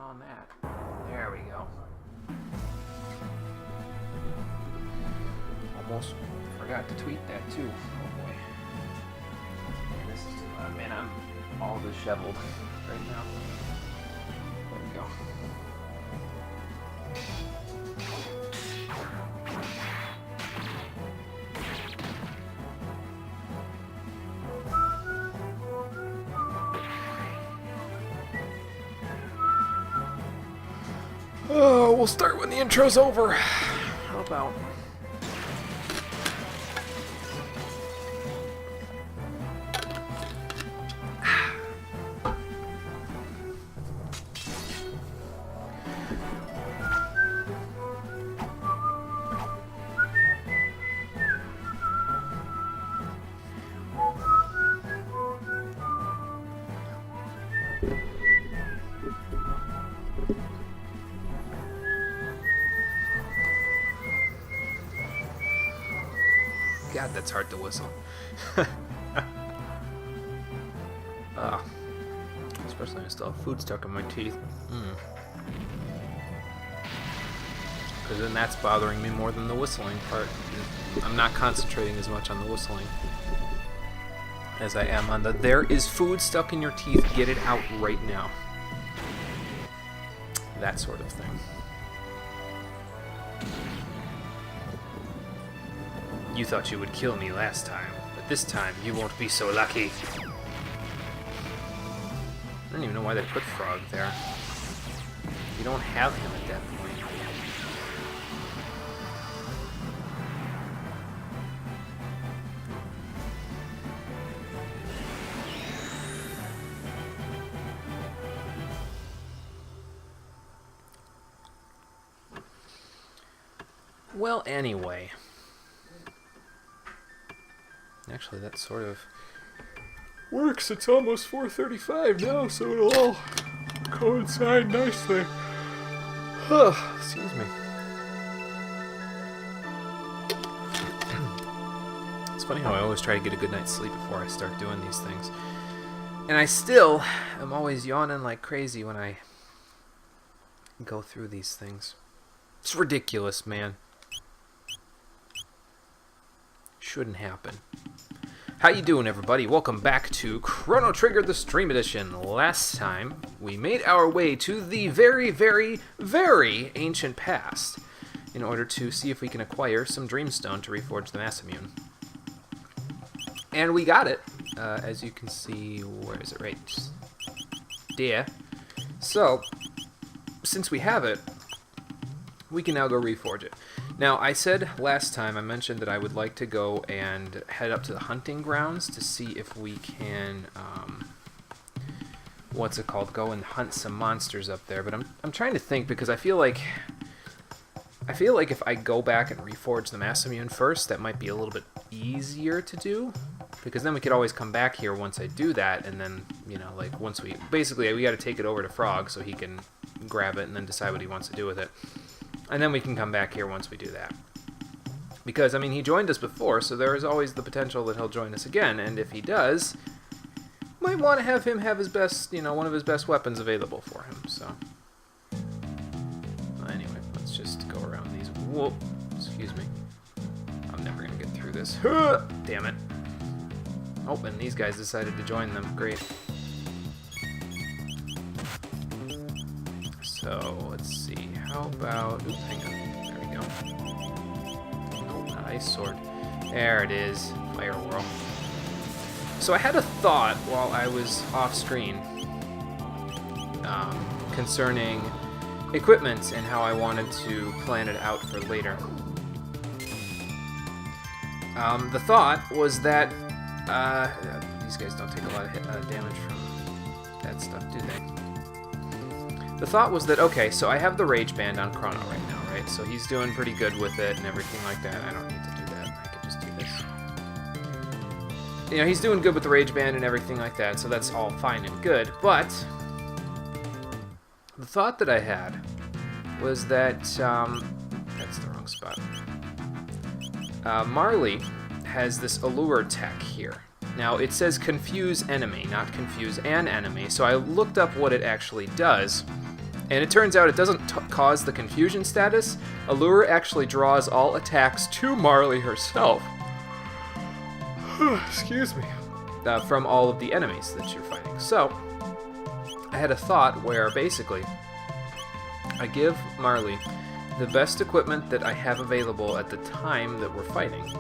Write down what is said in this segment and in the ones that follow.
on that. There we go. Almost forgot to tweet that too. Oh boy. Man, this is too loud. Man, I'm all disheveled right now. There we go. Oh, we'll start when the intro's over. How about? God, that's hard to whistle. Especially when I still have food stuck in my teeth. Because then that's bothering me more than the whistling part. I'm not concentrating as much on the whistling as I am on the there is food stuck in your teeth, get it out right now. That sort of thing. You thought you would kill me last time, but this time you won't be so lucky. I don't even know why they put Frog there. You don't have him at that point. Well, anyway. Actually, that sort of works. It's almost 4:35 now, so it'll all coincide nicely. Excuse me. It's funny how I always try to get a good night's sleep before I start doing these things. And I still am always yawning like crazy when I go through these things. It's ridiculous, man. Shouldn't happen. How you doing, everybody? Welcome back to Chrono Trigger, the Stream Edition. Last time, we made our way to the very, very, very ancient past in order to see if we can acquire some Dreamstone to reforge the Masamune. And we got it. As you can see, where is it? Right there. So, since we have it, we can now go reforge it. Now, I said last time, I mentioned that I would like to go and head up to the hunting grounds to see if we can, go and hunt some monsters up there. But I'm trying to think, because I feel like if I go back and reforge the Masamune first, that might be a little bit easier to do. Because then we could always come back here once I do that, and then, you know, like, once we got to take it over to Frog so he can grab it and then decide what he wants to do with it. And then we can come back here once we do that. Because, I mean, he joined us before, so there is always the potential that he'll join us again. And if he does, might want to have him have his best, you know, one of his best weapons available for him, so. Anyway, let's just go around these. Whoa, excuse me. I'm never going to get through this. Damn it. Oh, and these guys decided to join them. Great. So, let's see. How about... Oops, hang on. There we go. Oh, not Ice Sword. There it is. Fire Whirl. So I had a thought while I was off screen concerning equipment and how I wanted to plan it out for later. The thought was that these guys don't take a lot of damage from that stuff, do they? The thought was that, okay, so I have the Rage Band on Chrono right now, right? So he's doing pretty good with it and everything like that. I don't need to do that. I could just do this. You know, he's doing good with the Rage Band and everything like that, so that's all fine and good. But the thought that I had was that, that's the wrong spot. Marley has this allure tech here. Now, it says confuse enemy, not confuse an enemy, so I looked up what it actually does. And it turns out it doesn't cause the confusion status. Allure actually draws all attacks to Marley herself. Excuse me. From all of the enemies that you're fighting. So, I had a thought where basically I give Marley the best equipment that I have available at the time that we're fighting.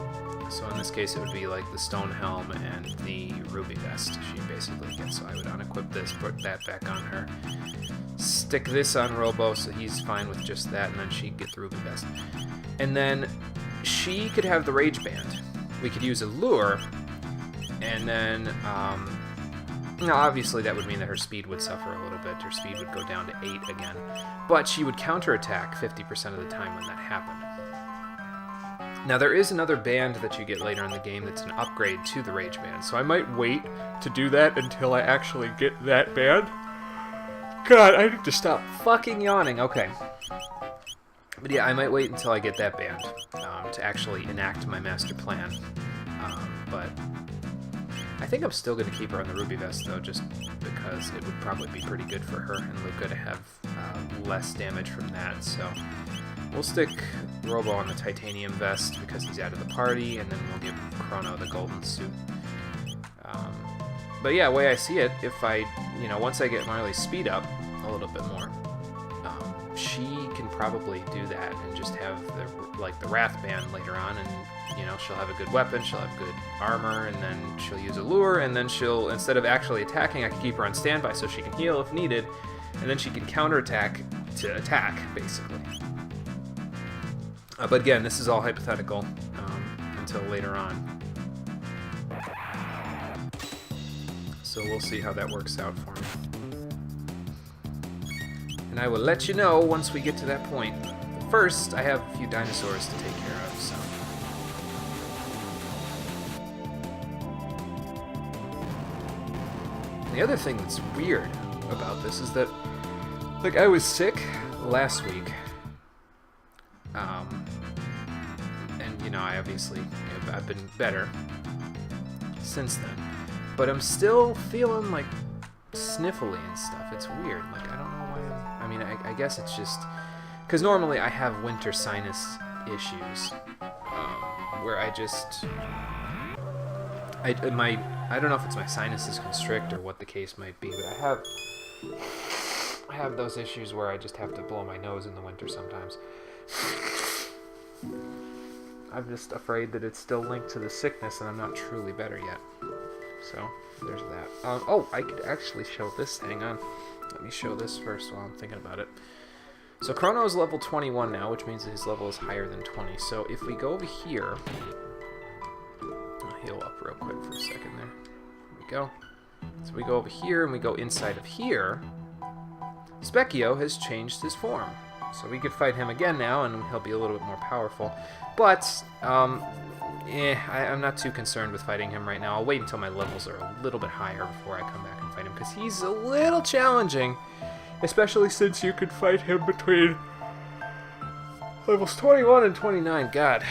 So in this case it would be like the stone helm and the ruby vest she basically gets. So I would unequip this, put that back on her, stick this on Robo so he's fine with just that, and then she'd get the ruby vest. And then she could have the rage band. We could use Allure, and then now obviously that would mean that her speed would suffer a little bit. Her speed would go down to 8 again. But she would counterattack 50% of the time when that happened. Now, there is another band that you get later in the game that's an upgrade to the Rage Band, so I might wait to do that until I actually get that band. God, I need to stop fucking yawning. Okay. But yeah, I might wait until I get that band to actually enact my master plan. But I think I'm still going to keep her on the Ruby Vest, though, just because it would probably be pretty good for her and Luca to have less damage from that, so we'll stick Robo on the Titanium Vest because he's out of the party, and then we'll give Chrono the Golden Suit. But yeah, the way I see it, if I, once I get Marley's speed up a little bit more, she can probably do that and just have the Wrath Band later on, and she'll have a good weapon, she'll have good armor, and then she'll use Allure, and then she'll, instead of actually attacking, I can keep her on standby so she can heal if needed, and then she can counterattack to attack, basically. But again, this is all hypothetical until later on. So we'll see how that works out for me. And I will let you know once we get to that point. But first, I have a few dinosaurs to take care of, so... The other thing that's weird about this is that, I was sick last week, and I obviously, I've been better since then, but I'm still feeling sniffly and stuff. It's weird. I don't know why I guess it's just because normally I have winter sinus issues, where I don't know if it's my sinuses constrict or what the case might be, but I have those issues where I just have to blow my nose in the winter sometimes. I'm just afraid that it's still linked to the sickness and I'm not truly better yet. So, there's that. Oh, I could actually show this. Hang on. Let me show this first while I'm thinking about it. So, Chrono is level 21 now, which means that his level is higher than 20. So, if we go over here... I'll heal up real quick for a second there. There we go. So, we go over here and we go inside of here. Specchio has changed his form. So we could fight him again now, and he'll be a little bit more powerful. But, I'm not too concerned with fighting him right now. I'll wait until my levels are a little bit higher before I come back and fight him, because he's a little challenging, especially since you could fight him between levels 21 and 29. God,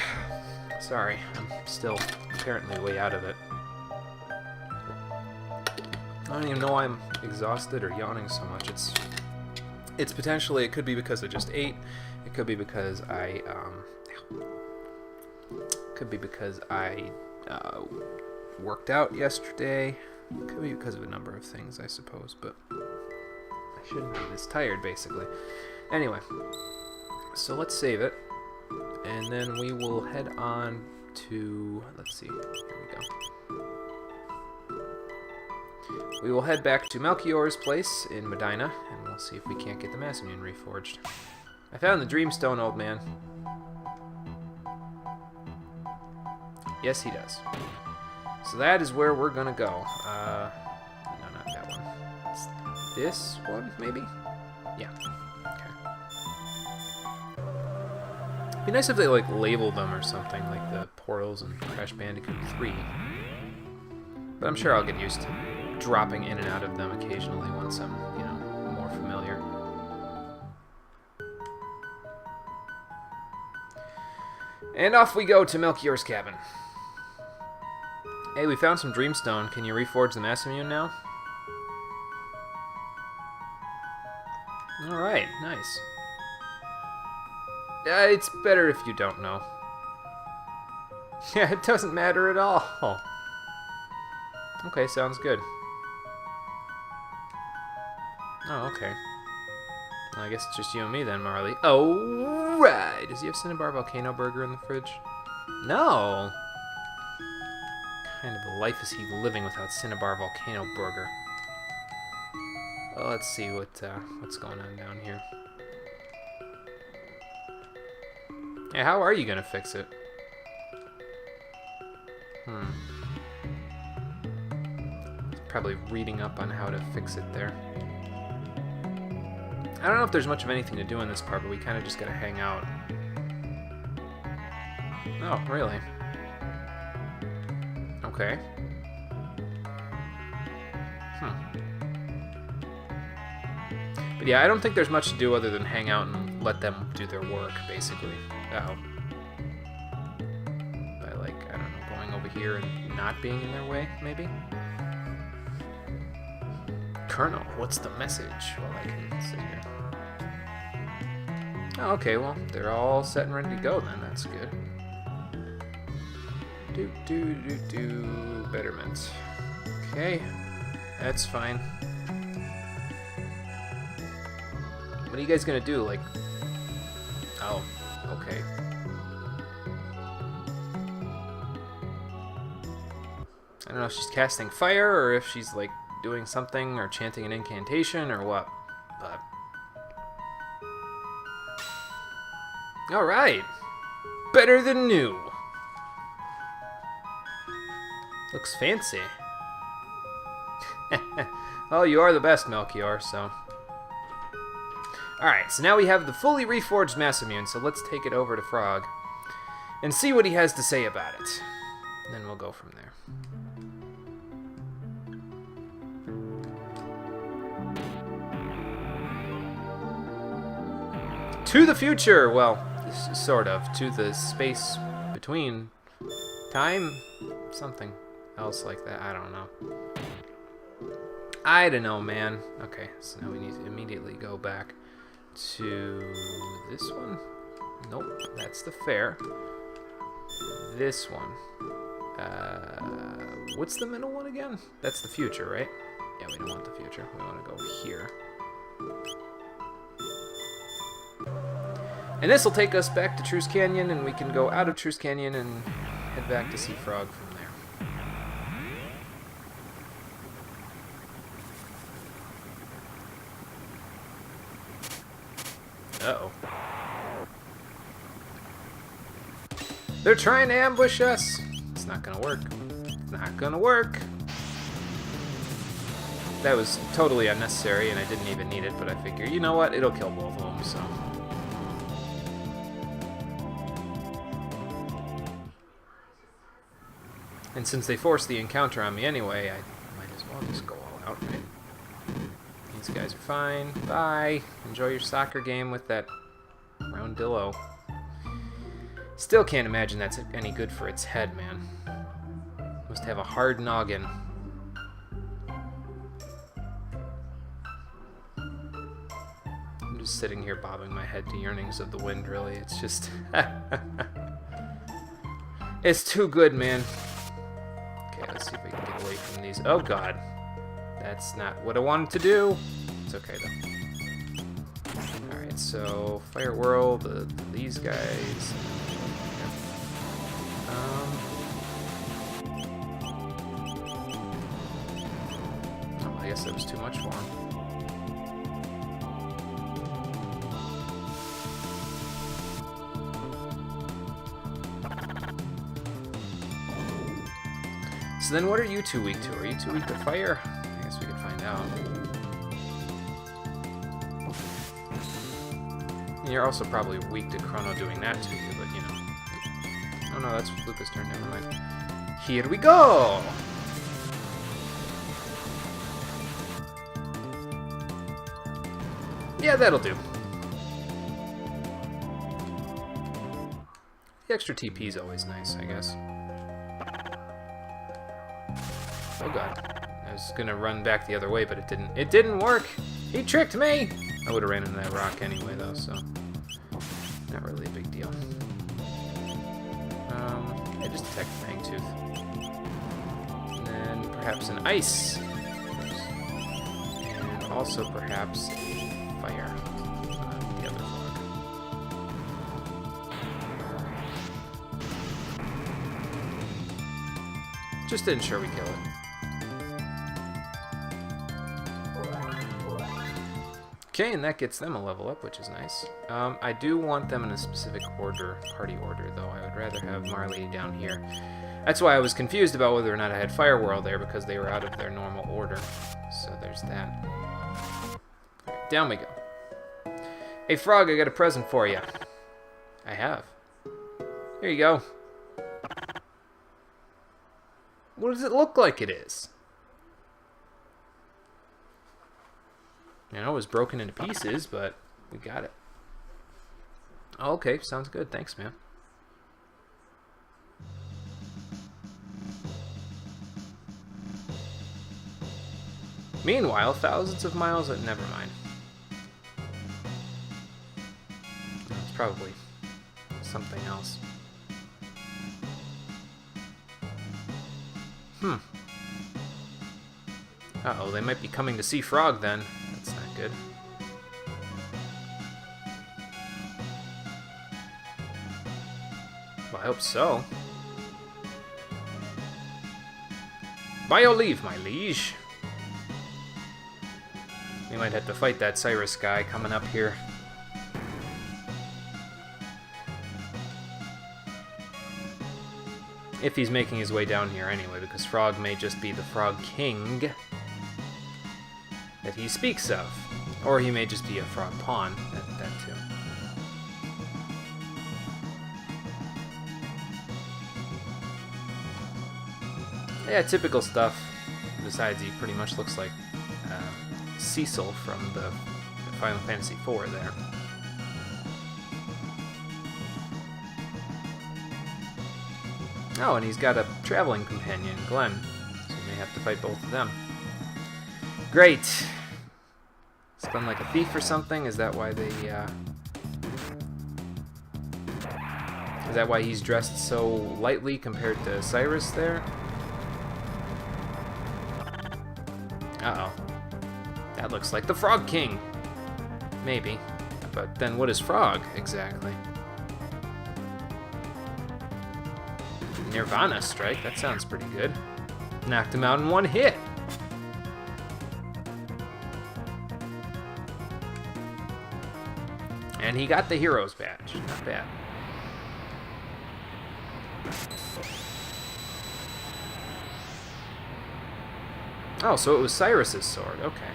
sorry, I'm still apparently way out of it. I don't even know why I'm exhausted or yawning so much. It's potentially, it could be because I just ate. It could be because I worked out yesterday. It could be because of a number of things, I suppose, but I shouldn't be this tired, basically. Anyway, so let's save it, and then we will head on to, let's see, here we go. We will head back to Melchior's place in Medina, and we'll see if we can't get the Masamune reforged. I found the Dreamstone, old man. Yes, he does. So that is where we're gonna go. No, not that one. It's this one, maybe? Yeah. Okay. It'd be nice if they, labeled them or something, like the portals in Crash Bandicoot 3. But I'm sure I'll get used to dropping in and out of them occasionally once I'm, more familiar. And off we go to Melchior's cabin. Hey, we found some Dreamstone. Can you reforge the Masamune now? Alright, nice. It's better if you don't know. Yeah, it doesn't matter at all. Okay, sounds good. Oh, okay. Well, I guess it's just you and me then, Marley. Oh, right. Does he have Cinnabar Volcano Burger in the fridge? No. What kind of a life is he living without Cinnabar Volcano Burger? Well, let's see what's going on down here. Yeah, how are you gonna fix it? Probably reading up on how to fix it there. I don't know if there's much of anything to do in this part, but we kind of just gotta hang out. Oh, really? Okay. But yeah, I don't think there's much to do other than hang out and let them do their work, basically. Uh-oh. By, like, I don't know, going over here and not being in their way, maybe? Chrono, what's the message? Well, I can sit here. Oh, okay, well, they're all set and ready to go then. That's good. Betterment. Okay, that's fine. What are you guys gonna do? Like, oh, okay. I don't know if she's casting fire or if she's like doing something or chanting an incantation or what, but all right, better than new. Looks fancy. Well, you are the best, Melchior, so. Alright, so now we have the fully reforged Masamune, so let's take it over to Frog and see what he has to say about it. And then we'll go from there. To the future! Well, sort of. To the space between time, something else like that. I don't know. I don't know, man. Okay, so now we need to immediately go back to this one. Nope, that's the fair. This one. What's the middle one again? That's the future, right? Yeah, we don't want the future. We want to go here. And this will take us back to Truce Canyon, and we can go out of Truce Canyon and head back to see Frog from there. Uh-oh. They're trying to ambush us. It's not gonna work. It's not gonna work. That was totally unnecessary, and I didn't even need it, but I figure, you know what? It'll kill both of them, so. And since they forced the encounter on me anyway, I might as well just go all out, right? These guys are fine. Bye. Enjoy your soccer game with that roundillo. Still can't imagine that's any good for its head, man. Must have a hard noggin. I'm just sitting here bobbing my head to yearnings of the wind, really. It's just... it's too good, man. Okay, let's see if we can get away from these. Oh, God. That's not what I wanted to do. It's okay, though. Alright, so Fire Whirl, these guys. Oh, I guess that was too much for him. So then what are you two weak to? Are you two weak to fire? I guess we could find out. And you're also probably weak to Chrono doing that to you, but you know. Oh no, that's Luca's turn, never mind. Here we go! Yeah, that'll do. The extra TP is always nice, I guess. Oh god. I was gonna run back the other way, but it didn't work! He tricked me! I would have ran into that rock anyway, though, so not really a big deal. I just attacked Fangtooth. And then perhaps an ice. And also perhaps a fire on the other frog. Just to ensure we kill it. Okay, and that gets them a level up, which is nice. I do want them in a specific order, party order, though. I would rather have Marley down here. That's why I was confused about whether or not I had Firewhirl there, because they were out of their normal order. So there's that. Right, down we go. Hey, Frog, I got a present for you. I have. Here you go. What does it look like it is? You know, it was broken into pieces, but we got it. Oh, okay, sounds good. Thanks, man. Meanwhile, thousands of miles... never mind. It's probably something else. Uh-oh, they might be coming to see Frog, then. That's not good. Well, I hope so. By your leave, my liege. We might have to fight that Cyrus guy coming up here. If he's making his way down here anyway, because Frog may just be the Frog King that he speaks of. Or he may just be a frog pawn, that too. Yeah, typical stuff. Besides, he pretty much looks like Cecil from the Final Fantasy IV there. Oh, and he's got a traveling companion, Glenn. So we may have to fight both of them. Great! Is Glenn like a thief or something? Is that why they, Is that why he's dressed so lightly compared to Cyrus there? Uh-oh. That looks like the Frog King. Maybe. But then what is Frog, exactly? Nirvana Strike, that sounds pretty good. Knocked him out in one hit. And he got the Hero's Badge. Not bad. Oh, so it was Cyrus's sword. Okay.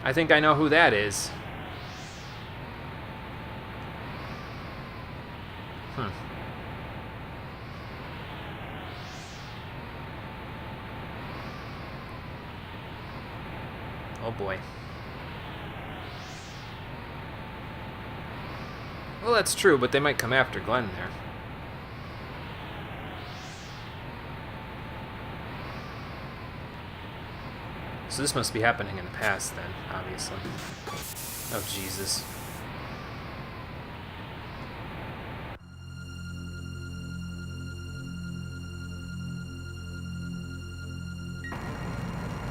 I think I know who that is. Oh boy. Well, that's true, but they might come after Glenn there. So this must be happening in the past then, obviously. Oh, Jesus.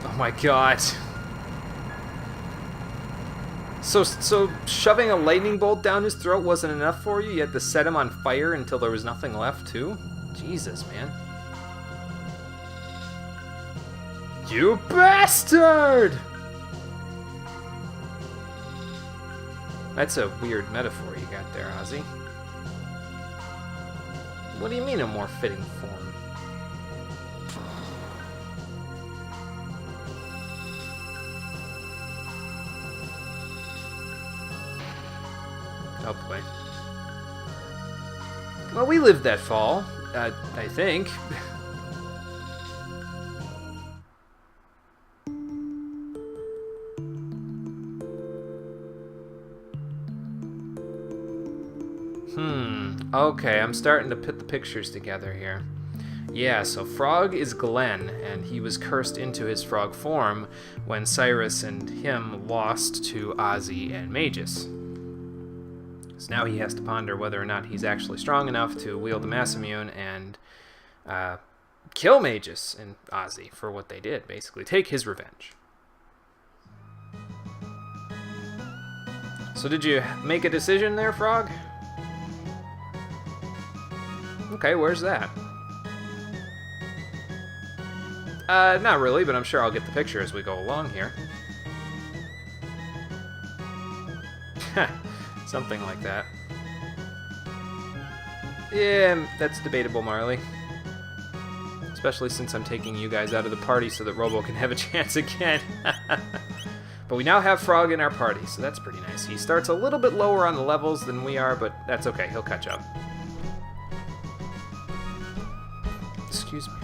Oh my God. So shoving a lightning bolt down his throat wasn't enough for you? You had to set him on fire until there was nothing left, too? Jesus, man. You bastard! That's a weird metaphor you got there, Ozzy. What do you mean a more fitting form? Oh boy. Well, we lived that fall, I think. Okay, I'm starting to put the pictures together here. Yeah, so Frog is Glenn, and he was cursed into his frog form when Cyrus and him lost to Ozzy and Magus. So now he has to ponder whether or not he's actually strong enough to wield the Mass Immune and kill Magus and Ozzy for what they did, basically. Take his revenge. So did you make a decision there, Frog? Okay, where's that? Not really, but I'm sure I'll get the picture as we go along here. Something like that. Yeah, that's debatable, Marley. Especially since I'm taking you guys out of the party so that Robo can have a chance again. But we now have Frog in our party, so that's pretty nice. He starts a little bit lower on the levels than we are, but that's okay. He'll catch up. Excuse me.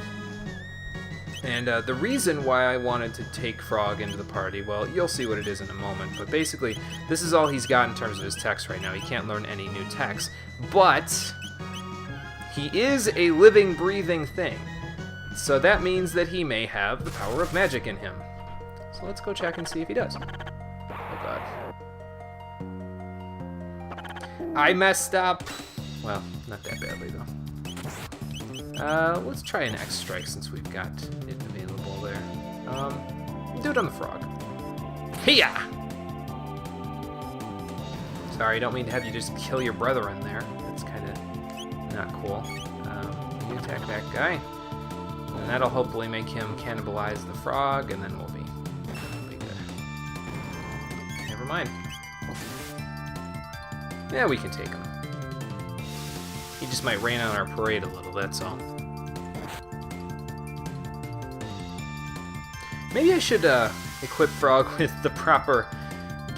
And the reason why I wanted to take Frog into the party, well, you'll see what it is in a moment, but basically, this is all he's got in terms of his techs right now. He can't learn any new techs, but he is a living, breathing thing. So that means that he may have the power of magic in him. So let's go check and see if he does. Oh, God. I messed up. Well, not that badly, though. Let's try an X-Strike since we've got it available there. Do it on the Frog. Hiya! Sorry, I don't mean to have you just kill your brethren there. That's kind of not cool. You attack that guy. And that'll hopefully make him cannibalize the Frog, and then we'll be good. Never mind. Yeah, we can take him. He just might rain on our parade a little, that's all. Maybe I should equip Frog with the proper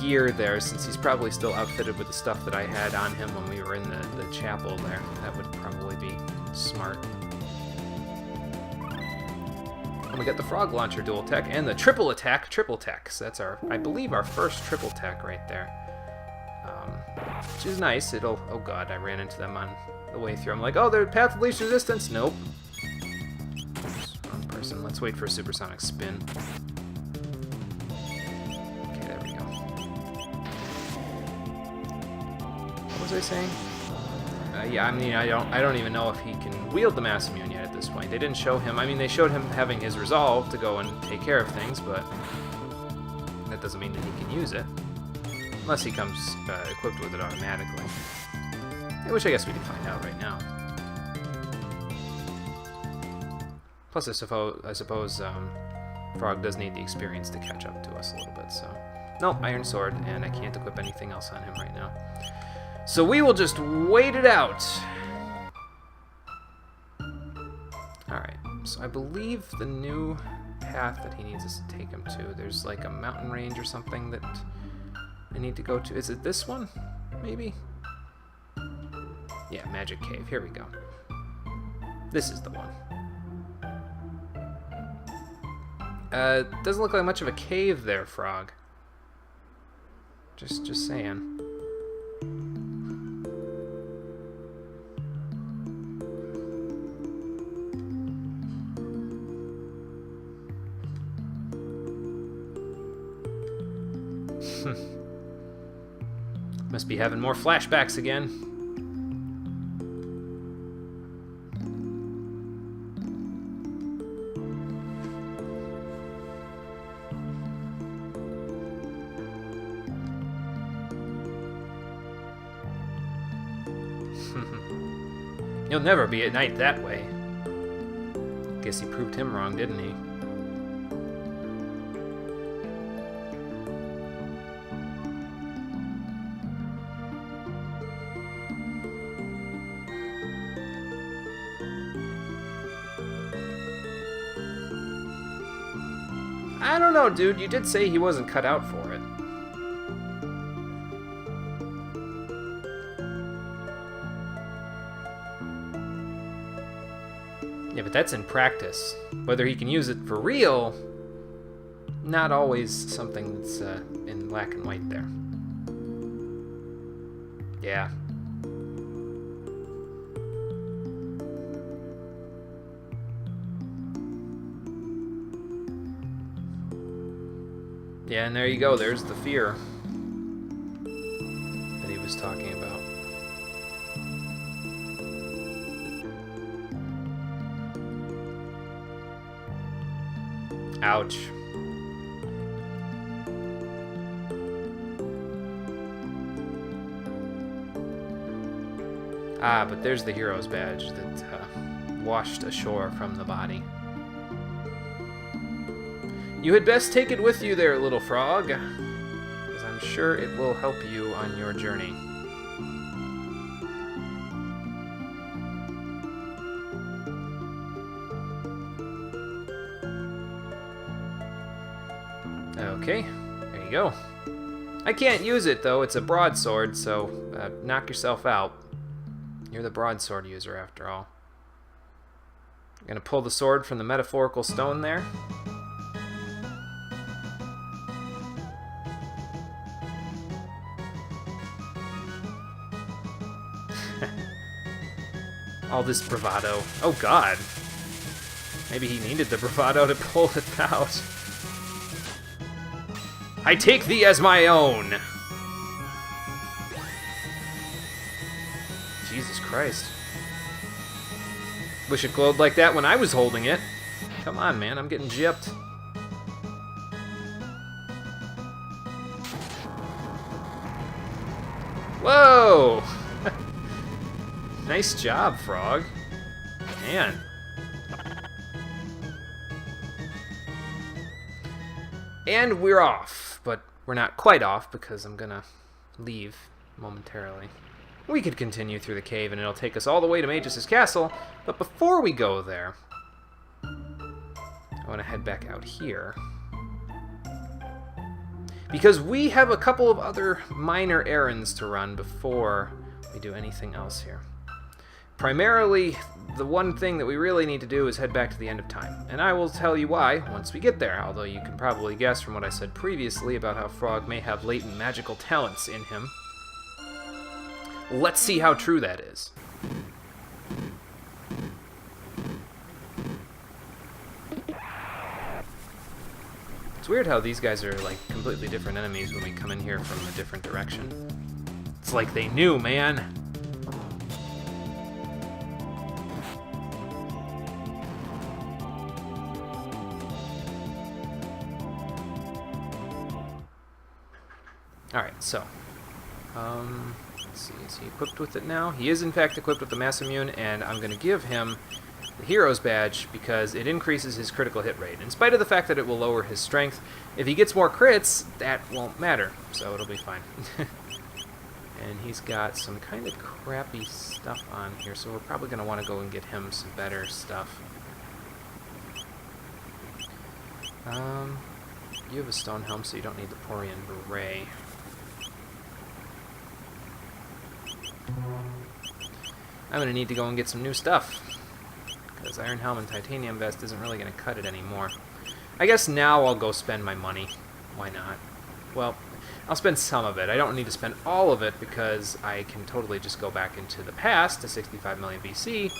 gear there, since he's probably still outfitted with the stuff that I had on him when we were in the chapel there. That would probably be smart. And we got the Frog Launcher dual tech and the triple tech. So that's our, I believe, our first triple tech right there. Which is nice. It'll, oh God, I ran into them on the way through. I'm like, oh, they're path of least resistance. Nope. Wrong person. Let's wait for a supersonic spin. Okay, there we go. What was I saying? Yeah, I mean, I don't even know if he can wield the Mass Immune yet at this point. They didn't show him. I mean, they showed him having his resolve to go and take care of things, but that doesn't mean that he can use it. Unless he comes equipped with it automatically. Which I guess we can find out right now. Plus, I suppose Frog does need the experience to catch up to us a little bit, so... Nope, Iron Sword, and I can't equip anything else on him right now. So we will just wait it out. Alright, so I believe the new path that he needs us to take him to, there's like a mountain range or something that I need to go to. Is it this one? Maybe? Yeah, Magic Cave. Here we go. This is the one. Doesn't look like much of a cave there, Frog. Just saying. Must be having more flashbacks again. You'll never be at night that way. Guess he proved him wrong, didn't he? I don't know, dude. You did say he wasn't cut out for it. Yeah, but that's in practice. Whether he can use it for real, not always something that's in black and white there. Yeah. Yeah, and there you go. There's the fear that he was talking about. Ouch. Ah, but there's the hero's badge that washed ashore from the body. You had best take it with you there, little frog, because I'm sure it will help you on your journey. Okay, there you go. I can't use it, though. It's a broadsword, so knock yourself out. You're the broadsword user, after all. I'm gonna pull the sword from the metaphorical stone there. All this bravado. Oh, God. Maybe he needed the bravado to pull it out. I take thee as my own! Jesus Christ. Wish it glowed like that when I was holding it. Come on, man, I'm getting gypped. Whoa! Nice job, Frog. Man. And we're off, but we're not quite off because I'm gonna leave momentarily. We could continue through the cave and it'll take us all the way to Magus' castle, but before we go there, I want to head back out here. Because we have a couple of other minor errands to run before we do anything else here. Primarily, the one thing that we really need to do is head back to the end of time. And I will tell you why once we get there, although you can probably guess from what I said previously about how Frog may have latent magical talents in him. Let's see how true that is. It's weird how these guys are like completely different enemies when we come in here from a different direction. It's like they knew, man. Alright, so, let's see, is he equipped with it now? He is in fact equipped with the Mass Immune, and I'm going to give him the Hero's Badge because it increases his critical hit rate. In spite of the fact that it will lower his strength, if he gets more crits, that won't matter, so it'll be fine. And he's got some kind of crappy stuff on here, so we're probably going to want to go and get him some better stuff. You have a stone helm, so you don't need the Porian Beret. I'm going to need to go and get some new stuff, because Iron Helm and Titanium Vest isn't really going to cut it anymore. I guess now I'll go spend my money. Why not? Well, I'll spend some of it. I don't need to spend all of it, because I can totally just go back into the past to 65 million BC.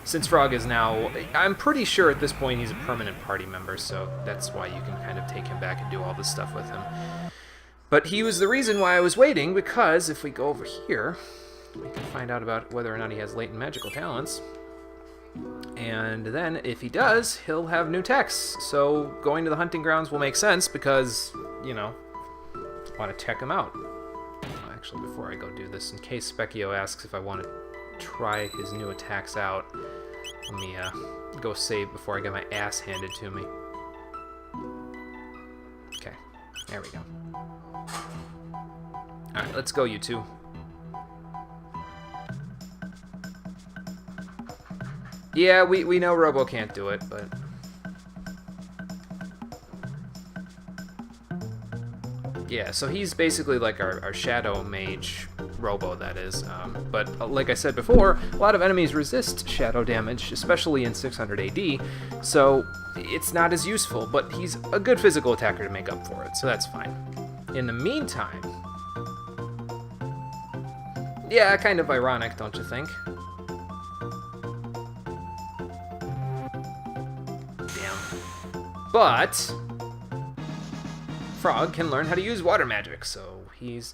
Since Frog is now, I'm pretty sure at this point he's a permanent party member, so that's why you can kind of take him back and do all this stuff with him. But he was the reason why I was waiting, because if we go over here, we can find out about whether or not he has latent magical talents. And then, if he does, he'll have new techs. So going to the hunting grounds will make sense because, you know, I want to check him out. Actually, before I go do this, in case Specchio asks if I want to try his new attacks out, let me go save before I get my ass handed to me. Okay, there we go. Alright, let's go, you two. Yeah, we know Robo can't do it, but... Yeah, so he's basically like our Shadow Mage Robo, that is. But like I said before, a lot of enemies resist shadow damage, especially in 600 AD, so it's not as useful, but he's a good physical attacker to make up for it, so that's fine. In the meantime... Yeah, kind of ironic, don't you think? Damn. But... Frog can learn how to use water magic, so he's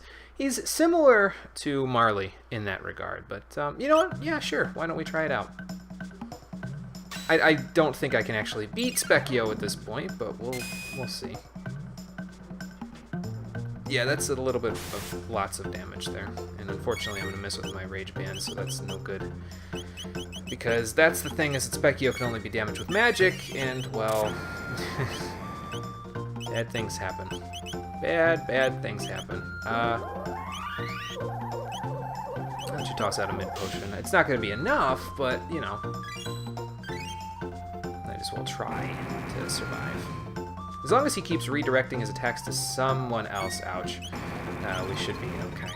similar to Marley in that regard. But you know what? Yeah, sure. Why don't we try it out? I don't think I can actually beat Specchio at this point, but we'll see. Yeah, that's a little bit of lots of damage there. And unfortunately, I'm going to miss with my Rage Band, so that's no good. Because that's the thing, is that Specchio can only be damaged with magic, and, well... bad things happen. Bad things happen. Why don't you toss out a mid-potion? It's not going to be enough, but, you know... might as well try to survive. As long as he keeps redirecting his attacks to someone else, ouch, we should be okay.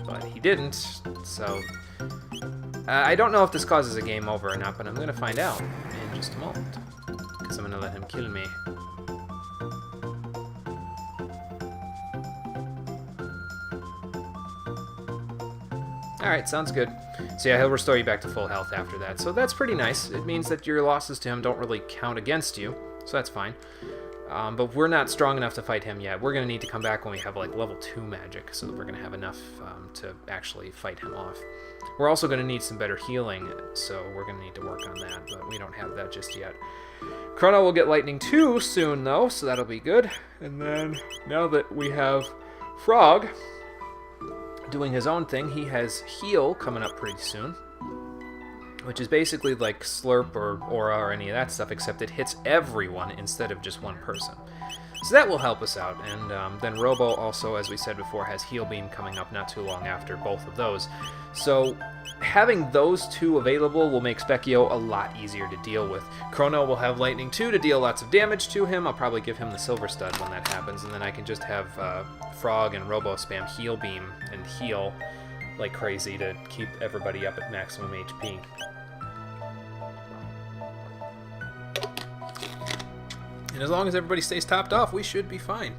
But he didn't, so... I don't know if this causes a game over or not, but I'm going to find out in just a moment. Because I'm going to let him kill me. Alright, sounds good. So yeah, he'll restore you back to full health after that. So that's pretty nice. It means that your losses to him don't really count against you, so that's fine. But we're not strong enough to fight him yet. We're going to need to come back when we have like level 2 magic, so that we're going to have enough to actually fight him off. We're also going to need some better healing, so we're going to need to work on that, but we don't have that just yet. Chrono will get Lightning 2 soon, though, so that'll be good. And then, now that we have Frog doing his own thing, he has Heal coming up pretty soon, which is basically like Slurp or Aura or any of that stuff, except it hits everyone instead of just one person. So that will help us out. And then Robo also, as we said before, has Heal Beam coming up not too long after both of those. So having those two available will make Specchio a lot easier to deal with. Chrono will have Lightning 2 to deal lots of damage to him. I'll probably give him the Silver Stud when that happens, and then I can just have Frog and Robo spam Heal Beam and heal like crazy to keep everybody up at maximum HP. And as long as everybody stays topped off, we should be fine.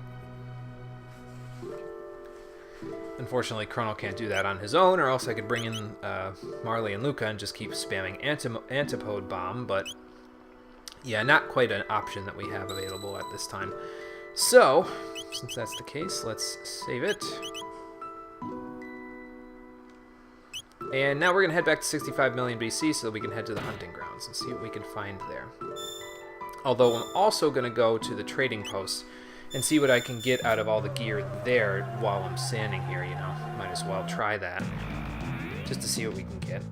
Unfortunately, Chrono can't do that on his own, or else I could bring in Marley and Luca and just keep spamming Antipode Bomb, but yeah, not quite an option that we have available at this time. So, since that's the case, let's save it. And now we're going to head back to 65 million BC so that we can head to the hunting grounds and see what we can find there. Although I'm also going to go to the trading post and see what I can get out of all the gear there while I'm standing here, you know. Might as well try that, just to see what we can get.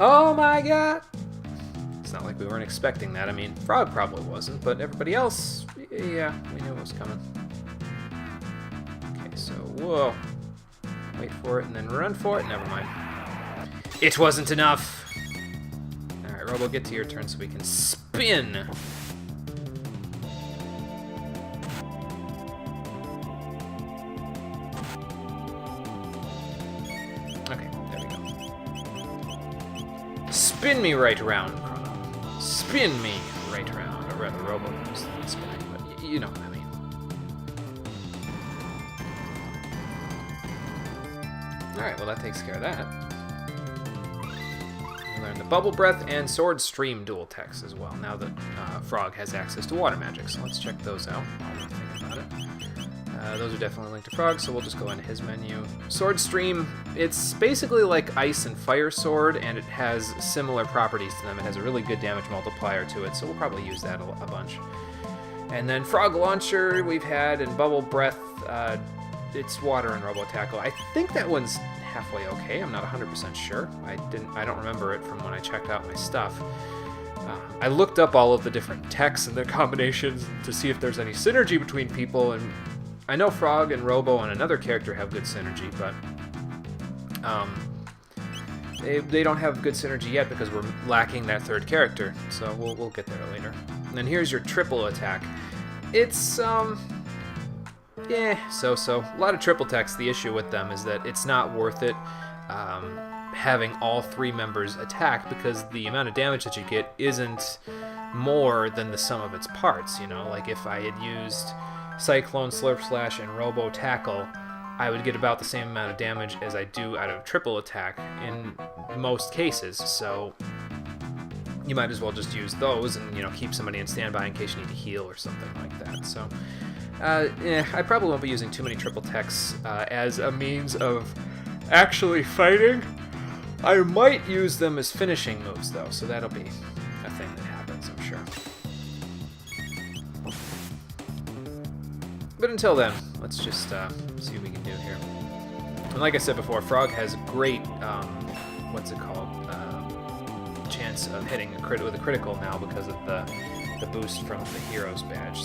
Oh my god! It's not like we weren't expecting that. I mean, Frog probably wasn't, but everybody else, yeah, we knew it was coming. Okay, so, whoa. Wait for it and then run for it. Never mind. It wasn't enough! Alright, Robo, get to your turn so we can spin! Okay, there we go. Spin me right round, Chrono. Spin me right round. Or rather, Robo knows the spinning, but you know what I mean. Alright, well that takes care of that. We learned the Bubble Breath and Sword Stream dual techs as well, now that Frog has access to water magic. So let's check those out while we're thinking about it. Those are definitely linked to Frog, so we'll just go into his menu. Sword Stream, it's basically like Ice and Fire Sword, and it has similar properties to them. It has a really good damage multiplier to it, so we'll probably use that a bunch. And then Frog Launcher we've had, and Bubble Breath, it's Water and Robo Tackle. I think that one's halfway okay. I'm not 100% sure. I don't remember it from when I checked out my stuff. I looked up all of the different techs and their combinations to see if there's any synergy between people, and I know Frog and Robo and another character have good synergy, but they don't have good synergy yet because we're lacking that third character, so we'll get there later. And then here's your triple attack. It's, yeah, so. A lot of triple attacks, the issue with them is that it's not worth it having all 3 members attack because the amount of damage that you get isn't more than the sum of its parts, you know? Like if I had used Cyclone, Slurp Slash, and Robo Tackle, I would get about the same amount of damage as I do out of triple attack in most cases, so you might as well just use those and, you know, keep somebody in standby in case you need to heal or something like that. So I probably won't be using too many triple techs as a means of actually fighting. I might use them as finishing moves, though, so that'll be a thing that happens, I'm sure. But until then, let's just see what we can do here. And like I said before, Frog has great, what's it called, chance of hitting a crit with a critical now because of the boost from the Hero's badge,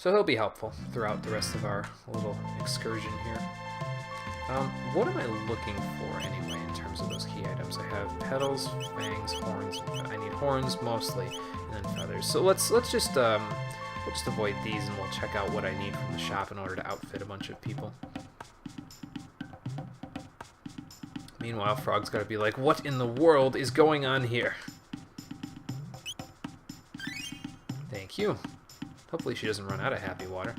So he'll be helpful throughout the rest of our little excursion here. What am I looking for anyway in terms of those key items? I have petals, fangs, horns. I need horns mostly, and then feathers. So let's just we'll just avoid these, and we'll check out what I need from the shop in order to outfit a bunch of people. Meanwhile, Frog's got to be like, what in the world is going on here? Thank you. Hopefully she doesn't run out of happy water.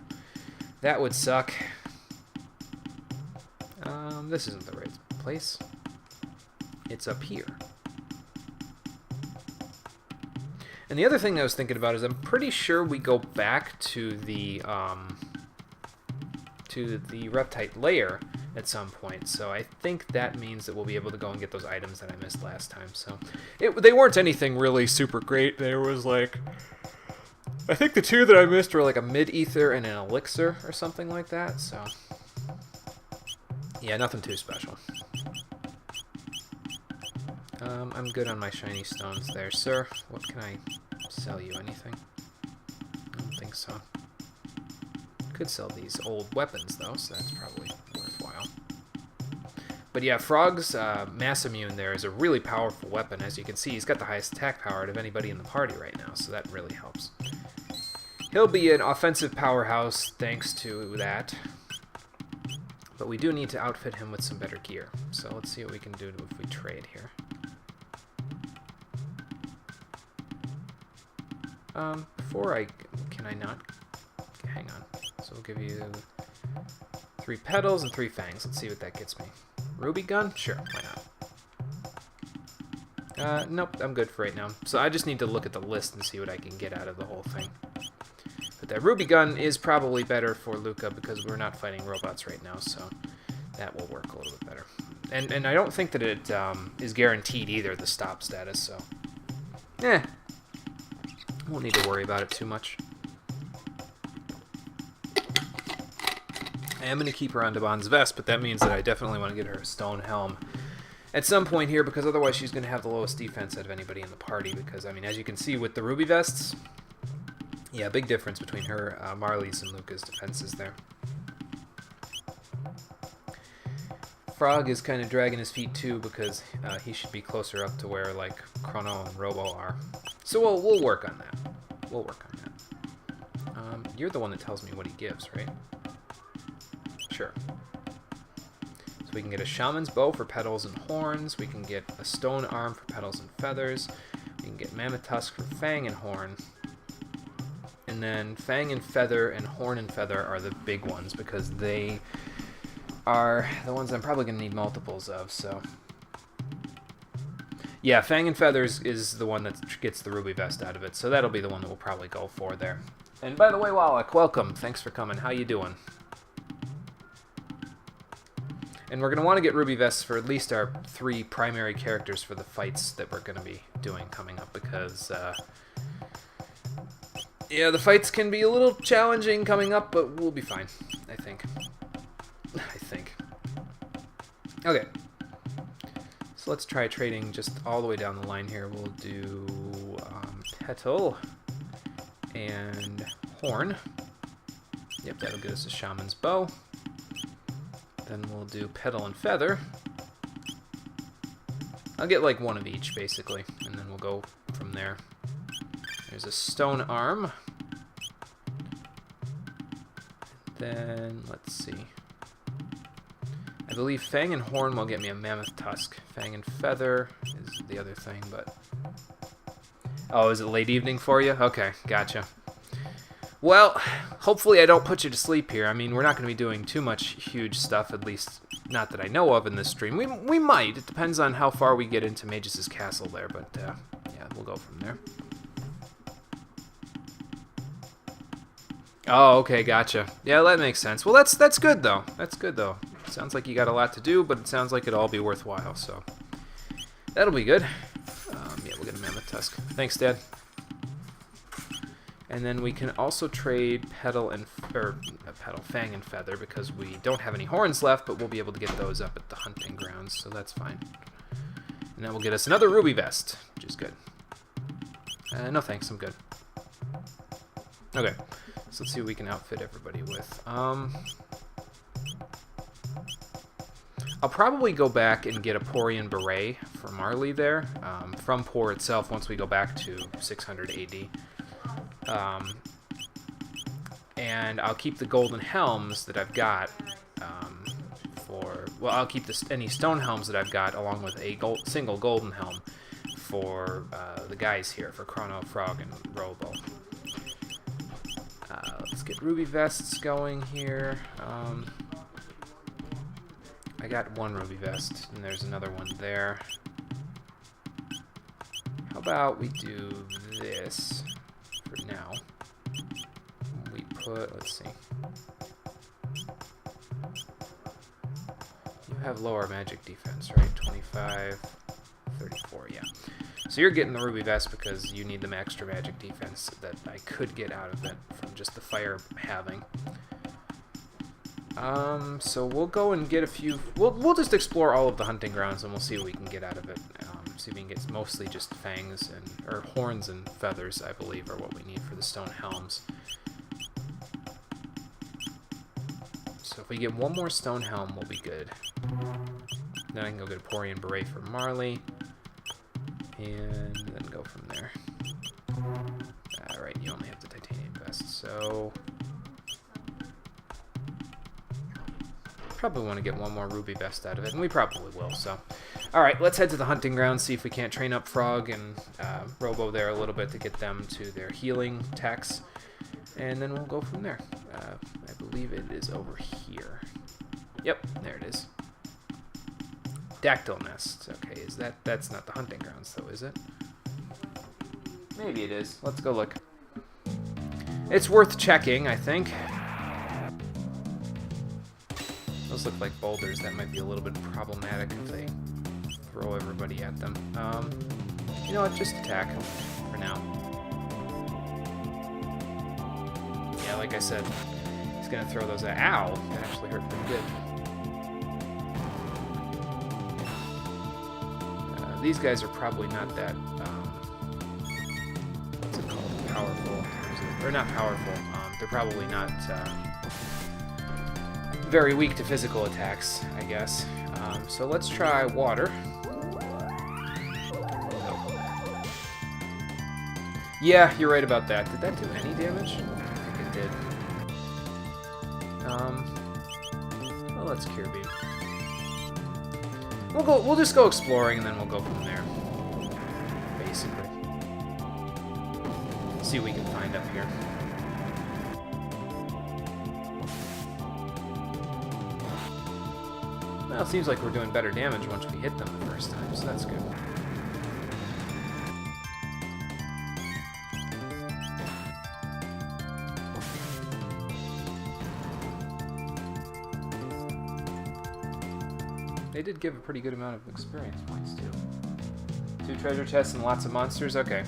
That would suck. This isn't the right place. It's up here. And the other thing I was thinking about is I'm pretty sure we go back to the Reptite lair at some point. So I think that means that we'll be able to go and get those items that I missed last time. So they weren't anything really super great. There was like, I think the two that I missed were like a mid-ether and an elixir or something like that. So yeah, nothing too special. I'm good on my shiny stones there, sir. What can I sell you? Anything? I don't think so. Could sell these old weapons, though, so that's probably worthwhile. But yeah, Frog's Mass Immune there is a really powerful weapon. As you can see, he's got the highest attack power out of anybody in the party right now, so that really helps. He'll be an offensive powerhouse thanks to that. But we do need to outfit him with some better gear. So let's see what we can do if we trade here. Can I not? Okay, hang on. So we'll give you 3 petals and 3 fangs. Let's see what that gets me. Ruby gun? Sure, why not? Nope, I'm good for right now. So I just need to look at the list and see what I can get out of the whole thing. But that Ruby gun is probably better for Luca because we're not fighting robots right now, so that will work a little bit better. And I don't think that it is guaranteed either, the stop status, so won't need to worry about it too much. I am going to keep her on Devon's vest, but that means that I definitely want to get her a stone helm at some point here, because otherwise she's going to have the lowest defense out of anybody in the party, because, I mean, as you can see with the ruby vests, yeah, big difference between her, Marley's, and Luca's defenses there. Frog is kind of dragging his feet too, because he should be closer up to where, like, Chrono and Robo are. So we'll work on that. We'll work on that. You're the one that tells me what he gives, right? Sure. So we can get a shaman's bow for petals and horns. We can get a stone arm for petals and feathers. We can get mammoth tusk for fang and horn. And then fang and feather and horn and feather are the big ones, because they are the ones I'm probably going to need multiples of, so... Yeah, fang and feathers is the one that gets the ruby vest out of it, so that'll be the one that we'll probably go for there. And by the way, Wallach, welcome. Thanks for coming. How you doing? And we're going to want to get ruby vests for at least our 3 primary characters for the fights that we're going to be doing coming up, because... yeah, the fights can be a little challenging coming up, but we'll be fine, I think. Okay. So let's try trading just all the way down the line here. We'll do petal and horn. Yep, that'll get us a shaman's bow. Then we'll do petal and feather. I'll get like one of each, basically, and then we'll go from there. There's a stone arm. Then, let's see. I believe fang and horn will get me a mammoth tusk. Fang and feather is the other thing, but... Oh, is it late evening for you? Okay, gotcha. Well, hopefully I don't put you to sleep here. I mean, we're not going to be doing too much huge stuff, at least not that I know of in this stream. We might. It depends on how far we get into Magus' castle there, but yeah, we'll go from there. Oh, okay, gotcha. Yeah, that makes sense. Well, that's good though. That's good though. Sounds like you got a lot to do, but it sounds like it'll all be worthwhile. So that'll be good. Yeah, we'll get a mammoth tusk. Thanks, Dad. And then we can also trade Petal and Fang and Feather because we don't have any horns left, but we'll be able to get those up at the hunting grounds, so that's fine. And that will get us another ruby vest, which is good. No thanks, I'm good. Okay, so let's see what we can outfit everybody with. I'll probably go back and get a Porian Beret for Marley there, from Por itself once we go back to 600 AD. And I'll keep the golden helms that I've got I'll keep any stone helms that I've got along with a single golden helm for the guys here, for Chrono, Frog, and Robo. Let's get ruby vests going here. I got one ruby vest, and there's another one there. How about we do this for now? We put, let's see. You have lower magic defense, right? 25, 34, yeah. So you're getting the ruby vest because you need the extra magic defense that I could get out of it from just the fire having. So we'll go and get a few. We'll just explore all of the hunting grounds and we'll see what we can get out of it. See if we can get mostly just fangs or horns and feathers, I believe, are what we need for the stone helms. So if we get one more stone helm, we'll be good. Then I can go get a Porian Beret for Marley, and then go from there. Alright, you only have the titanium vest, so probably want to get one more ruby vest out of it, and we probably will, so. Alright, let's head to the hunting ground, see if we can't train up Frog and Robo there a little bit to get them to their healing techs, and then we'll go from there. I believe it is over here. Yep, there it is. Dactyl nest. Okay, that's not the hunting grounds though, is it? Maybe it is. Let's go look. It's worth checking, I think. Those look like boulders. That might be a little bit problematic if they throw everybody at them. You know what? Just attack for now. Yeah, like I said, he's gonna throw those at. Ow! That actually hurt pretty good. These guys are probably not that, what's it called, powerful. They're not powerful. They're probably not very weak to physical attacks, I guess. So let's try water. Yeah, you're right about that. Did that do any damage? I think it did. Well, let's Cure Beam. We'll just go exploring and then we'll go from there. Basically. See what we can find up here. Well, it seems like we're doing better damage once we hit them the first time, so that's good. They did give a pretty good amount of experience points, too. 2 treasure chests and lots of monsters? Okay.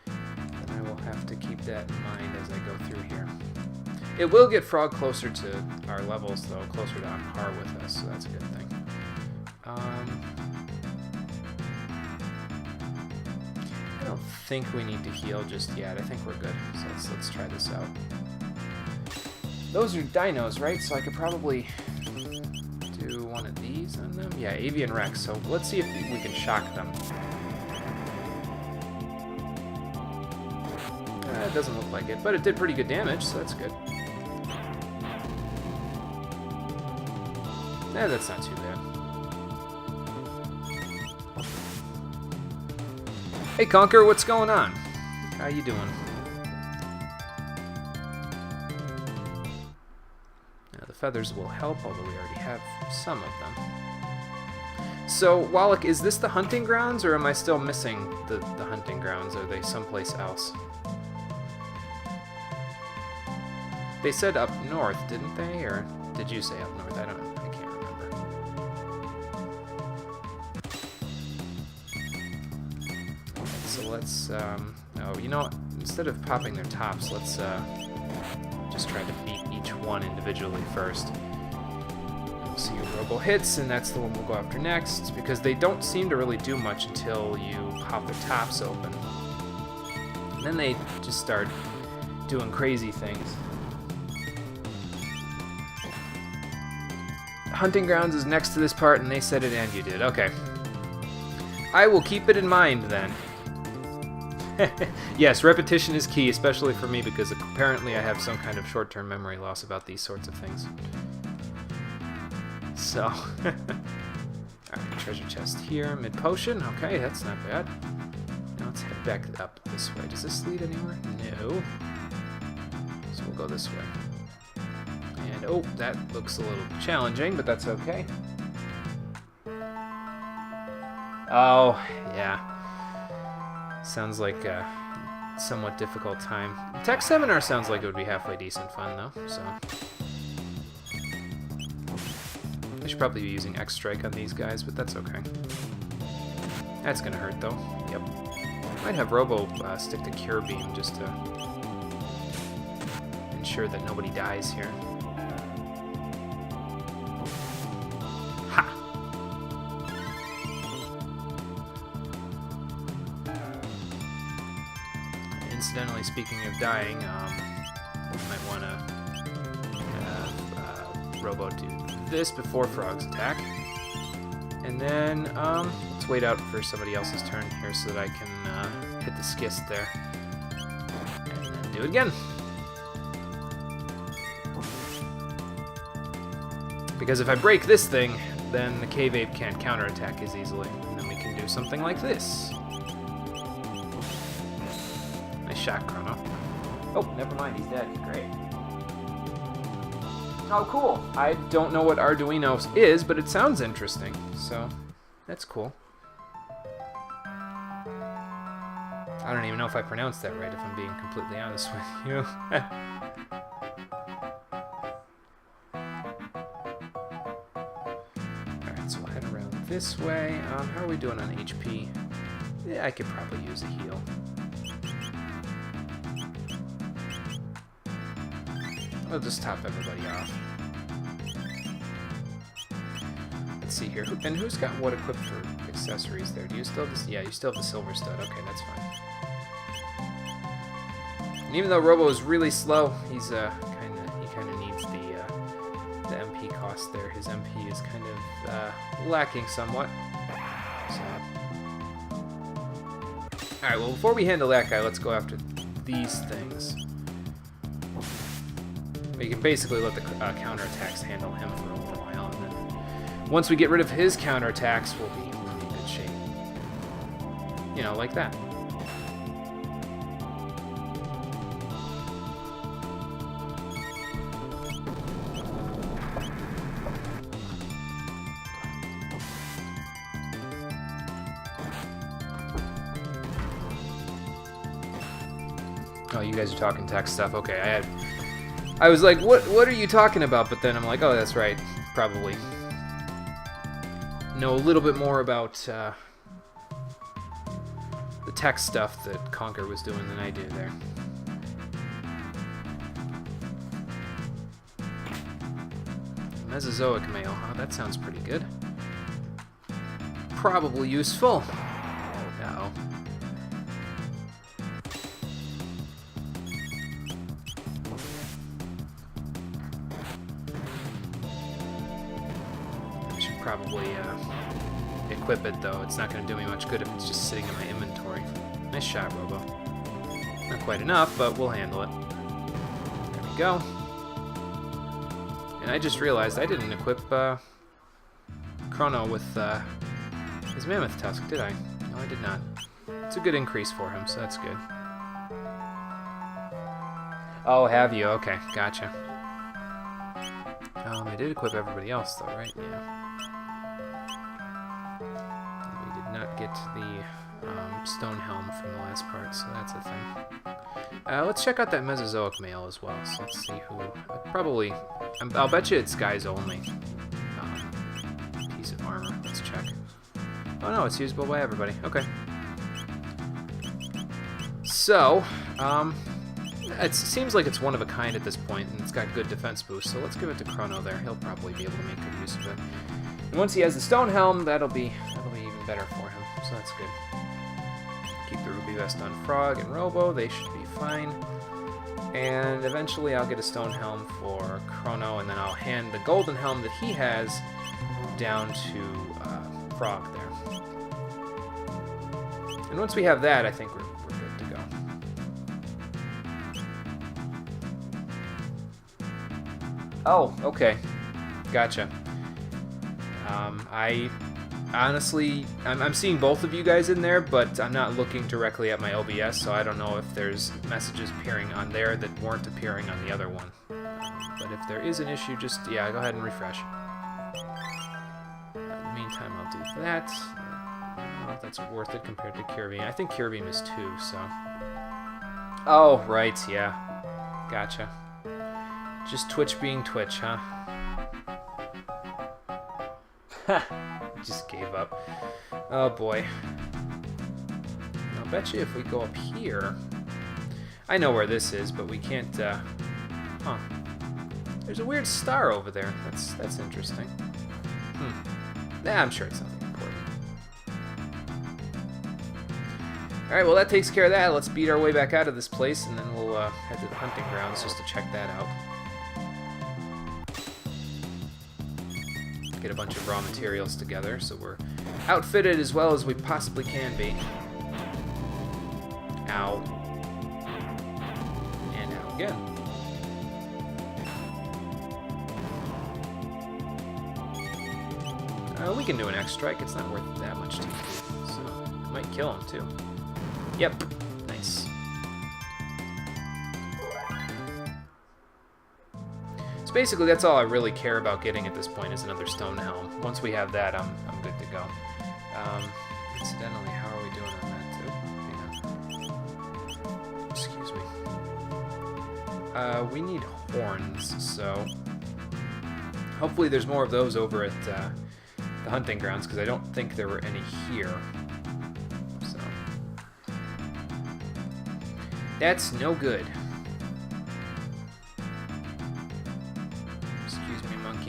Then I will have to keep that in mind as I go through here. It will get Frog closer to our levels, though, closer to on par with us, so that's a good thing. I don't think we need to heal just yet. I think we're good, so let's try this out. Those are dinos, right? So I could probably do one of these on them. Yeah, Avian Rex. So let's see if we can shock them. It doesn't look like it, but it did pretty good damage, so that's good. That's not too bad. Hey Conquer, what's going on? How you doing? Now the feathers will help, although we already have some of them. So, Wallach, is this the hunting grounds, or am I still missing the hunting grounds? Are they someplace else? They said up north, didn't they? Or did you say up north? I can't remember. So let's, oh, you know what? Instead of popping their tops, let's just try to beat each one individually first. We'll see your robo hits, and that's the one we'll go after next, because they don't seem to really do much until you pop their tops open. And then they just start doing crazy things. Hunting grounds is next to this part, and they said it and you did. Okay. I will keep it in mind, then. Yes, repetition is key, especially for me, because apparently I have some kind of short-term memory loss about these sorts of things. So, alright, treasure chest here, mid-potion. Okay, that's not bad. Now let's head back up this way. Does this lead anywhere? No. So we'll go this way. And, oh, that looks a little challenging, but that's okay. Oh, yeah. Sounds like a somewhat difficult time. Tech Seminar sounds like it would be halfway decent fun, though, so... I should probably be using X-Strike on these guys, but that's okay. That's gonna hurt, though. Yep. Might have Robo stick to Cure Beam just to ensure that nobody dies here. Ha! Incidentally, speaking of dying, we might want to Robo do this before Frog's attack. And then, let's wait out for somebody else's turn here so that I can hit the Skist there. And then do it again. Because if I break this thing, then the Cave Ape can't counterattack as easily. And then we can do something like this. Nice shot, Chrono. Oh, never mind, he's dead. Great. Oh, cool. I don't know what Arduino is, but it sounds interesting. So, that's cool. I don't even know if I pronounced that right, if I'm being completely honest with you. Alright, so we'll head around this way. How are we doing on HP? Yeah, I could probably use a heal. We'll just top everybody off. Let's see here. And who's got what equipped for accessories there? Do you still have this? Yeah, you still have the silver stud. Okay, that's fine. And even though Robo is really slow, he's kind of needs the MP cost there. His MP is kind of lacking somewhat. So. All right. Well, before we handle that guy, let's go after these things. We can basically let the counterattacks handle him for a little while, and then once we get rid of his counterattacks, we'll be in pretty good shape. You know, like that. Oh, you guys are talking tech stuff. Okay, I was like, what are you talking about? But then I'm like, oh, that's right. Probably know a little bit more about the tech stuff that Conker was doing than I do there. Mesozoic mail. Oh, that sounds pretty good. Probably useful. No. Probably equip it, though. It's not going to do me much good if it's just sitting in my inventory. Nice shot, Robo. Not quite enough, but we'll handle it. There we go. And I just realized I didn't equip Chrono with his Mammoth Tusk, did I? No, I did not. It's a good increase for him, so that's good. Oh, have you? Okay, gotcha. I did equip everybody else, though, right? Yeah. Not get the stone helm from the last part, so that's a thing. Let's check out that Mesozoic male as well. So let's see who... probably... I'll bet you it's guys only. Piece of armor. Let's check. Oh no, it's usable by everybody. Okay. So, it seems like it's one of a kind at this point, and it's got good defense boost, so let's give it to Chrono there. He'll probably be able to make good use of it. And once he has the Stone Helm, that'll be even better for him, so that's good. Keep the Ruby Vest on Frog and Robo, they should be fine. And eventually I'll get a Stone Helm for Chrono, and then I'll hand the Golden Helm that he has down to Frog there. And once we have that, I think we're good to go. Oh, okay. Gotcha. I'm seeing both of you guys in there, but I'm not looking directly at my OBS, so I don't know if there's messages appearing on there that weren't appearing on the other one. But if there is an issue, just, yeah, go ahead and refresh. In the meantime, I'll do that. I don't know if that's worth it compared to Cure Beam. I think Cure Beam is 2, so... Oh, right, yeah. Gotcha. Just Twitch being Twitch, huh? Just gave up. Oh boy. I'll bet you if we go up here... I know where this is, but we can't, Huh. There's a weird star over there. That's interesting. Nah, I'm sure it's nothing important. Alright, well that takes care of that. Let's beat our way back out of this place, and then we'll head to the hunting grounds just to check that out. Get a bunch of raw materials together, so we're outfitted as well as we possibly can be. Ow. And out again. We can do an X-Strike, it's not worth that much TP, so it might kill him too. Yep, nice. So basically, that's all I really care about getting at this point is another Stone Helm. Once we have that, I'm good to go. Incidentally, how are we doing on that too? Hang on. Excuse me. We need horns, so hopefully there's more of those over at the hunting grounds, because I don't think there were any here. So that's no good.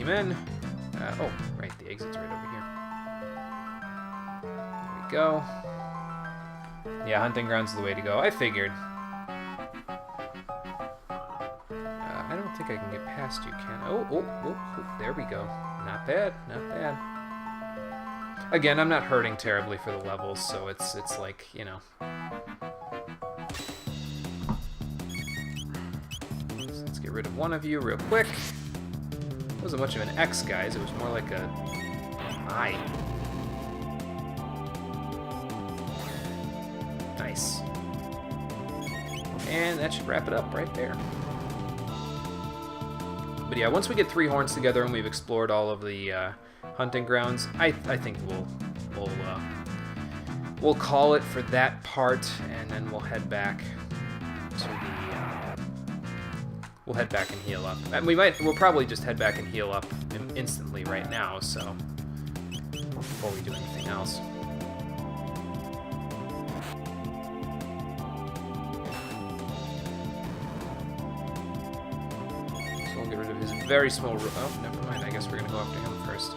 Men. Oh, right, the exit's right over here. There we go. Yeah, hunting grounds is the way to go. I figured. I don't think I can get past you, can I? Oh, there we go. Not bad, not bad. Again, I'm not hurting terribly for the levels, so it's like, you know. So let's get rid of one of you real quick. It wasn't much of an X, guys. It was more like a I. Nice. And that should wrap it up right there. But yeah, once we get 3 horns together and we've explored all of the hunting grounds, I think we'll call it for that part, and then we'll head back to the. We'll head back and heal up. And we'll probably just head back and heal up instantly right now, so before we do anything else. So we'll get rid of his very small... Oh, never mind. I guess we're going to go after him first.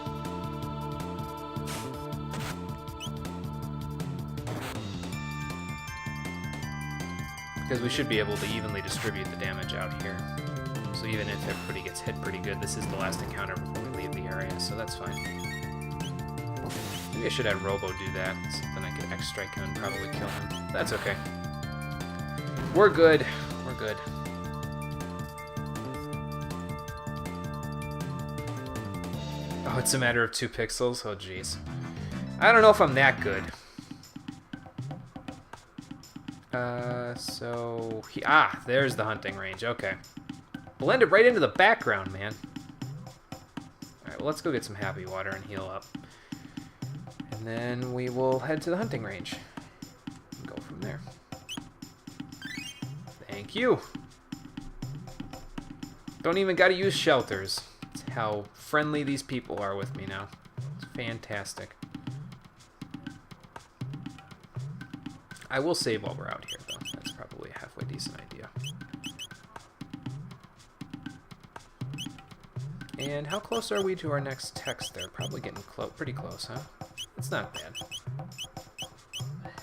Because we should be able to evenly distribute the damage out here. So even if everybody gets hit pretty good, this is the last encounter before we leave the area, so that's fine. Maybe I should have Robo do that, so then I could X-Strike him and probably kill him. That's okay. We're good. We're good. Oh, it's a matter of 2 pixels? Oh, jeez. I don't know if I'm that good. So... there's the hunting range. Okay. Blended right into the background, man. Alright, well, let's go get some happy water and heal up. And then we will head to the hunting range. And go from there. Thank you. Don't even gotta use shelters. That's how friendly these people are with me now. It's fantastic. I will save while we're out here, though. That's probably a halfway decent idea. And how close are we to our next text there? Probably getting pretty close, huh? It's not bad.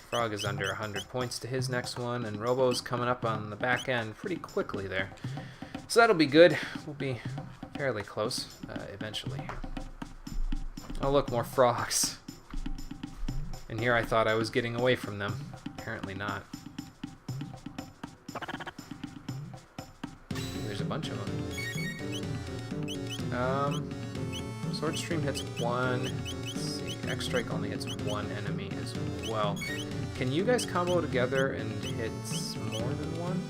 Frog is under 100 points to his next one, and Robo's coming up on the back end pretty quickly there. So that'll be good. We'll be fairly close eventually. Oh, look, more frogs. And here I thought I was getting away from them. Apparently not. There's a bunch of them. Sword Stream hits one. Let's see. X-Strike only hits one enemy as well. Can you guys combo together and hit more than one?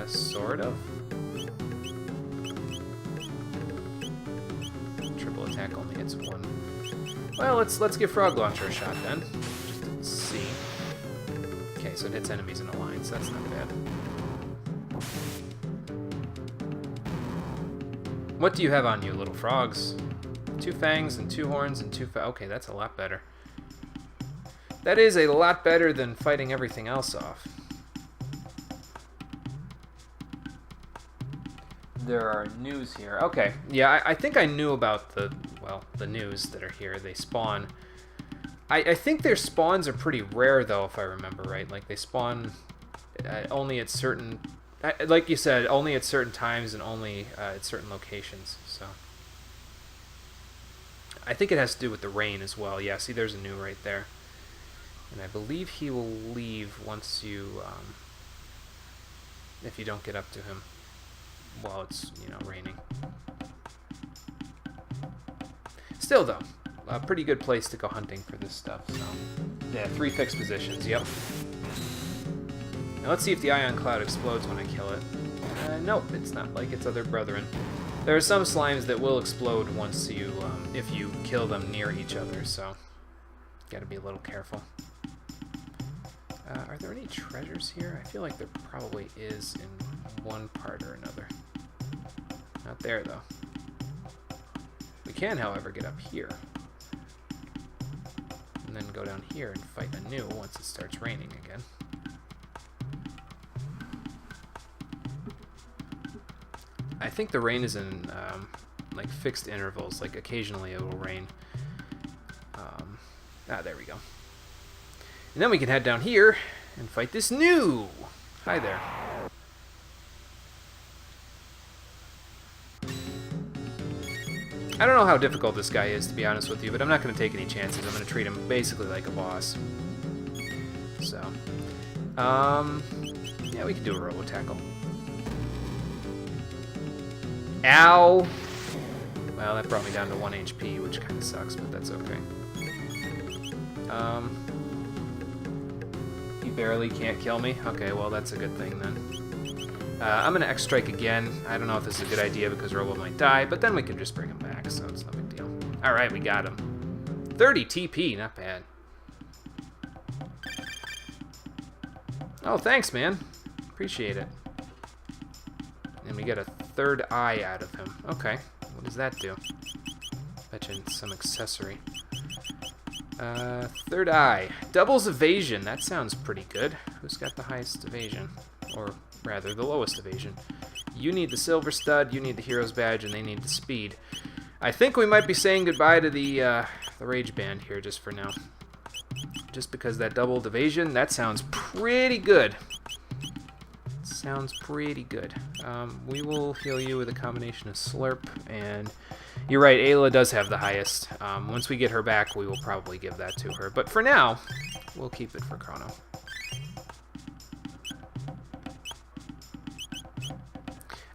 Sort of. Triple attack only hits one. Well, let's give Frog Launcher a shot then. Just to see. Okay, so it hits enemies in a line, so that's not bad. What do you have on you, little frogs? 2 fangs and 2 horns and 2 okay, that's a lot better. That is a lot better than fighting everything else off. There are news here. Okay, yeah, I think I knew about the news that are here. They spawn. I think their spawns are pretty rare, though, if I remember right. Like, they spawn only at certain... like you said, only at certain times and only at certain locations, so... I think it has to do with the rain as well. Yeah, see, there's a new right there. And I believe he will leave once you... if you don't get up to him while it's, you know, raining. Still, though, a pretty good place to go hunting for this stuff, so... Yeah, 3 fixed positions, yep. Now let's see if the ion cloud explodes when I kill it. Nope, it's not like its other brethren. There are some slimes that will explode once you, if you kill them near each other, so gotta be a little careful. Are there any treasures here? I feel like there probably is in one part or another. Not there, though. We can, however, get up here. And then go down here and fight anew once it starts raining again. I think the rain is in like fixed intervals, like occasionally it will rain. There we go. And then we can head down here and fight this new. Hi there. I don't know how difficult this guy is, to be honest with you, but I'm not going to take any chances. I'm going to treat him basically like a boss. So, yeah, we can do a robo tackle. Ow! Well, that brought me down to 1 HP, which kind of sucks, but that's okay. He barely can't kill me? Okay, well, that's a good thing then. I'm going to X-Strike again. I don't know if this is a good idea because Robo might die, but then we can just bring him back, so it's no big deal. Alright, we got him. 30 TP, not bad. Oh, thanks, man. Appreciate it. And we get a 3rd eye out of him. Okay, what does that do? Bet you some accessory. 3rd eye. Doubles evasion. That sounds pretty good. Who's got the highest evasion? Or rather, the lowest evasion. You need the silver stud, you need the hero's badge, and they need the speed. I think we might be saying goodbye to the rage band here just for now. Just because that doubled evasion, that sounds pretty good. Sounds pretty good. We will heal you with a combination of Slurp, and you're right, Ayla does have the highest. Once we get her back, we will probably give that to her. But for now, we'll keep it for Chrono.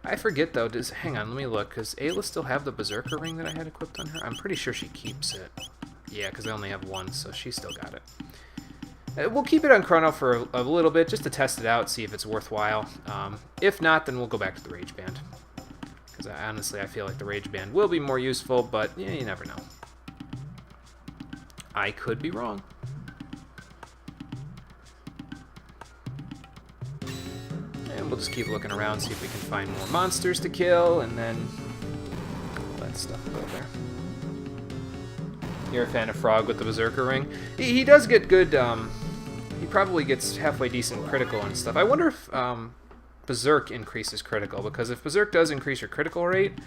I forget, though, hang on, let me look, because Ayla still have the Berserker ring that I had equipped on her? I'm pretty sure she keeps it. Yeah, because I only have 1, so she still got it. We'll keep it on Chrono for a little bit, just to test it out, see if it's worthwhile. If not, then we'll go back to the Rage Band. Because honestly, I feel like the Rage Band will be more useful, but yeah, you never know. I could be wrong. We'll just keep looking around, see if we can find more monsters to kill, and then all that stuff will go there. You're a fan of Frog with the Berserker Ring? He does get good, he probably gets halfway decent critical and stuff. I wonder if Berserk increases critical, because if Berserk does increase your critical rate,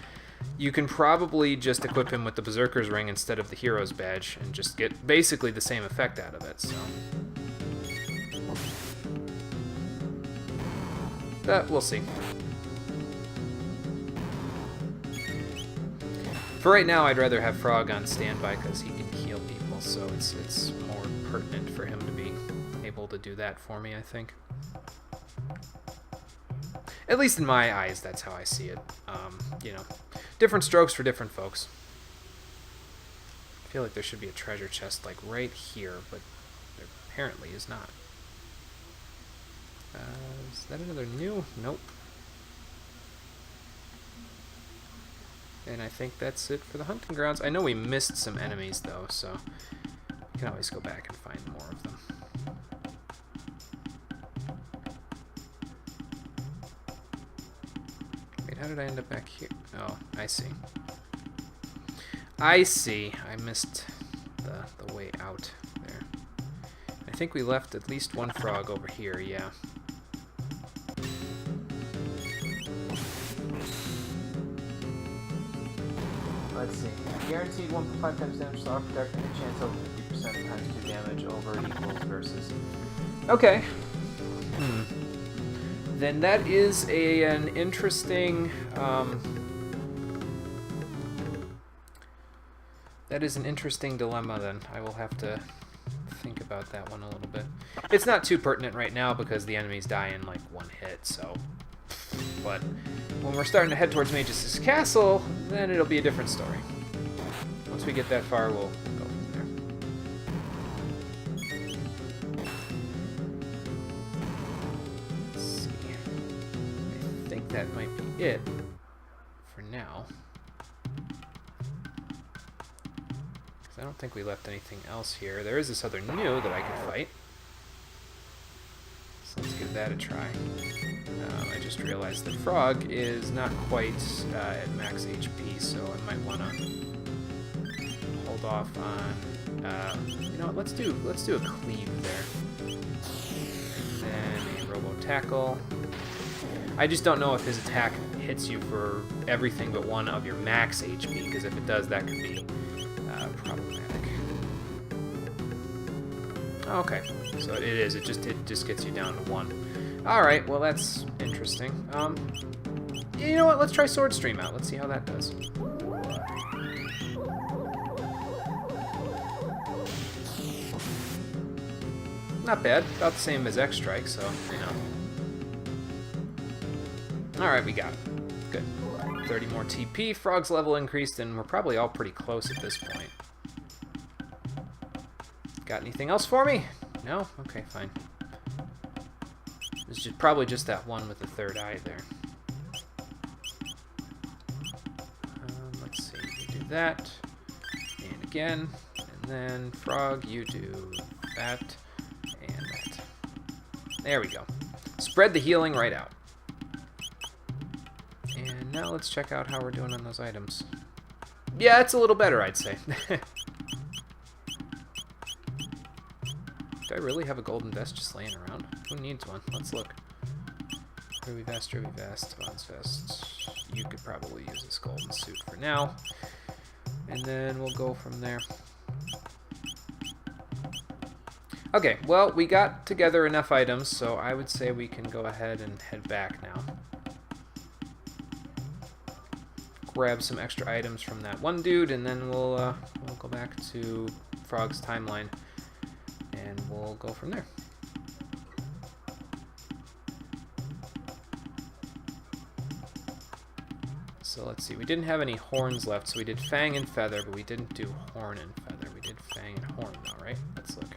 you can probably just equip him with the Berserker's Ring instead of the Hero's Badge, and just get basically the same effect out of it, so... we'll see. For right now, I'd rather have Frog on standby because he can heal people, so it's more pertinent for him to be able to do that for me, I think. At least in my eyes, that's how I see it. You know, different strokes for different folks. I feel like there should be a treasure chest, like, right here, but there apparently is not. Is that another new? Nope. And I think that's it for the hunting grounds. I know we missed some enemies, though, so we can always go back and find more of them. Wait, how did I end up back here? Oh, I see. I see. I missed the way out there. I think we left at least one frog over here, yeah. Let's see. Guaranteed 1.5 times damage to offer dark and a chance over 50% times 2 damage over equals versus. Okay. Then that is an interesting. That is an interesting dilemma. Then I will have to think about that one a little bit. It's not too pertinent right now because the enemies die in like one hit. So, but when we're starting to head towards Magus' castle, then it'll be a different story. Once we get that far, we'll go from there. Let's see. I think that might be it for now. Because I don't think we left anything else here. There is this other new that I can fight. So let's give that a try. I just realized the frog is not quite at max HP, so I might want to hold off on. You know what? Let's do a cleave there. Then a robo tackle. I just don't know if his attack hits you for everything but one of your max HP, because if it does, that could be problematic. Okay, so it is. It just gets you down to 1. Alright, well that's interesting. You know what, let's try Sword Stream out. Let's see how that does. Not bad. About the same as X-Strike, so, you know. Alright, we got it. Good. 30 more TP, Frog's level increased, and we're probably all pretty close at this point. Got anything else for me? No? Okay, fine. It's probably just that one with the third eye there. Let's see, you do that, and again, and then Frog, you do that, and that. There we go. Spread the healing right out. And now let's check out how we're doing on those items. Yeah, it's a little better, I'd say. Do I really have a golden vest just laying around? Who needs one? Let's look. Ruby vest, bronze vest. You could probably use this golden suit for now. And then we'll go from there. Okay, well, we got together enough items, so I would say we can go ahead and head back now. Grab some extra items from that one dude, and then we'll go back to Frog's timeline. And we'll go from there. So let's see, we didn't have any horns left, so we did Fang and Feather, but we didn't do Horn and Feather. We did Fang and Horn though, right? Let's look.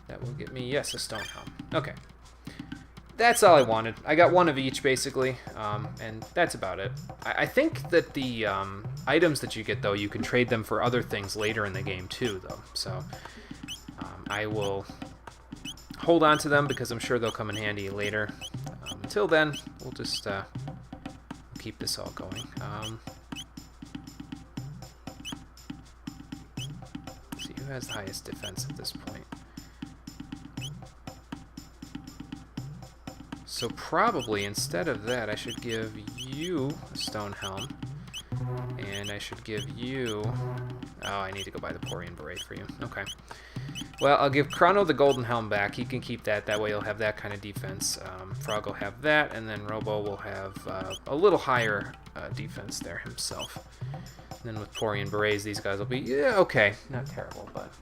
That will get me, yes, a stone helm. Okay. That's all I wanted. I got one of each, basically, and that's about it. I think that the items that you get, though, you can trade them for other things later in the game, too, though. So I will hold on to them because I'm sure they'll come in handy later. Until then, we'll just keep this all going. Let's see who has the highest defense at this point. So probably instead of that, I should give you a stone helm, and I should give you. Oh, I need to go buy the Porian Beret for you. Okay. Well, I'll give Chrono the golden helm back. He can keep that. That way he'll have that kind of defense. Frog will have that, and then Robo will have a little higher defense there himself. And then with Porian Berets, these guys will be, yeah, okay. Not terrible, but...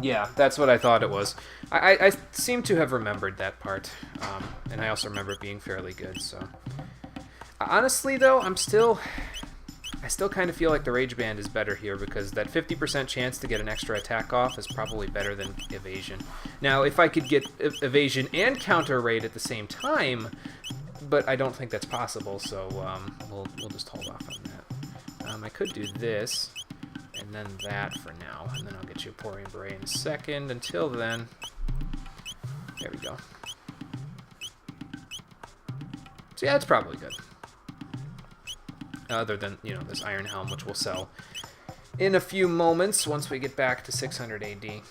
yeah, that's what I thought it was. I seem to have remembered that part, and I also remember it being fairly good, so... honestly, though, I still kind of feel like the Rage Band is better here because that 50% chance to get an extra attack off is probably better than evasion. Now, if I could get evasion and counter raid at the same time, but I don't think that's possible, so we'll just hold off on that. I could do this, and then that for now, and then I'll get you a Porian Beret in a second. Until then, there we go. So yeah, it's probably good. Other than, you know, this Iron Helm, which we'll sell in a few moments once we get back to 600 AD.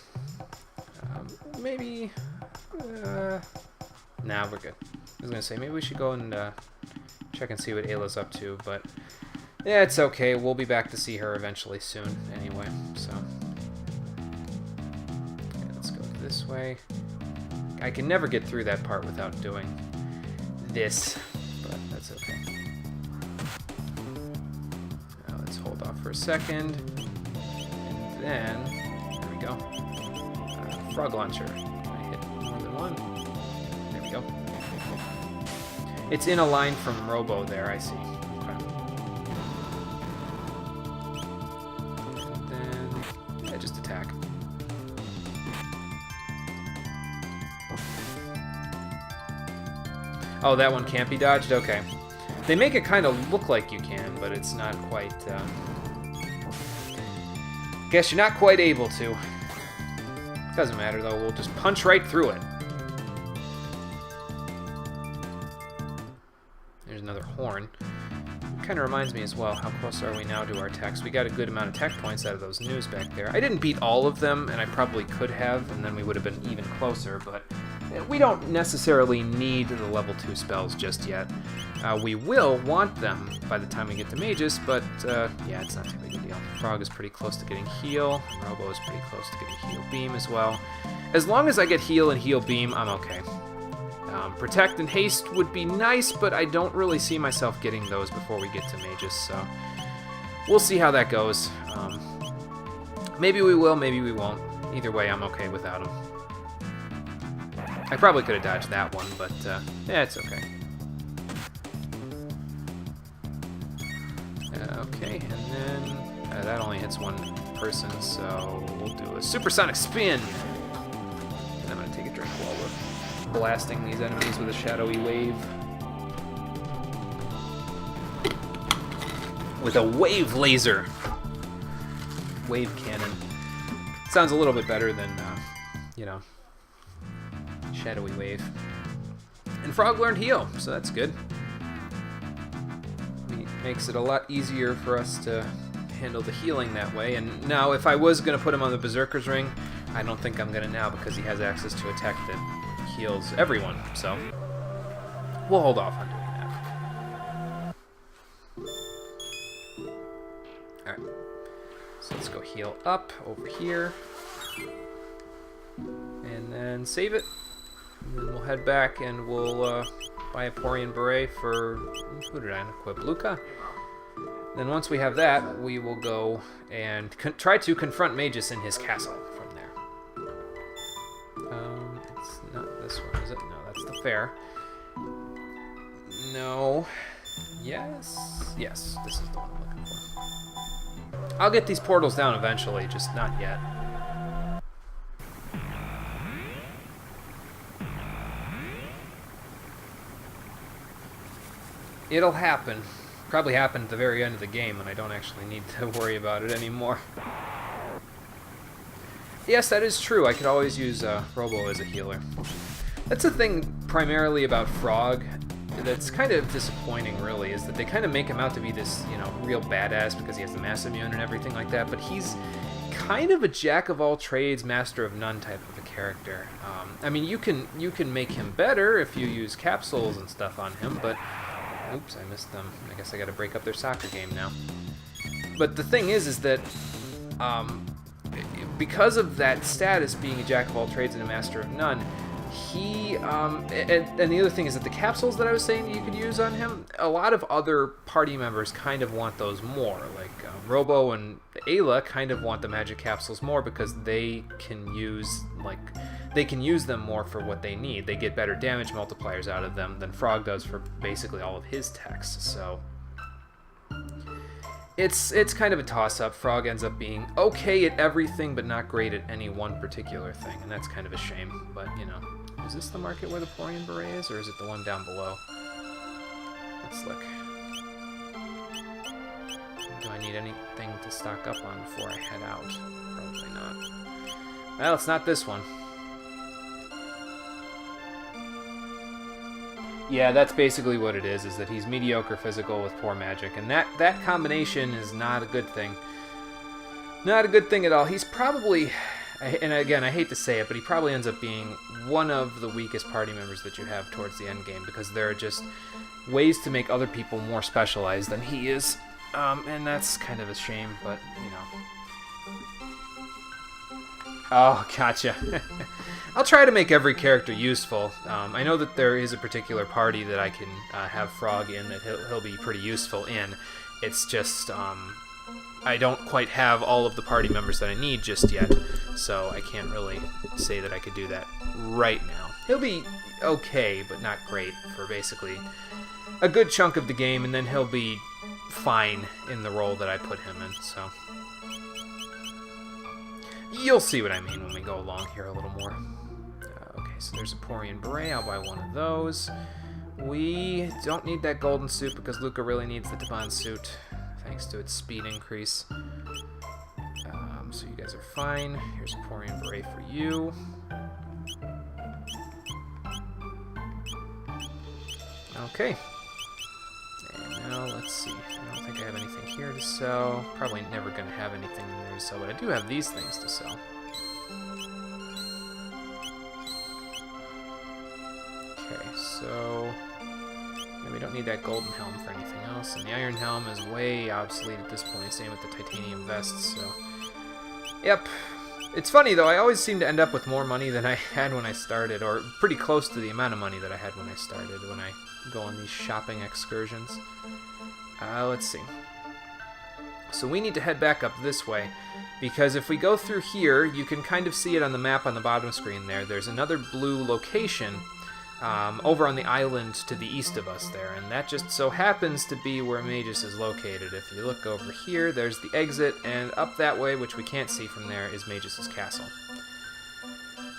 Maybe... nah, we're good. I was going to say, maybe we should go and check and see what Ayla's up to, but yeah, it's okay. We'll be back to see her eventually soon anyway, so... okay, let's go this way. I can never get through that part without doing this, but that's okay. Hold off for a second, and then there we go. Frog launcher. Can I hit more than one? There we go. It's in a line from Robo there. I see. Okay. And then yeah, just attack. Oh, that one can't be dodged. Okay. They make it kind of look like you can, but it's not quite, guess you're not quite able to. Doesn't matter, though. We'll just punch right through it. There's another horn. Kind of reminds me as well, how close are we now to our techs? We got a good amount of tech points out of those news back there. I didn't beat all of them, and I probably could have, and then we would have been even closer, but we don't necessarily need the level 2 spells just yet. We will want them by the time we get to Magus, but yeah, it's not too big a deal. Frog is pretty close to getting heal. Robo is pretty close to getting heal beam as well. As long as I get heal and heal beam, I'm okay. Protect and haste would be nice, but I don't really see myself getting those before we get to Magus, so we'll see how that goes. Maybe we will, maybe we won't. Either way, I'm okay without them. I probably could have dodged that one, but yeah, it's okay. Okay, and then that only hits one person, so we'll do a supersonic spin. And I'm going to take a drink while we're blasting these enemies with a shadowy wave. With a wave laser. Wave cannon. Sounds a little bit better than, you know, shadowy wave. And Frog learned heal, so that's good. Makes it a lot easier for us to handle the healing that way. And now, if I was going to put him on the Berserker's Ring, I don't think I'm going to now because he has access to a tech that heals everyone. So we'll hold off on doing that. Alright. So let's go heal up over here. And then save it. And then we'll head back and we'll buy a Porian Beret for... who did I equip? Luca? Then once we have that, we will go and try to confront Magus in his castle from there. It's not this one, is it? No, that's the fair. No. Yes? Yes, this is the one I'm looking for. I'll get these portals down eventually, just not yet. It'll happen. Probably happen at the very end of the game when I don't actually need to worry about it anymore. Yes, that is true. I could always use Robo as a healer. That's the thing primarily about Frog that's kind of disappointing, really, is that they kind of make him out to be this, you know, real badass because he has the mass immune and everything like that, but he's kind of a jack of all trades, master of none type of a character. I mean, you can make him better if you use capsules and stuff on him, but oops, I missed them. I guess I got to break up their soccer game now. But the thing is that because of that status being a jack of all trades and a master of none, he and the other thing is that the capsules that I was saying you could use on him, a lot of other party members kind of want those more. Like Robo and Ayla kind of want the magic capsules more because they can use them more for what they need. They get better damage multipliers out of them than Frog does for basically all of his techs. So it's kind of a toss-up. Frog ends up being okay at everything, but not great at any one particular thing, and that's kind of a shame. But you know, is this the market where the Porian Beret is, or is it the one down below? Let's look. Do I need anything to stock up on before I head out? Probably not. Well, it's not this one. Yeah, that's basically what it is that he's mediocre physical with poor magic, and that combination is not a good thing. Not a good thing at all. He's probably, and again, I hate to say it, but he probably ends up being one of the weakest party members that you have towards the end game, because there are just ways to make other people more specialized than he is, and that's kind of a shame, but, you know. Oh, gotcha. I'll try to make every character useful. I know that there is a particular party that I can have Frog in that he'll be pretty useful in. It's just I don't quite have all of the party members that I need just yet, so I can't really say that I could do that right now. He'll be okay, but not great for basically a good chunk of the game, and then he'll be fine in the role that I put him in, so you'll see what I mean when we go along here a little more. Okay, so there's a Porian Beret. I'll buy one of those. We don't need that golden suit because Luca really needs the Taban suit thanks to its speed increase. So you guys are fine. Here's a Porian Beret for you. Okay. And now let's see. I don't think I have anything here to sell. Probably never going to have anything there to sell, but I do have these things to sell. Okay, so yeah, we don't need that golden helm for anything else, and the iron helm is way obsolete at this point. Same with the titanium vests, so yep. It's funny though, I always seem to end up with more money than I had when I started, or pretty close to the amount of money that I had when I started, when I go on these shopping excursions. Let's see. So we need to head back up this way, because if we go through here, you can kind of see it on the map on the bottom screen there. There's another blue location over on the island to the east of us there, and that just so happens to be where Magus is located. If you look over here, there's the exit, and up that way, which we can't see from there, is Magus's castle.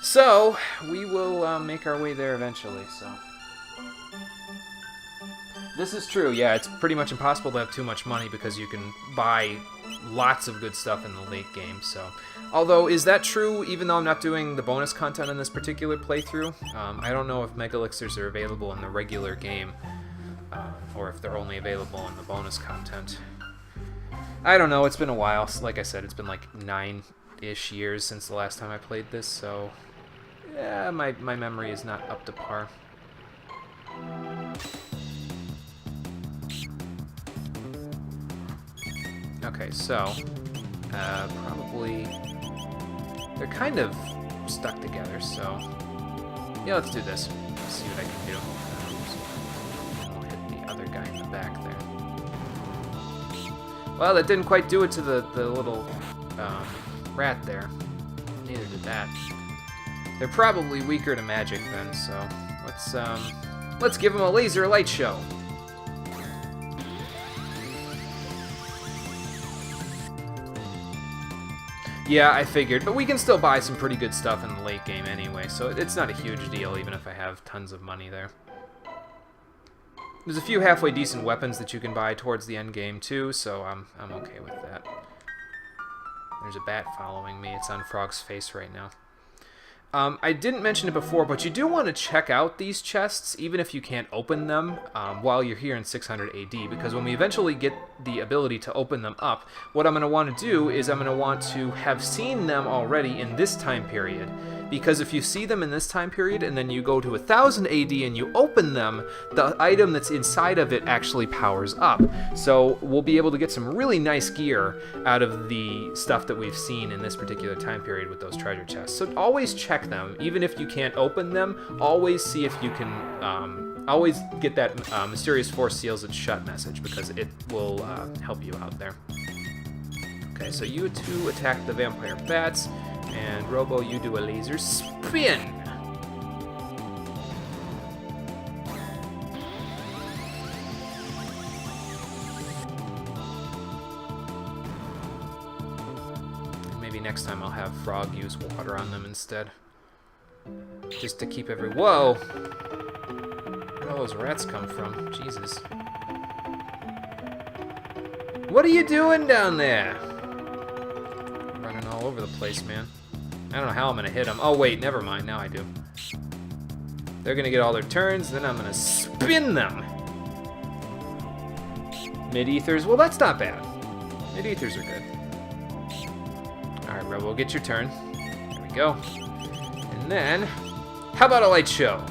So, we will make our way there eventually, so. This is true, yeah, it's pretty much impossible to have too much money because you can buy lots of good stuff in the late game, so. Although, is that true even though I'm not doing the bonus content in this particular playthrough? I don't know if Mega Elixirs are available in the regular game, or if they're only available in the bonus content. I don't know, it's been a while. Like I said, it's been like 9-ish years since the last time I played this, so yeah, my memory is not up to par. Okay, so probably they're kind of stuck together, so yeah, let's do this. Let's see what I can do. I'll hit the other guy in the back there. Well, that didn't quite do it to the little rat there. Neither did that. They're probably weaker to magic then, so let's give them a laser light show. Yeah, I figured, but we can still buy some pretty good stuff in the late game anyway, so it's not a huge deal even if I have tons of money there. There's a few halfway decent weapons that you can buy towards the end game too, so I'm okay with that. There's a bat following me. It's on Frog's face right now. I didn't mention it before, but you do want to check out these chests, even if you can't open them while you're here in 600 AD, because when we eventually get the ability to open them up, what I'm going to want to do is I'm going to want to have seen them already in this time period. Because if you see them in this time period and then you go to 1000 AD and you open them, the item that's inside of it actually powers up. So we'll be able to get some really nice gear out of the stuff that we've seen in this particular time period with those treasure chests. So always check them. Even if you can't open them, always see if you can... always get that Mysterious Force seals it shut message, because it will help you out there. Okay, so you two attack the vampire bats. And Robo, you do a laser spin. Maybe next time I'll have Frog use water on them instead. Just to keep every... Whoa! Where do all those rats come from? Jesus. What are you doing down there? Running all over the place, man. I don't know how I'm gonna hit them. Oh wait, never mind. Now I do. They're gonna get all their turns, then I'm gonna spin them. Mid-ethers. Well, that's not bad. Mid-ethers are good. All right, Robo, get your turn. There we go. And then, how about a light show?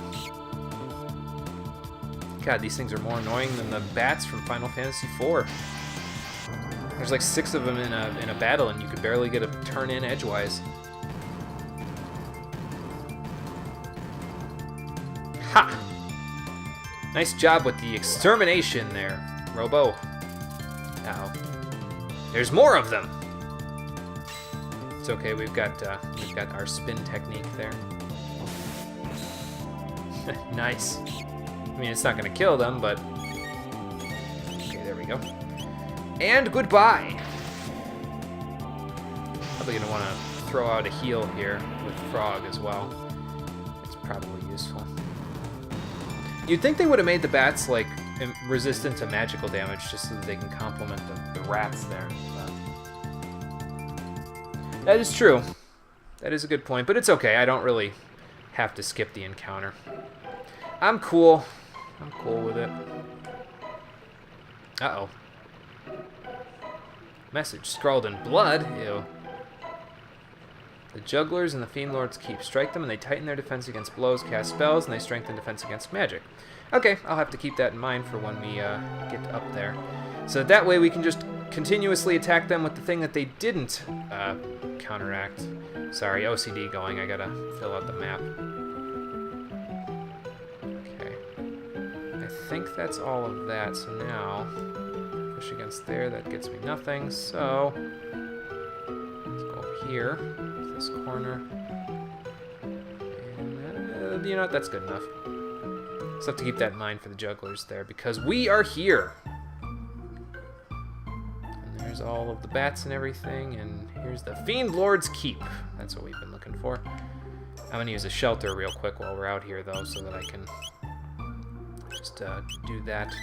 God, these things are more annoying than the bats from Final Fantasy IV. There's like 6 of them in a battle, and you could barely get a turn in edgewise. Ha! Nice job with the extermination there, Robo. Uh-oh. There's more of them. It's okay. We've got our spin technique there. Nice. I mean, it's not going to kill them, but okay, there we go. And goodbye. Probably going to want to throw out a heal here with Frog as well. It's probably useful. You'd think they would have made the bats, like, resistant to magical damage just so that they can complement the rats there. But that is true. That is a good point, but it's okay. I don't really have to skip the encounter. I'm cool. I'm cool with it. Uh-oh. Message scrawled in blood. Ew. The jugglers and the fiend lords keep. Strike them and they tighten their defense against blows, cast spells, and they strengthen defense against magic. Okay, I'll have to keep that in mind for when we get up there. So that way we can just continuously attack them with the thing that they didn't counteract. Sorry, OCD going. I gotta fill out the map. Okay. I think that's all of that. So now, push against there. That gets me nothing. So, let's go up here. This corner. And, you know what? That's good enough. Just have to keep that in mind for the jugglers there, because we are here. And there's all of the bats and everything, and here's the Fiend Lord's Keep. That's what we've been looking for. I'm going to use a shelter real quick while we're out here, though, so that I can just do that.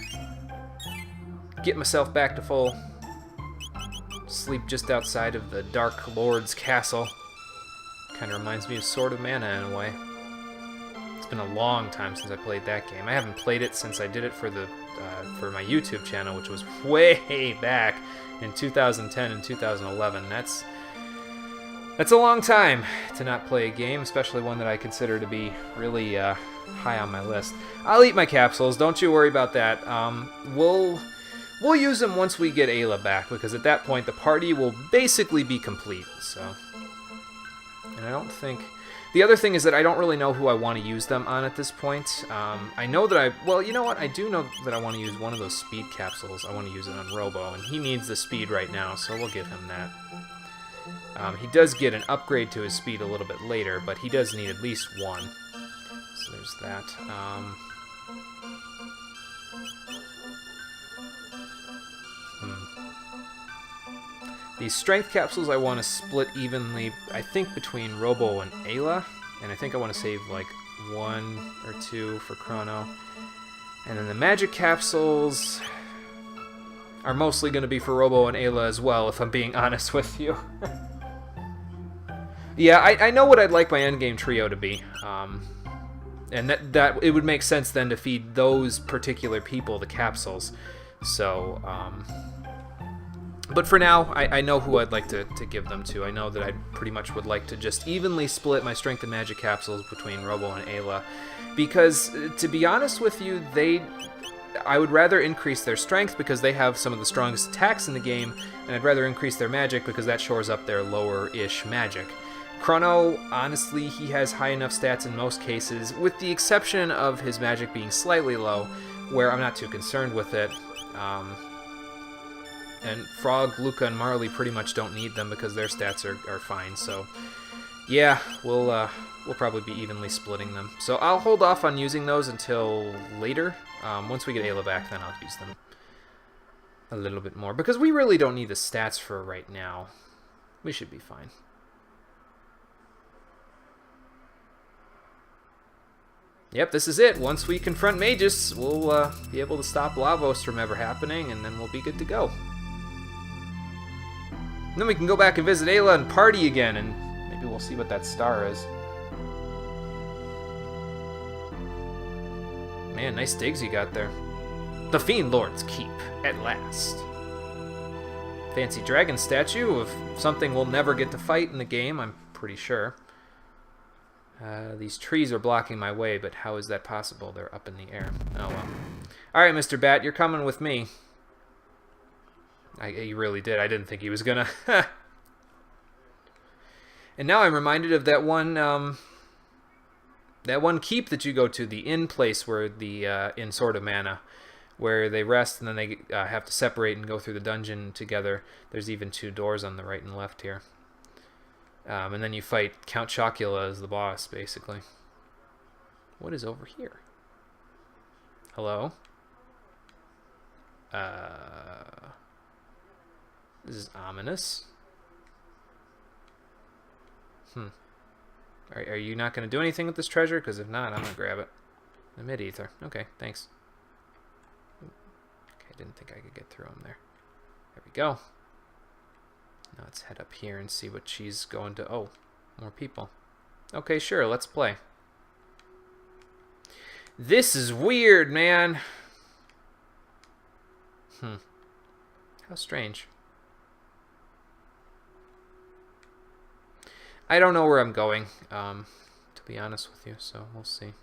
Get myself back to full. Sleep just outside of the Dark Lord's castle. Kind of reminds me of Sword of Mana in a way. It's been a long time since I played that game. I haven't played it since I did it for the for my YouTube channel, which was way back in 2010 and 2011. That's a long time to not play a game, especially one that I consider to be really high on my list. I'll eat my capsules. Don't you worry about that. We'll use them once we get Ayla back, because at that point the party will basically be complete. So. And I don't think... The other thing is that I don't really know who I want to use them on at this point. I know that well, you know what? I do know that I want to use one of those speed capsules. I want to use it on Robo, and he needs the speed right now, so we'll give him that. He does get an upgrade to his speed a little bit later, but he does need at least one. So there's that. These strength capsules I want to split evenly, I think, between Robo and Ayla. And I think I want to save like 1 or 2 for Chrono. And then the magic capsules are mostly going to be for Robo and Ayla as well, if I'm being honest with you. Yeah, I know what I'd like my endgame trio to be. And that it would make sense then to feed those particular people the capsules. So, but for now, I know who I'd like to give them to. I know that I pretty much would like to just evenly split my strength and magic capsules between Robo and Ayla. Because, to be honest with you, I would rather increase their strength because they have some of the strongest attacks in the game, and I'd rather increase their magic because that shores up their lower-ish magic. Chrono, honestly, he has high enough stats in most cases, with the exception of his magic being slightly low, where I'm not too concerned with it. And Frog, Luca, and Marley pretty much don't need them because their stats are fine, so yeah, we'll probably be evenly splitting them. So I'll hold off on using those until later. Once we get Ayla back, then I'll use them a little bit more, because we really don't need the stats for right now. We should be fine. Yep, this is it. Once we confront Magus, we'll be able to stop Lavos from ever happening, and then we'll be good to go. And then we can go back and visit Ayla and party again, and maybe we'll see what that star is. Man, nice digs you got there. The Fiend Lord's Keep, at last. Fancy dragon statue of something we'll never get to fight in the game, I'm pretty sure. These trees are blocking my way, but how is that possible? They're up in the air. Oh, well. Alright, Mr. Bat, you're coming with me. He really did. I didn't think he was gonna. And now I'm reminded of that one keep that you go to, the inn place where the in Sword of Mana, where they rest and then they have to separate and go through the dungeon together. There's even 2 doors on the right and left here. And then you fight Count Chocula as the boss, basically. What is over here? Hello? This is ominous. Are you not going to do anything with this treasure? Because if not, I'm going to grab it. The mid-ether. Okay, thanks. Okay, I didn't think I could get through them there. There we go. Now let's head up here and see what she's going to... Oh, more people. Okay, sure, let's play. This is weird, man. How strange. I don't know where I'm going, to be honest with you, so we'll see.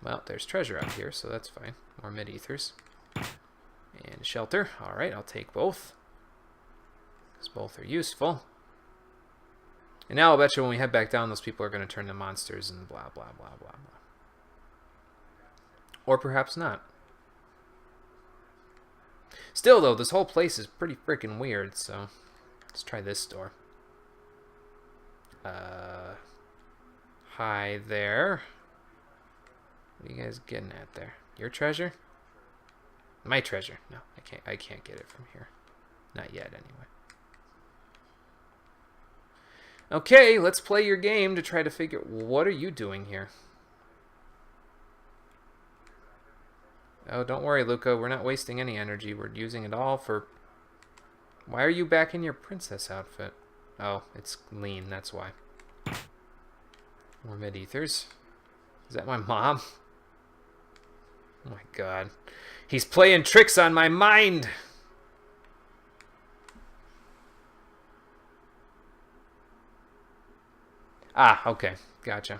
Well, there's treasure out here, so that's fine. More mid-ethers. And shelter. Alright, I'll take both. Because both are useful. And now I'll bet you when we head back down, those people are going to turn to monsters and blah, blah, blah, blah, blah. Or perhaps not. Still, though, this whole place is pretty freaking weird, so let's try this door. Hi there. What are you guys getting at there? Your treasure? My treasure. No, I can't get it from here. Not yet, anyway. Okay, let's play your game to try to figure... What are you doing here? Oh, don't worry, Luca. We're not wasting any energy. We're using it all for... Why are you back in your princess outfit? Oh, it's lean, that's why. More mid-ethers. Is that my mom? Oh my god. He's playing tricks on my mind! Ah, okay. Gotcha.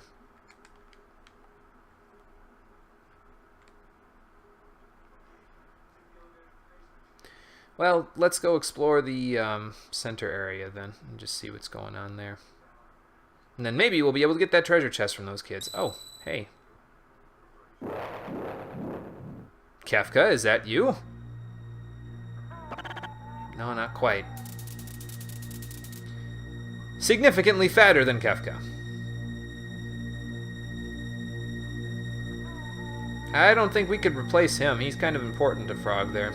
Well, let's go explore the center area then and just see what's going on there. And then maybe we'll be able to get that treasure chest from those kids. Oh, hey. Kefka, is that you? No, not quite. Significantly fatter than Kefka. I don't think we could replace him. He's kind of important to Frog there.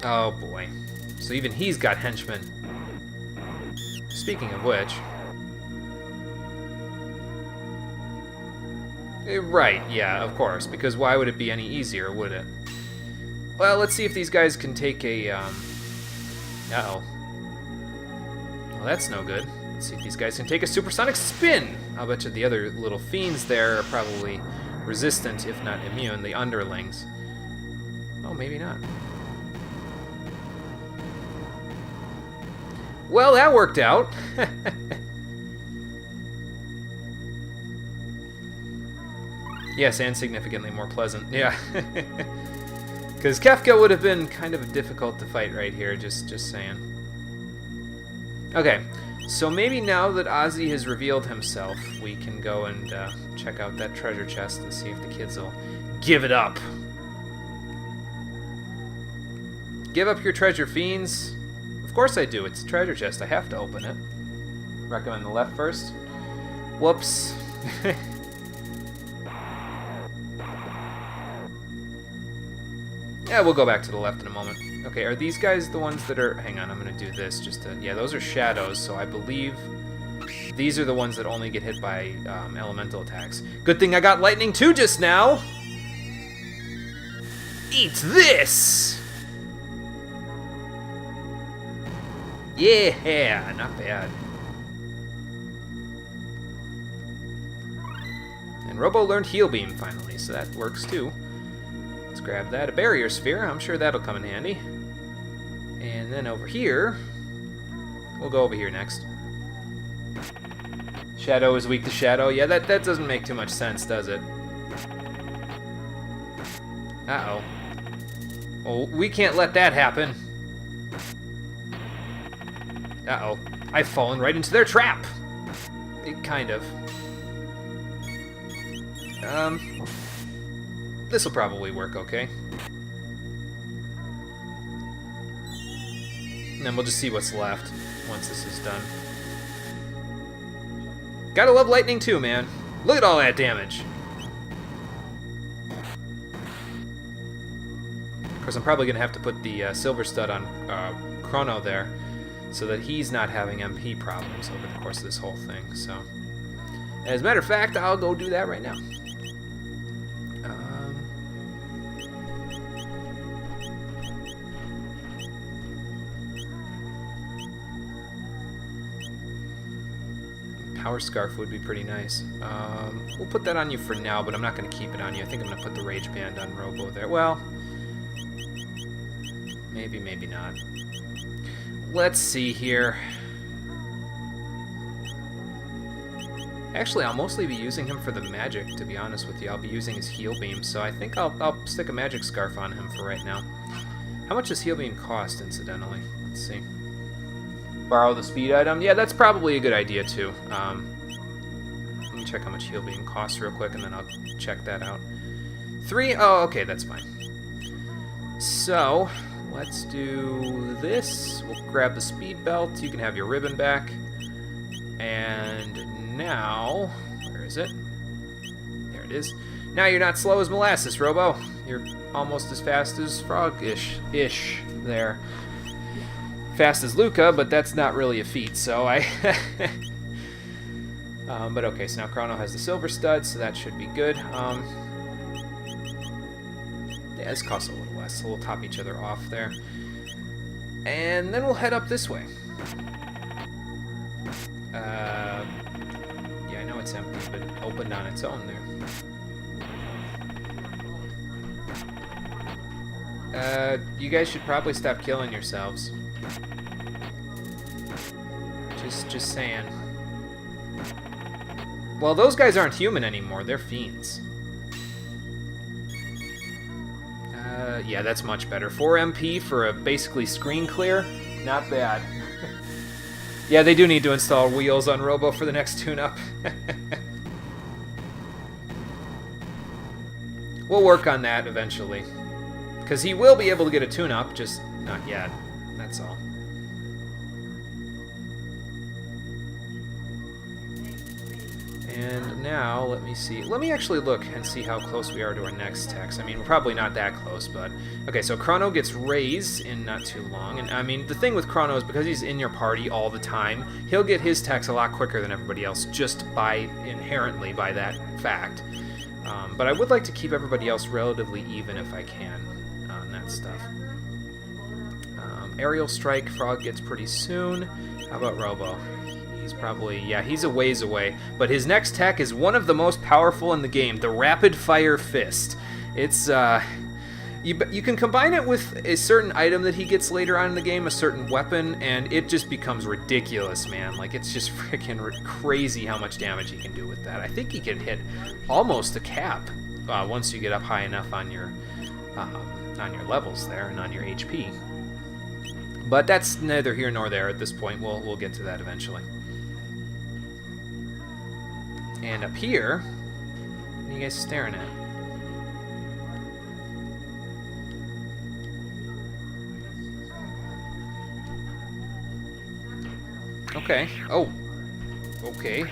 Oh boy. So even he's got henchmen. Speaking of which... Right, yeah, of course. Because why would it be any easier, would it? Well, let's see if these guys can take a, uh-oh. Well, that's no good. Let's see if these guys can take a supersonic spin. I'll bet you the other little fiends there are probably resistant, if not immune, the underlings. Oh, maybe not. Well, that worked out. Yes, and significantly more pleasant. Yeah. Because Kefka would have been kind of difficult to fight right here, just saying. Okay, so maybe now that Ozzy has revealed himself, we can go and check out that treasure chest and see if the kids will give it up. Give up your treasure, fiends. Of course I do. It's a treasure chest. I have to open it. Recommend the left first. Whoops. Yeah, we'll go back to the left in a moment. Okay, are these guys the ones that are... Hang on, I'm going to do this just to... Yeah, those are shadows, so I believe these are the ones that only get hit by elemental attacks. Good thing I got lightning too just now! Eat this! Yeah, not bad. And Robo learned Heal Beam finally, so that works too. Let's grab that. A barrier sphere. I'm sure that'll come in handy. And then over here... We'll go over here next. Shadow is weak to shadow. Yeah, that doesn't make too much sense, does it? Uh-oh. Well, we can't let that happen. Uh-oh. I've fallen right into their trap. Kind of. This will probably work okay. And then we'll just see what's left once this is done. Gotta love lightning too, man. Look at all that damage. Of course, I'm probably gonna have to put the silver stud on Chrono there, so that he's not having MP problems over the course of this whole thing. So, as a matter of fact, I'll go do that right now. Power Scarf would be pretty nice. We'll put that on you for now, but I'm not going to keep it on you. I think I'm going to put the Rage Band on Robo there. Well, maybe, maybe not. Let's see here. Actually, I'll mostly be using him for the magic, to be honest with you. I'll be using his Heal Beam, so I think I'll stick a Magic Scarf on him for right now. How much does Heal Beam cost, incidentally? Let's see. Borrow the speed item? Yeah, that's probably a good idea, too. Let me check how much Heal Beam costs real quick, and then I'll check that out. 3? Oh, okay, that's fine. So, let's do this. We'll grab the speed belt. You can have your ribbon back. And now... Where is it? There it is. Now you're not slow as molasses, Robo. You're almost as fast as Frog-ish there. Fast as Luca, but that's not really a feat, so I... but okay, so now Chrono has the silver stud, so that should be good. Yeah, this costs a little less, so we'll top each other off there. And then we'll head up this way. Yeah, I know it's empty, but it opened on its own there. You guys should probably stop killing yourselves. Just saying. Well, those guys aren't human anymore. They're fiends. Yeah, that's much better. 4 MP for a basically screen clear. Not bad. Yeah, they do need to install wheels on Robo for the next tune-up. We'll work on that eventually. Because he will be able to get a tune-up, just not yet. That's all. And now, let me see. Let me actually look and see how close we are to our next text. I mean, we're probably not that close, but... Okay, so Chrono gets Raise in not too long. And, I mean, the thing with Chrono is because he's in your party all the time, he'll get his text a lot quicker than everybody else, just inherently by that fact. But I would like to keep everybody else relatively even if I can on that stuff. Aerial Strike, Frog gets pretty soon. How about Robo? He's probably, yeah, he's a ways away. But his next tech is one of the most powerful in the game, the Rapid Fire Fist. It's, you can combine it with a certain item that he gets later on in the game, a certain weapon, and it just becomes ridiculous, man. Like, it's just freaking crazy how much damage he can do with that. I think he can hit almost a cap once you get up high enough on your levels there and on your HP. But that's neither here nor there at this point. We'll get to that eventually. And up here, what are you guys staring at? Okay. Oh. Okay.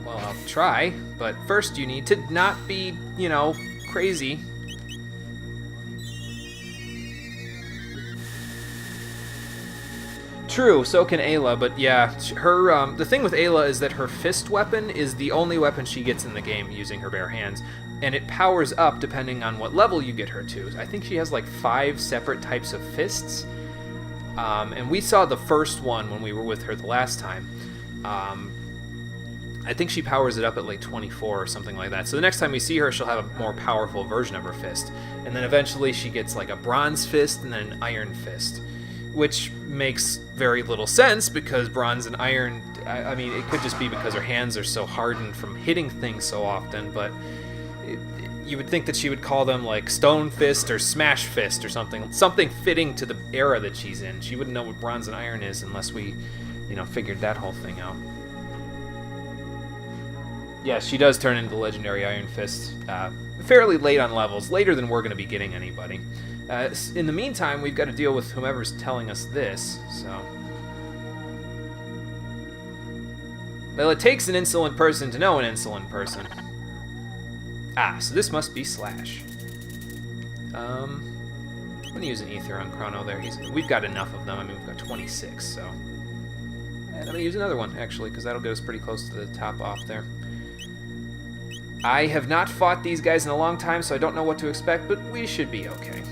Well, I'll try, but first you need to not be, you know, crazy. True, so can Ayla, but yeah, her the thing with Ayla is that her fist weapon is the only weapon she gets in the game using her bare hands, and it powers up depending on what level you get her to. I think she has like 5 separate types of fists, and we saw the first one when we were with her the last time. I think she powers it up at like 24 or something like that. So the next time we see her, she'll have a more powerful version of her fist, and then eventually she gets like a bronze fist and then an iron fist, which makes very little sense because bronze and iron, I mean, it could just be because her hands are so hardened from hitting things so often, but you would think that she would call them like stone fist or smash fist or something fitting to the era that she's in. She wouldn't know what bronze and iron is unless we, you know, figured that whole thing out. Yeah, she does turn into legendary Iron Fist fairly late on levels, later than we're going to be getting anybody. In the meantime, we've got to deal with whomever's telling us this, so... Well, it takes an insolent person to know an insolent person. Ah, so this must be Slash. I'm going to use an Ether on Chrono there. We've got enough of them. I mean, we've got 26, so... And I'm going to use another one, actually, because that'll get us pretty close to the top off there. I have not fought these guys in a long time, so I don't know what to expect, but we should be okay.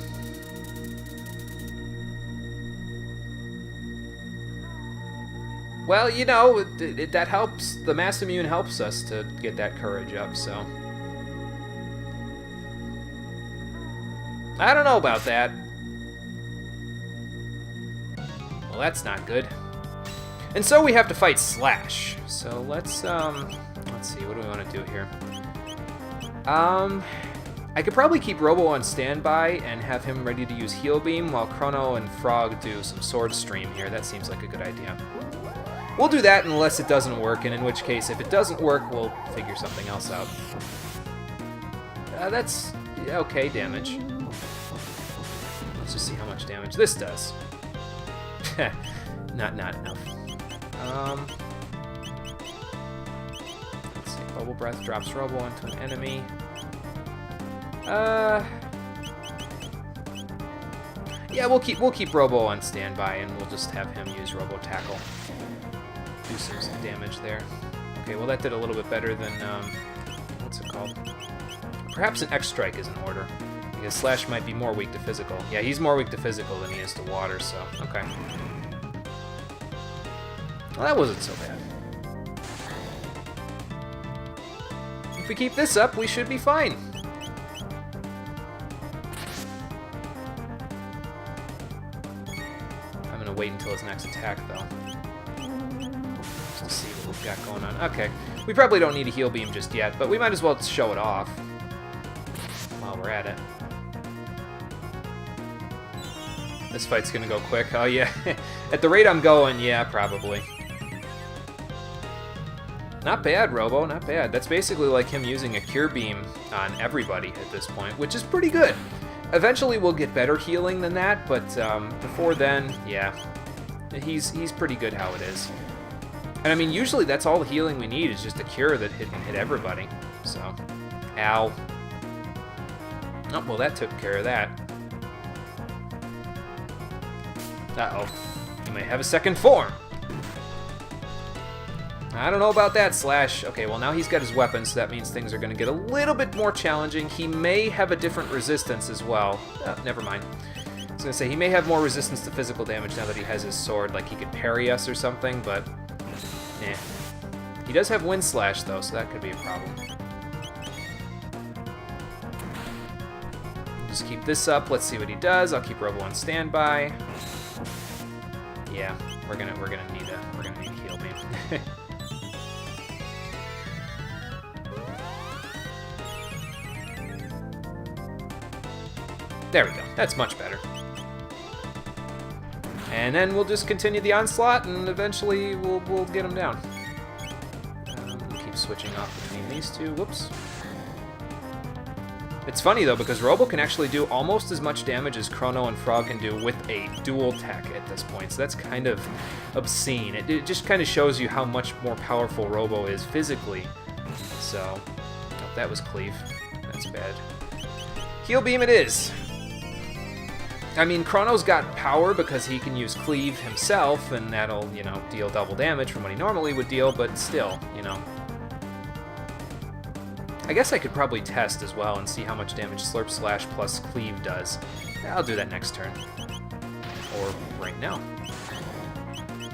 Well, you know, that helps. The Mass Immune helps us to get that courage up, so... I don't know about that. Well, that's not good. And so we have to fight Slash. So let's see, what do we want to do here? I could probably keep Robo on standby and have him ready to use Heal Beam while Chrono and Frog do some Sword Stream here. That seems like a good idea. We'll do that unless it doesn't work, and in which case, if it doesn't work, we'll figure something else out. That's okay damage. Let's just see how much damage this does. Not enough. Let's see. Bubble Breath drops Robo onto an enemy. Yeah, we'll keep Robo on standby, and we'll just have him use Robo Tackle. Do some damage there. Okay, well that did a little bit better than what's it called? Perhaps an X Strike is in order, because Slash might be more weak to physical. Yeah, he's more weak to physical than he is to water, so okay. Well, that wasn't so bad. If we keep this up, we should be fine. I'm gonna wait until his next attack, though. Just to see what we've got going on. Okay, we probably don't need a Heal Beam just yet, but we might as well show it off while we're at it. This fight's gonna go quick. Oh, yeah. At the rate I'm going, yeah, probably. Not bad, Robo, not bad. That's basically like him using a Cure Beam on everybody at this point, which is pretty good. Eventually we'll get better healing than that, but before then, yeah, he's pretty good how it is. And I mean, usually that's all the healing we need is just a Cure that can hit everybody, so. Ow. Oh, well that took care of that. Uh-oh. He might have a second form. I don't know about that, Slash. Okay, well, now he's got his weapon, so that means things are going to get a little bit more challenging. He may have a different resistance as well. Never mind. I was going to say, he may have more resistance to physical damage now that he has his sword. Like, he could parry us or something, but... eh. He does have Wind Slash, though, so that could be a problem. Just keep this up. Let's see what he does. I'll keep Robo on standby. Yeah, we're gonna need a heal beam. There we go. That's much better. And then we'll just continue the onslaught, and eventually we'll get him down. We'll keep switching off between these two. Whoops. It's funny, though, because Robo can actually do almost as much damage as Chrono and Frog can do with a dual tech at this point, so that's kind of obscene. It just kind of shows you how much more powerful Robo is physically. So, oh, that was Cleave. That's bad. Heal Beam it is! I mean, Chrono's got power because he can use Cleave himself, and that'll, you know, deal double damage from what he normally would deal, but still, you know. I guess I could probably test as well and see how much damage Slurp Slash plus Cleave does. I'll do that next turn. Or right now.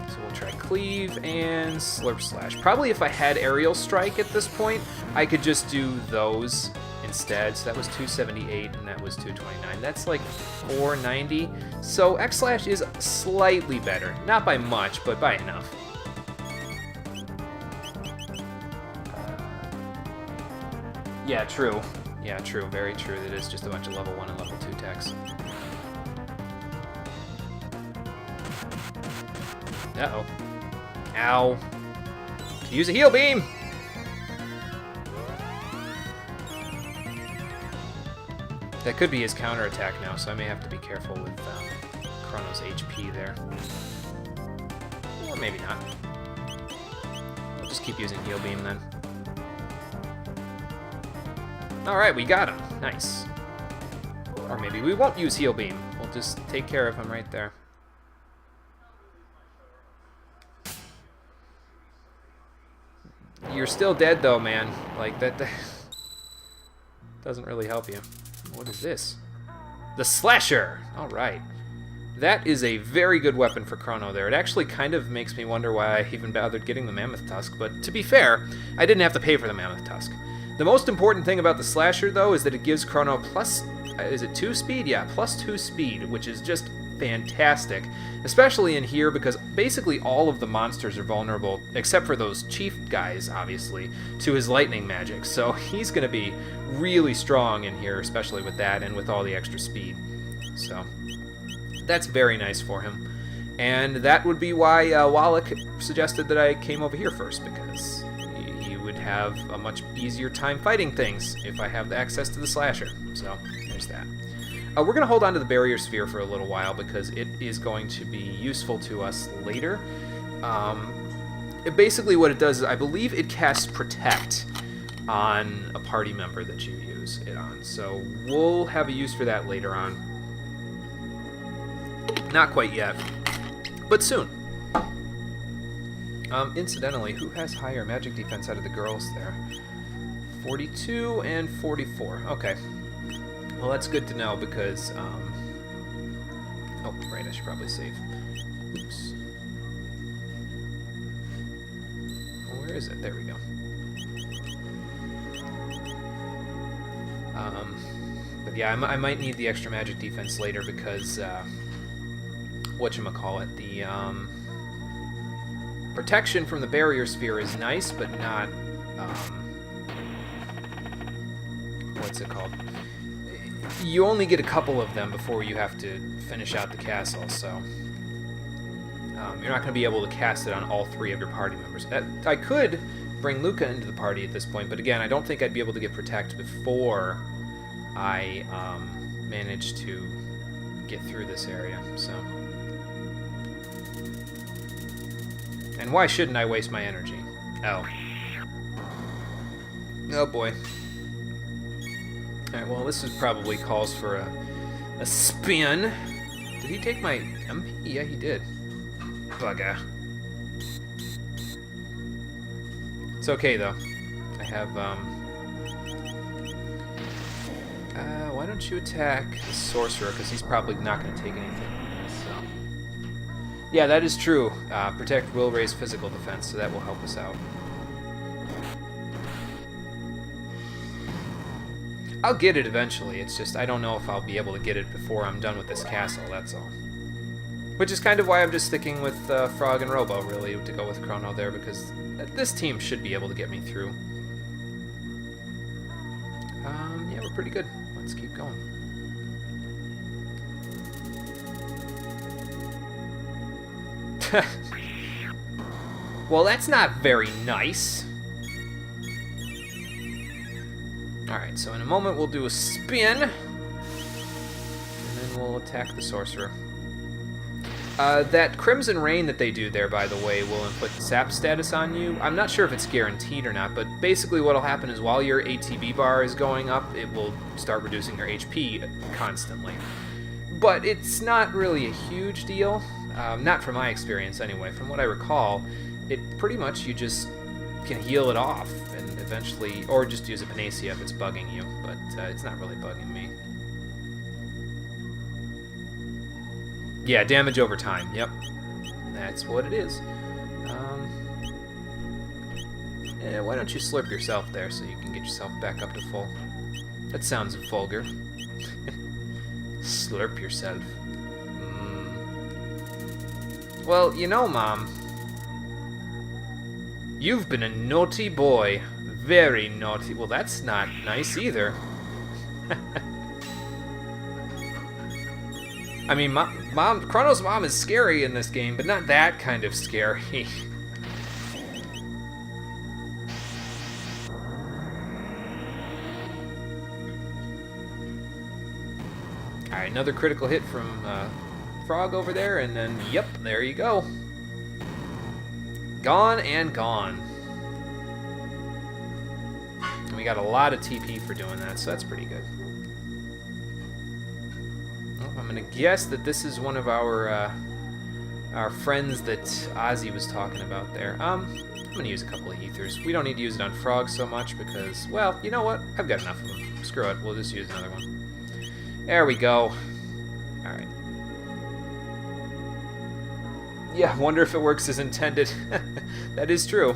So we'll try Cleave and Slurp Slash. Probably if I had Aerial Strike at this point, I could just do those instead. So that was 278 and that was 229. That's like 490. So X-Slash is slightly better. Not by much, but by enough. Yeah, true. Yeah, true. Very true. It is just a bunch of level 1 and level 2 techs. Uh-oh. Ow. Use a heal beam! That could be his counterattack now, so I may have to be careful with Chrono's HP there. Or maybe not. I'll just keep using heal beam then. Alright, we got him. Nice. Or maybe we won't use heal beam. We'll just take care of him right there. You're still dead though, man. Like, that doesn't really help you. What is this? The Slasher! Alright. That is a very good weapon for Chrono there. It actually kind of makes me wonder why I even bothered getting the Mammoth Tusk, but to be fair, I didn't have to pay for the Mammoth Tusk. The most important thing about the Slasher, though, is that it gives Chrono plus, is it 2 speed? Yeah, plus 2 speed, which is just fantastic. Especially in here, because basically all of the monsters are vulnerable, except for those chief guys, obviously, to his lightning magic. So he's going to be really strong in here, especially with that and with all the extra speed. So that's very nice for him. And that would be why Wallach suggested that I came over here first, because he would have a much easier time fighting things if I have the access to the Slasher. So there's that. We're going to hold on to the Barrier Sphere for a little while because it is going to be useful to us later. Basically what it does is I believe it casts Protect on a party member that you use it on. So we'll have a use for that later on. Not quite yet, but soon. Incidentally, who has higher magic defense out of the girls there? 42 and 44. Okay. Well, that's good to know because, oh, right, I should probably save. Oops. Where is it? There we go. But yeah, I might need the extra magic defense later because, whatchamacallit, the, protection from the Barrier Sphere is nice, but not, what's it called? You only get a couple of them before you have to finish out the castle, so you're not going to be able to cast it on all 3 of your party members. I could bring Luca into the party at this point, but again, I don't think I'd be able to get Protect before I manage to get through this area, so. And why shouldn't I waste my energy? Oh. Oh boy. Alright, well, this is probably calls for a spin. Did he take my MP? Yeah, he did. Bugger. okay, though. I have, why don't you attack the sorcerer, because he's probably not going to take anything. So. Yeah, that is true. Protect will raise physical defense, so that will help us out. I'll get it eventually. It's just I don't know if I'll be able to get it before I'm done with this castle, that's all. Which is kind of why I'm just sticking with Frog and Robo, really, to go with Chrono there, because this team should be able to get me through. Yeah, we're pretty good. Let's keep going. Well, that's not very nice. Alright, so in a moment we'll do a spin, and then we'll attack the sorcerer. That Crimson Rain that they do there, by the way, will input sap status on you. I'm not sure if it's guaranteed or not, but basically what will happen is while your ATB bar is going up, it will start reducing your HP constantly. But it's not really a huge deal, not from my experience anyway. From what I recall, it pretty much you just can heal it off and eventually, or just use a Panacea if it's bugging you, but it's not really bugging me. Yeah, damage over time. Yep, that's what it is. Yeah, why don't you slurp yourself there so you can get yourself back up to full? That sounds vulgar. Slurp yourself. Well, you know, Mom, you've been a naughty boy. Very naughty. Well, that's not nice either. I mean, Chrono's mom is scary in this game, but not that kind of scary. Alright, another critical hit from Frog over there, and then, yep, there you go. Gone and gone. And we got a lot of TP for doing that, so that's pretty good. I'm gonna guess that this is one of our friends that Ozzy was talking about there. I'm gonna use a couple of ethers. We don't need to use it on Frog so much because, well, you know what? I've got enough of them. Screw it. We'll just use another one. There we go. All right. Yeah, wonder if it works as intended. That is true.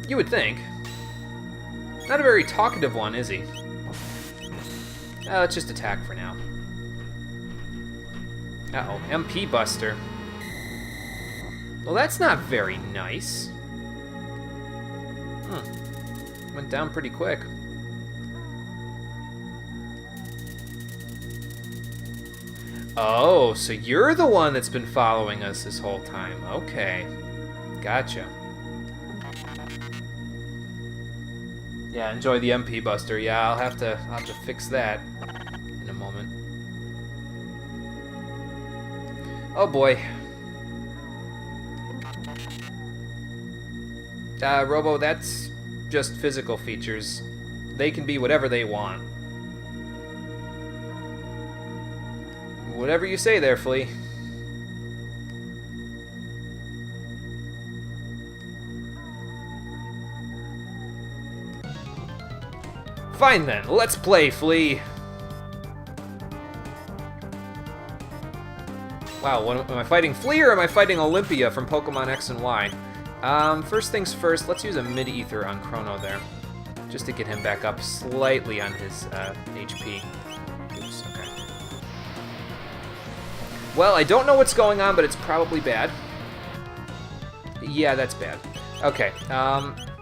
You would think. Not a very talkative one, is he? Let's just attack for now. Uh-oh, MP Buster. Well, that's not very nice. Went down pretty quick. Oh, so you're the one that's been following us this whole time. Okay. Gotcha. Yeah, enjoy the MP Buster. Yeah, I'll have to fix that in a moment. Oh boy. Robo, that's just physical features. They can be whatever they want. Whatever you say there, Flea. Fine then, let's play, Flea. Wow, am I fighting Flea or am I fighting Olympia from Pokemon X and Y? First things first, let's use a mid-ether on Chrono there. Just to get him back up slightly on his HP. Oops, okay. Well, I don't know what's going on, but it's probably bad. Yeah, that's bad. Okay,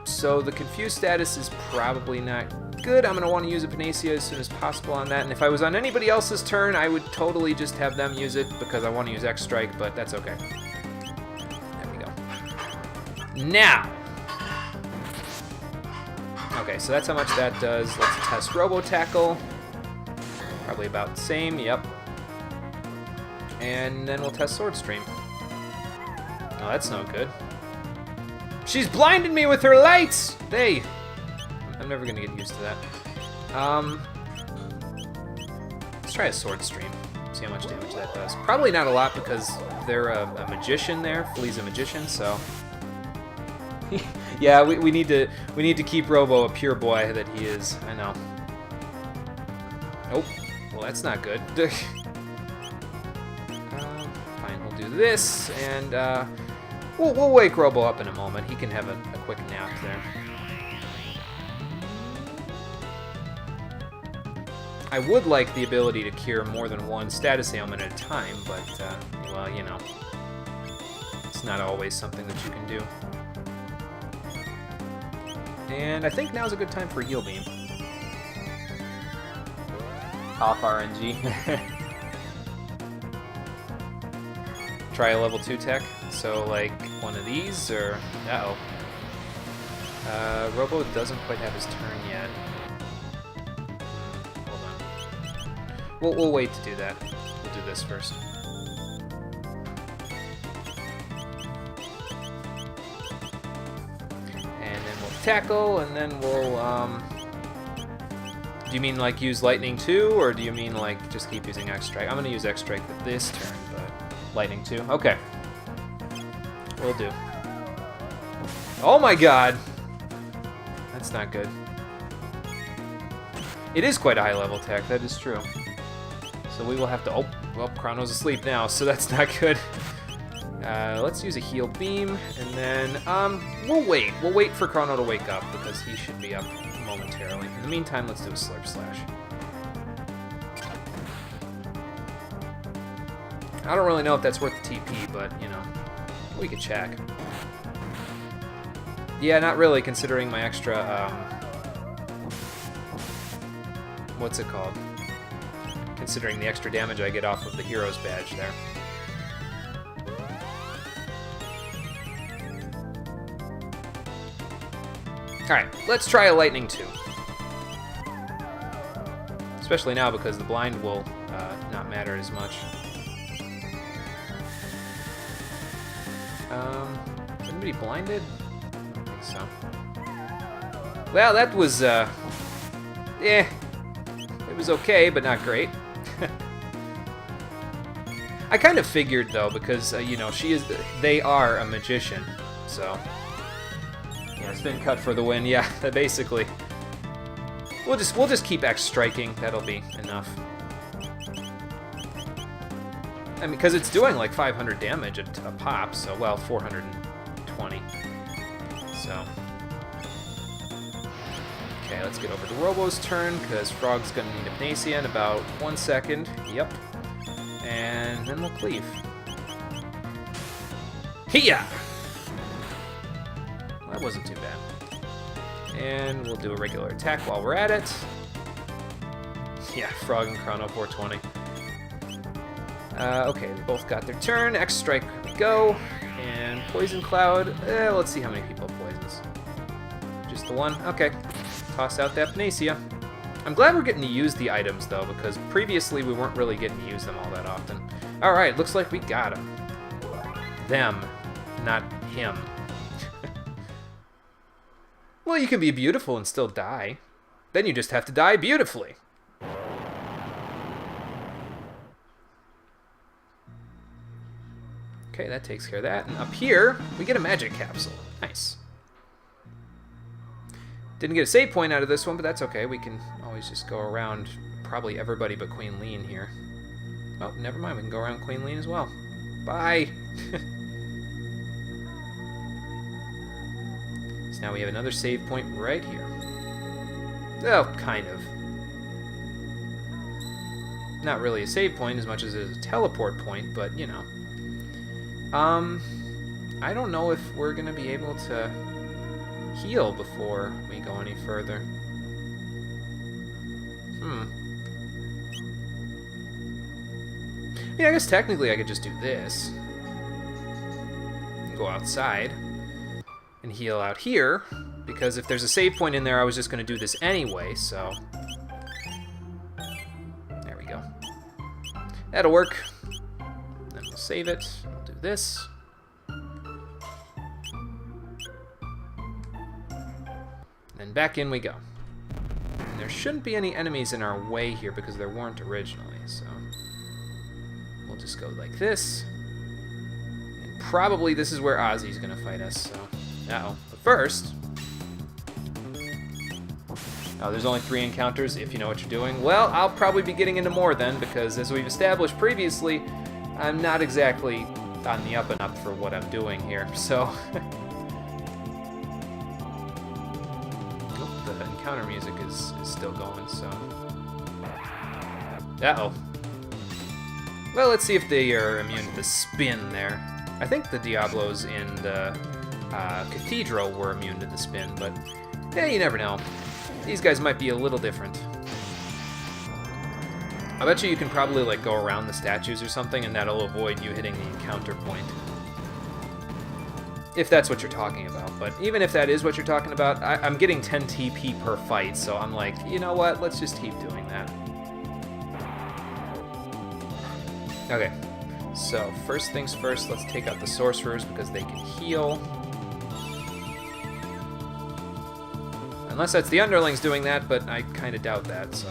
so the confused status is probably not good. I'm going to want to use a Panacea as soon as possible on that, and if I was on anybody else's turn, I would totally just have them use it because I want to use X-Strike, but that's okay. There we go. Now! Okay, so that's how much that does. Let's test Robo Tackle. Probably about the same, yep. And then we'll test Sword Stream. Oh, that's no good. She's blinded me with her lights! I'm never gonna get used to that. Let's try a Sword Stream. See see how much damage that does. Probably not a lot because they're a magician there. Flea's a magician, so... yeah, we need to keep Robo a pure boy that he is. I know. Nope. Well, that's not good. Fine, we'll do this, and we'll wake Robo up in a moment. He can have a quick nap there. I would like the ability to cure more than one status ailment at a time, but, well, you know, it's not always something that you can do. And I think now's a good time for a heal beam. Off RNG. Try a level 2 tech, so like one of these, or... Uh-oh. Robo doesn't quite have his turn yet. We'll wait to do that. We'll do this first. And then we'll tackle, and then we'll, do you mean like use lightning too, or do you mean like just keep using X-Strike? I'm gonna use X-Strike this turn, but lightning too. Okay. Will do. Oh my god! That's not good. It is quite a high level tech, that is true. So we will have to... Oh, well, Chrono's asleep now, so that's not good. Let's use a heal beam, and then we'll wait. We'll wait for Chrono to wake up, because he should be up momentarily. In the meantime, let's do a Slurp Slash. I don't really know if that's worth the TP, but, you know, we could check. Yeah, not really, considering my extra, what's it called? Considering the extra damage I get off of the hero's badge there. Alright, let's try a lightning too. Especially now because the blind will not matter as much. Is anybody blinded? I don't think so. Well, that was, it was okay, but not great. I kind of figured though, because you know, they are a magician, so yeah, spin cut for the win. Yeah, basically. We'll just keep X striking. That'll be enough. I mean, because it's doing like 500 damage a pop, so well, 420. So. Okay, let's get over to Robo's turn, because Frog's going to need a Pnasia in about 1 second. Yep. And then we'll cleave. Hiya! Well, that wasn't too bad. And we'll do a regular attack while we're at it. Yeah, Frog and Chrono 420. Okay, they both got their turn. X-Strike, we go. And Poison Cloud. Let's see how many people have poisons. Just the one? Okay. Toss out that Pnasia. I'm glad we're getting to use the items, though, because previously we weren't really getting to use them all that often. Alright, looks like we got him. Them, not him. Well, you can be beautiful and still die. Then you just have to die beautifully. Okay, that takes care of that. And up here, we get a magic capsule. Nice. Didn't get a save point out of this one, but that's okay. We can always just go around probably everybody but Queen Lean here. Oh, never mind. We can go around Queen Lean as well. Bye! So now we have another save point right here. Oh, kind of. Not really a save point as much as it is a teleport point, but, you know. I don't know if we're going to be able to heal before we go any further. Yeah, I guess technically I could just do this. Go outside and heal out here, because if there's a save point in there, I was just going to do this anyway, so... There we go. That'll work. Then we'll save it. We'll do this. And back in we go. And there shouldn't be any enemies in our way here because there weren't originally, so... we'll just go like this. And probably this is where Ozzy's going to fight us, so... Uh-oh. But first... Oh, there's only 3 encounters, if you know what you're doing. Well, I'll probably be getting into more then, because as we've established previously, I'm not exactly on the up and up for what I'm doing here, so... Oh, the encounter music is still going, so... Uh-oh. Well, let's see if they are immune to the spin there. I think the Diablos in the Cathedral were immune to the spin, but yeah, you never know. These guys might be a little different. I bet you can probably like go around the statues or something, and that'll avoid you hitting the encounter point. If that's what you're talking about. But even if that is what you're talking about, I'm getting 10 TP per fight, so I'm like, you know what? Let's just keep doing that. Okay, so first things first, let's take out the sorcerers because they can heal. Unless that's the underlings doing that, but I kind of doubt that, so...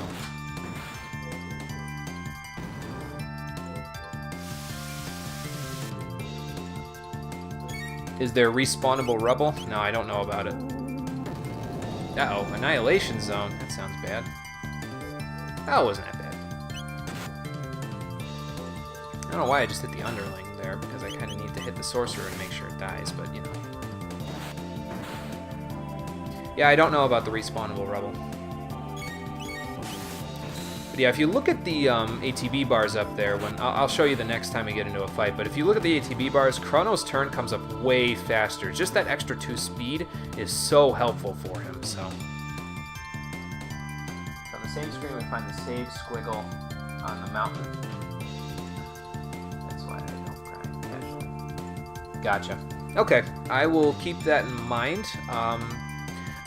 Is there respawnable rubble? No, I don't know about it. Uh-oh, Annihilation Zone. That sounds bad. Oh, it wasn't that bad. I don't know why I just hit the underling there, because I kind of need to hit the sorcerer and make sure it dies, but, you know. Yeah, I don't know about the respawnable rubble. But yeah, if you look at the ATB bars up there, when I'll show you the next time we get into a fight, but if you look at the ATB bars, Chrono's turn comes up way faster. Just that extra 2 speed is so helpful for him, so. On the same screen, we find the save squiggle on the mountain. That's why I don't grind casually. Gotcha. Okay, I will keep that in mind.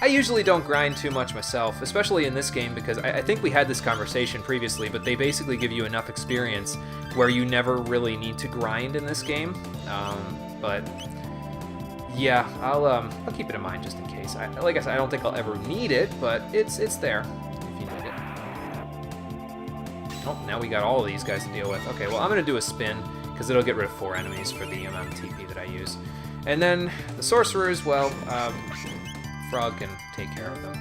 I usually don't grind too much myself, especially in this game, because I think we had this conversation previously, but they basically give you enough experience where you never really need to grind in this game. But yeah, I'll keep it in mind just in case. Like I said, I don't think I'll ever need it, but it's there if you need it. Oh, now we got all of these guys to deal with. Okay, well I'm gonna do a spin because it'll get rid of 4 enemies for the amount of TP that I use, and then the sorcerers, well. Frog can take care of them.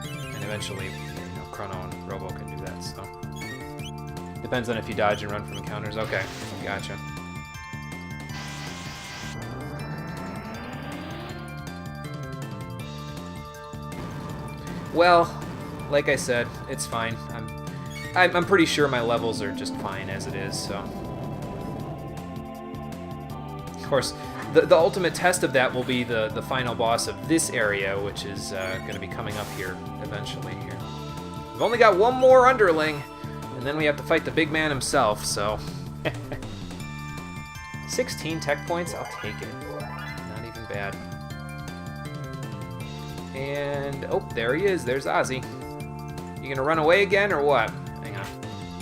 And eventually, you know, Chrono and Robo can do that, so. Depends on if you dodge and run from encounters. Okay, gotcha. Well, like I said, it's fine. I'm pretty sure my levels are just fine as it is, so. Of course, the ultimate test of that will be the final boss of this area, which is going to be coming up here eventually. Here, we've only got 1 more underling, and then we have to fight the big man himself. So, 16 tech points, I'll take it. Not even bad. And oh, there he is. There's Ozzy. You gonna run away again or what? Hang on.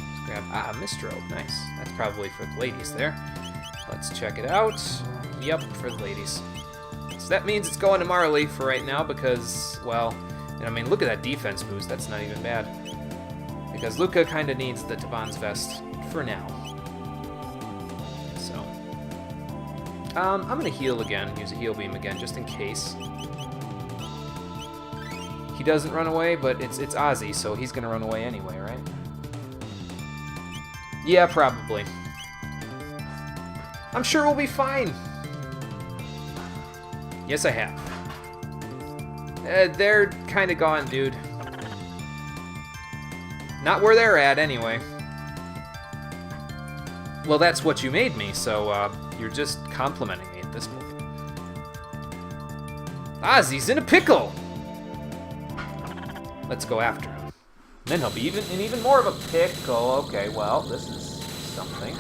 Let's grab Mistro. Nice. That's probably for the ladies there. Let's check it out. Yep, for the ladies. So that means it's going to Marley for right now because, well, I mean, look at that defense boost. That's not even bad. Because Luca kind of needs the Taban's Vest for now. So, I'm going to heal again, use a heal beam again, just in case. He doesn't run away, but it's Ozzy, so he's going to run away anyway, right? Yeah, probably. I'm sure we'll be fine. Yes, I have. They're kind of gone, dude. Not where they're at, anyway. Well, that's what you made me, so you're just complimenting me at this point. Ozzy's in a pickle! Let's go after him. Then he'll be in even more of a pickle. Okay, well, this is something.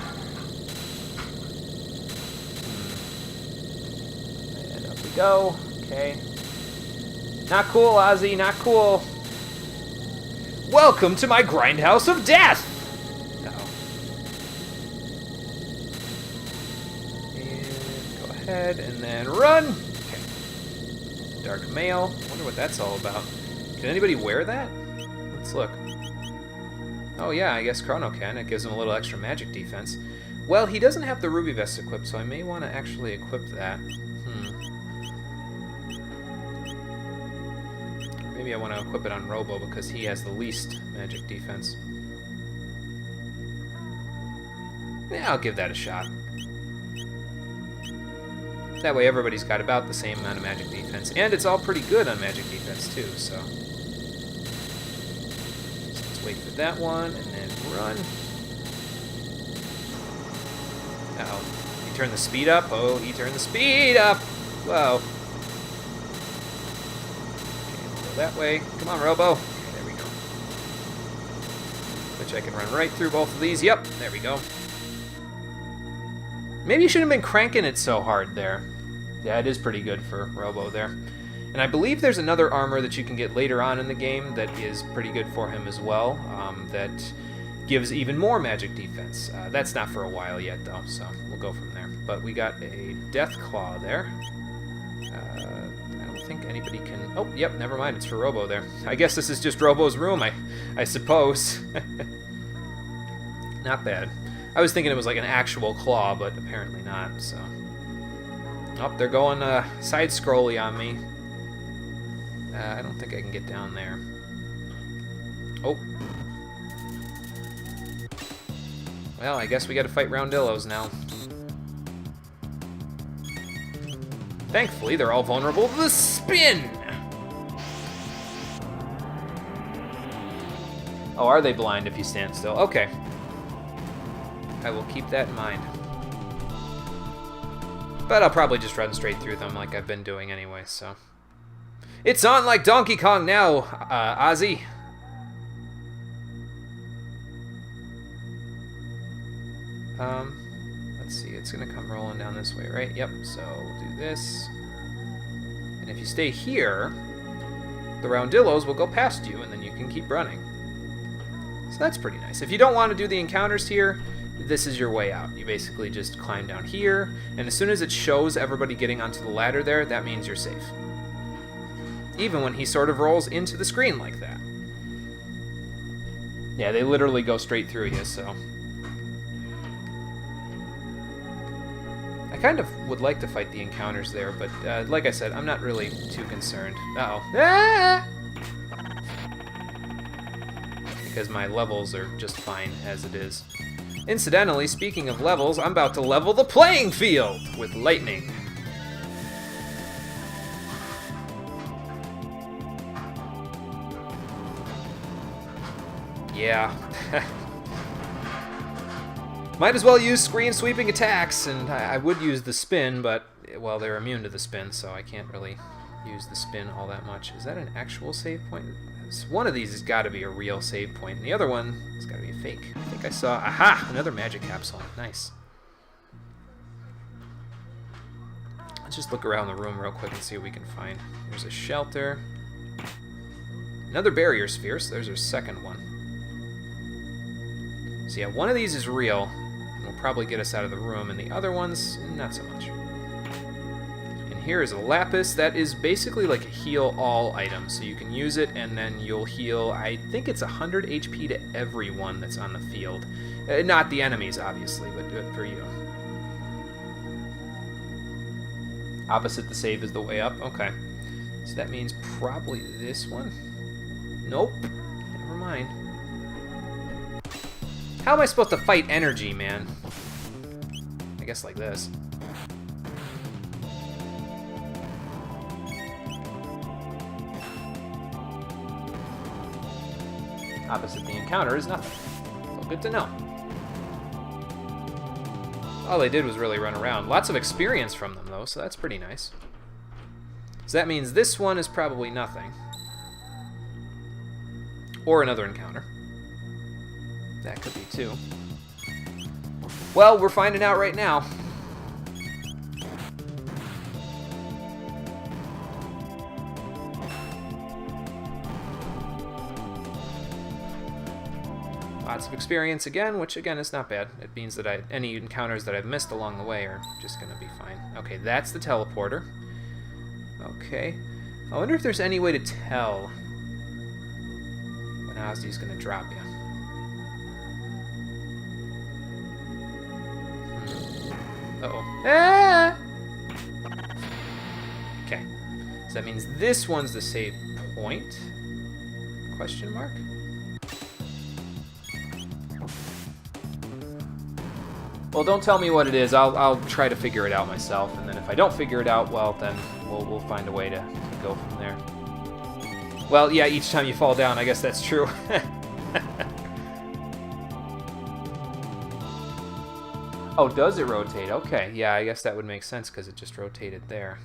And up we go. Okay. Not cool, Ozzy, not cool. Welcome to my grindhouse of death! Uh-oh. And go ahead and then run! Okay. Dark mail. Wonder what that's all about. Can anybody wear that? Let's look. Oh yeah, I guess Chrono can. It gives him a little extra magic defense. Well, he doesn't have the Ruby Vest equipped, so I may want to actually equip that. Maybe I want to equip it on Robo because he has the least magic defense. Yeah, I'll give that a shot. That way everybody's got about the same amount of magic defense. And it's all pretty good on magic defense, too, so let's wait for that one, and then run. Uh-oh. He turned the speed up? Oh, he turned the speed up! Whoa. Okay, we'll go that way. Come on, Robo. Okay, there we go. Which I can run right through both of these. Yep, there we go. Maybe you shouldn't have been cranking it so hard there. Yeah, it is pretty good for Robo there. And I believe there's another armor that you can get later on in the game that is pretty good for him as well, that gives even more magic defense. That's not for a while yet, though, so we'll go from there. But we got a Death Claw there. I don't think anybody can... Oh, yep, never mind, it's for Robo there. I guess this is just Robo's room, I suppose. Not bad. I was thinking it was like an actual claw, but apparently not, so... Oh, they're going side-scrolly on me. I don't think I can get down there. Oh. Well, I guess we gotta fight Roundillos now. Thankfully, they're all vulnerable to the spin! Oh, are they blind if you stand still? Okay. I will keep that in mind. But I'll probably just run straight through them like I've been doing anyway, so... It's on like Donkey Kong now, Ozzy! Let's see, it's gonna come rolling down this way, right? Yep, so we'll do this. And if you stay here, the Roundillos will go past you, and then you can keep running. So that's pretty nice. If you don't want to do the encounters here, this is your way out. You basically just climb down here, and as soon as it shows everybody getting onto the ladder there, that means you're safe. Even when he sort of rolls into the screen like that. Yeah, they literally go straight through you, so... I kind of would like to fight the encounters there, but like I said, I'm not really too concerned. Uh-oh. Ah! Because my levels are just fine as it is. Incidentally, speaking of levels, I'm about to level the playing field with lightning. Yeah. Might as well use screen sweeping attacks, and I would use the spin, but, well, they're immune to the spin, so I can't really use the spin all that much. Is that an actual save point? One of these has got to be a real save point, and the other one has got to be a fake. I think I saw... Aha! Another magic capsule. Nice. Let's just look around the room real quick and see what we can find. There's a shelter. Another barrier sphere, so there's our second one. So yeah, one of these is real, and will probably get us out of the room, and the other one's not so much. And here is a lapis that is basically like a heal all item, so you can use it and then you'll heal, I think it's 100 HP to everyone that's on the field. Not the enemies, obviously, but for you. Opposite the save is the way up, okay. So that means probably this one? Nope, never mind. How am I supposed to fight energy, man? I guess like this. Opposite the encounter is nothing. Well, good to know. All they did was really run around. Lots of experience from them, though, so that's pretty nice. So that means this one is probably nothing. Or another encounter. That could be too. Well, we're finding out right now. Lots of experience again, which again is not bad. It means that any encounters that I've missed along the way are just going to be fine. Okay, that's the teleporter. Okay. I wonder if there's any way to tell when Ozzy's going to drop you. Uh-oh. Ah! Okay. So that means this one's the save point? Question mark? Well, don't tell me what it is. I'll try to figure it out myself, and then if I don't figure it out, well, then we'll find a way to go from there. Well, yeah, each time you fall down, I guess that's true. Oh, does it rotate? Okay, yeah, I guess that would make sense because it just rotated there.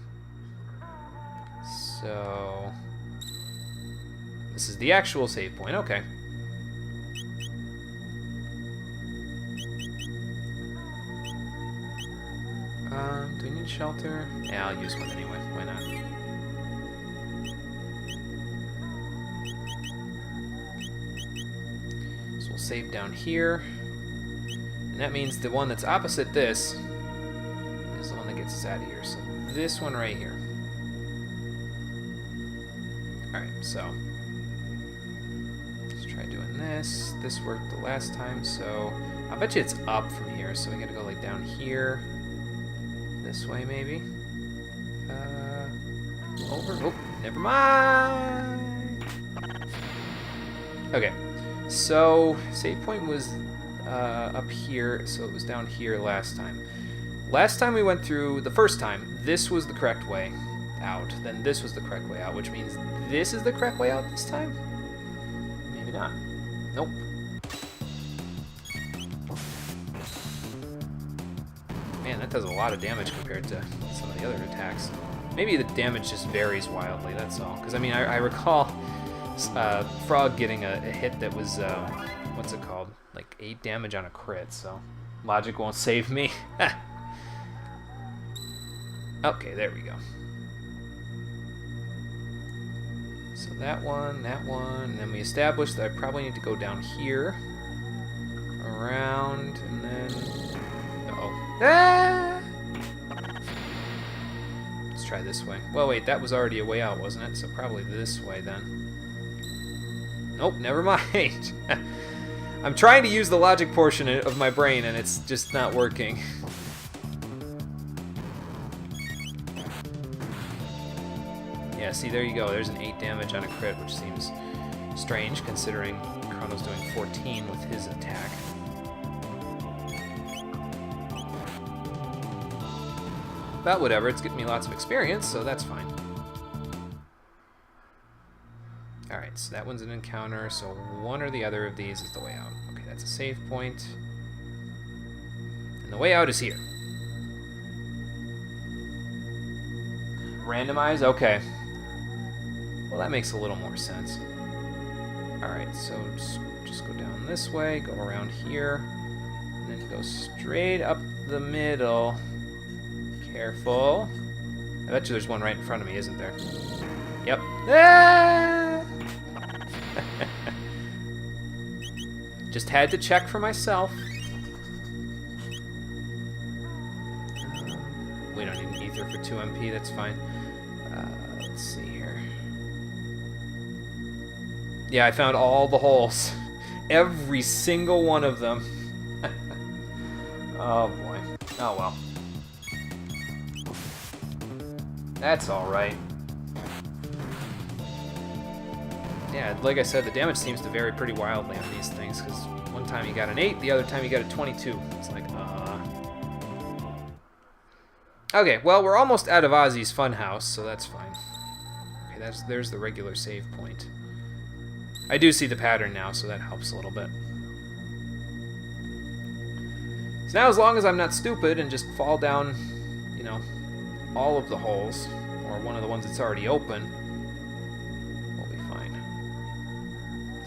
So this is the actual save point. Okay. Do we need shelter? Yeah, I'll use one anyway. Why not? So we'll save down here. And that means the one that's opposite this is the one that gets us out of here. So this one right here. Alright, so let's try doing this. This worked the last time, so I bet you it's up from here. So we gotta go like down here. This way, maybe. Over. Oh, never mind. Okay, so save point was up here, so it was down here last time. Last time we went through, the first time, this was the correct way out. Then this was the correct way out, which means this is the correct way out this time? Maybe not. Nope. Man, that does a lot of damage compared to some of the other attacks. Maybe the damage just varies wildly, that's all. Because, I mean, I recall Frog getting a hit that was, what's it called? Like 8 damage on a crit, so logic won't save me. Okay, there we go. So that one, and then we established that I probably need to go down here, around, and then... Uh-oh. Ah! Let's try this way. Well, wait, that was already a way out, wasn't it? So probably this way, then. Nope, never mind. I'm trying to use the logic portion of my brain, and it's just not working. Yeah, see, there you go. There's an 8 damage on a crit, which seems strange, considering Chrono's doing 14 with his attack. But whatever, it's getting me lots of experience, so that's fine. Alright, so that one's an encounter, so one or the other of these is the way out. Okay, that's a save point. And the way out is here. Randomize? Okay. Well, that makes a little more sense. Alright, so just go down this way, go around here, and then go straight up the middle. Careful. I bet you there's one right in front of me, isn't there? Yep. Ah! Just had to check for myself. We don't need an ether for 2 MP, that's fine. Let's see here. Yeah, I found all the holes. Every single one of them. Oh boy. Oh well. That's alright. Yeah, like I said, the damage seems to vary pretty wildly on these things, because one time you got an 8, the other time you got a 22. It's like, Okay, well, we're almost out of Ozzy's Funhouse, so that's fine. Okay, there's the regular save point. I do see the pattern now, so that helps a little bit. So now, as long as I'm not stupid and just fall down, you know, all of the holes, or one of the ones that's already open, we'll be fine.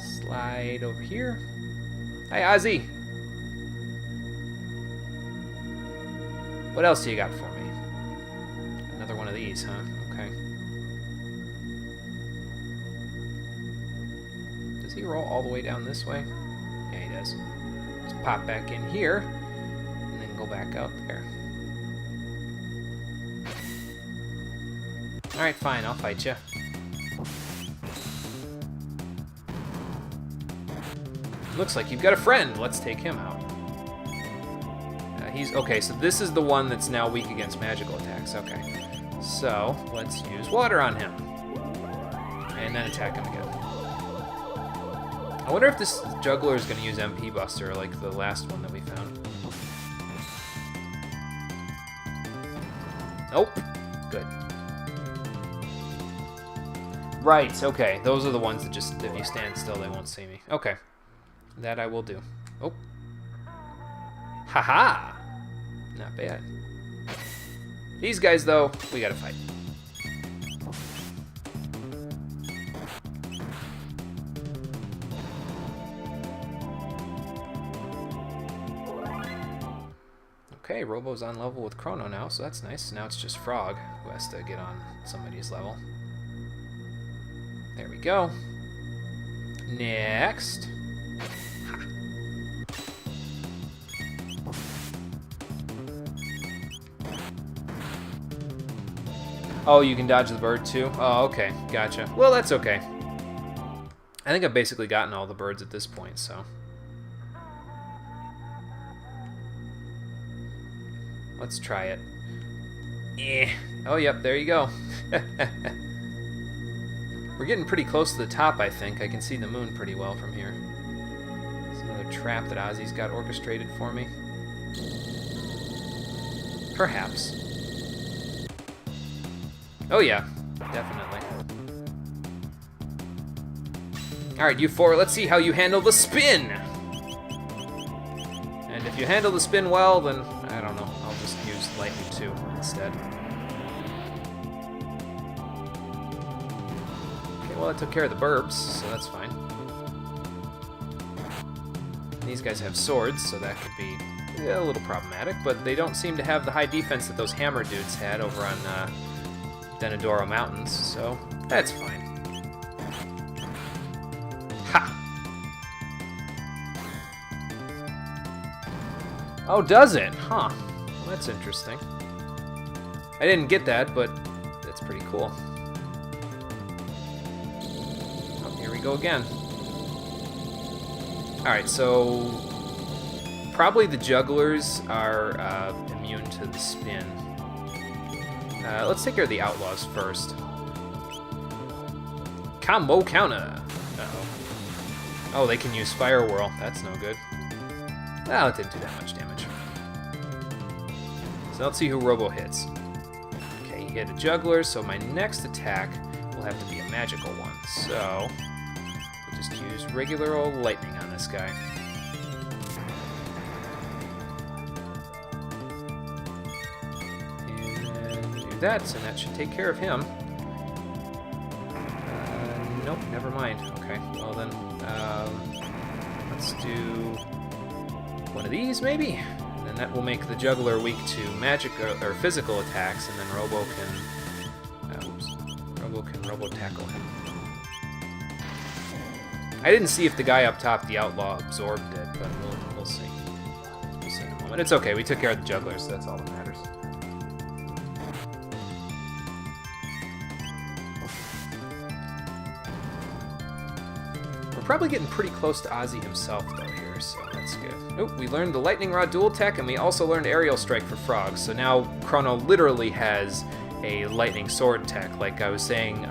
Slide over here. Hi, Ozzy. What else do you got for me? Another one of these, huh? Okay. Does he roll all the way down this way? Yeah, he does. Let's pop back in here, and then go back out there. Alright, fine, I'll fight you. Looks like you've got a friend. Let's take him out. he's... Okay, so this is the one that's now weak against magical attacks. Okay. So, let's use water on him. And then attack him again. I wonder if this juggler is going to use MP Buster like the last one that we found. Nope. Good. Right, okay. Those are the ones that just, if you stand still, they won't see me. Okay. That I will do. Oh. Haha! Not bad. These guys, though, we gotta fight. Okay, Robo's on level with Chrono now, so that's nice. Now it's just Frog who has to get on somebody's level. There we go. Next. Ha. Oh, you can dodge the bird too? Oh, okay. Gotcha. Well, that's okay. I think I've basically gotten all the birds at this point, so... Let's try it. Eh. Oh, yep, there you go. We're getting pretty close to the top, I think. I can see the moon pretty well from here. It's another trap that Ozzy's got orchestrated for me. Perhaps. Oh, yeah. Definitely. Alright, you four, let's see how you handle the spin! And if you handle the spin well, then, I don't know, I'll just use lightning 2 instead. Okay, well, I took care of the burbs, so that's fine. These guys have swords, so that could be a little problematic, but they don't seem to have the high defense that those hammer dudes had over on Denadoro Mountains, so that's fine. Ha! Oh, does it? Huh. Well, that's interesting. I didn't get that, but that's pretty cool. Oh, here we go again. Alright, so... probably the jugglers are immune to the spin. Let's take care of the outlaws first. Combo counter! Uh-oh. Oh, they can use Fire Whirl. That's no good. Well, it didn't do that much damage. So let's see who Robo hits. Okay, he hit a juggler, so my next attack will have to be a magical one. So, we'll just use regular old lightning on this guy. That, and that should take care of him. Nope, never mind. Okay, well then, let's do one of these, maybe? And then that will make the juggler weak to magic or physical attacks, and then Robo can Robo-tackle him. I didn't see if the guy up top, the outlaw, absorbed it, but we'll see. We'll see in a moment. It's okay, we took care of the jugglers, so that's all that matters. Probably getting pretty close to Ozzy himself, though, here, so that's good. Oh, we learned the Lightning Rod dual tech, and we also learned Aerial Strike for frogs, so now Chrono literally has a Lightning Sword tech. Like I was saying,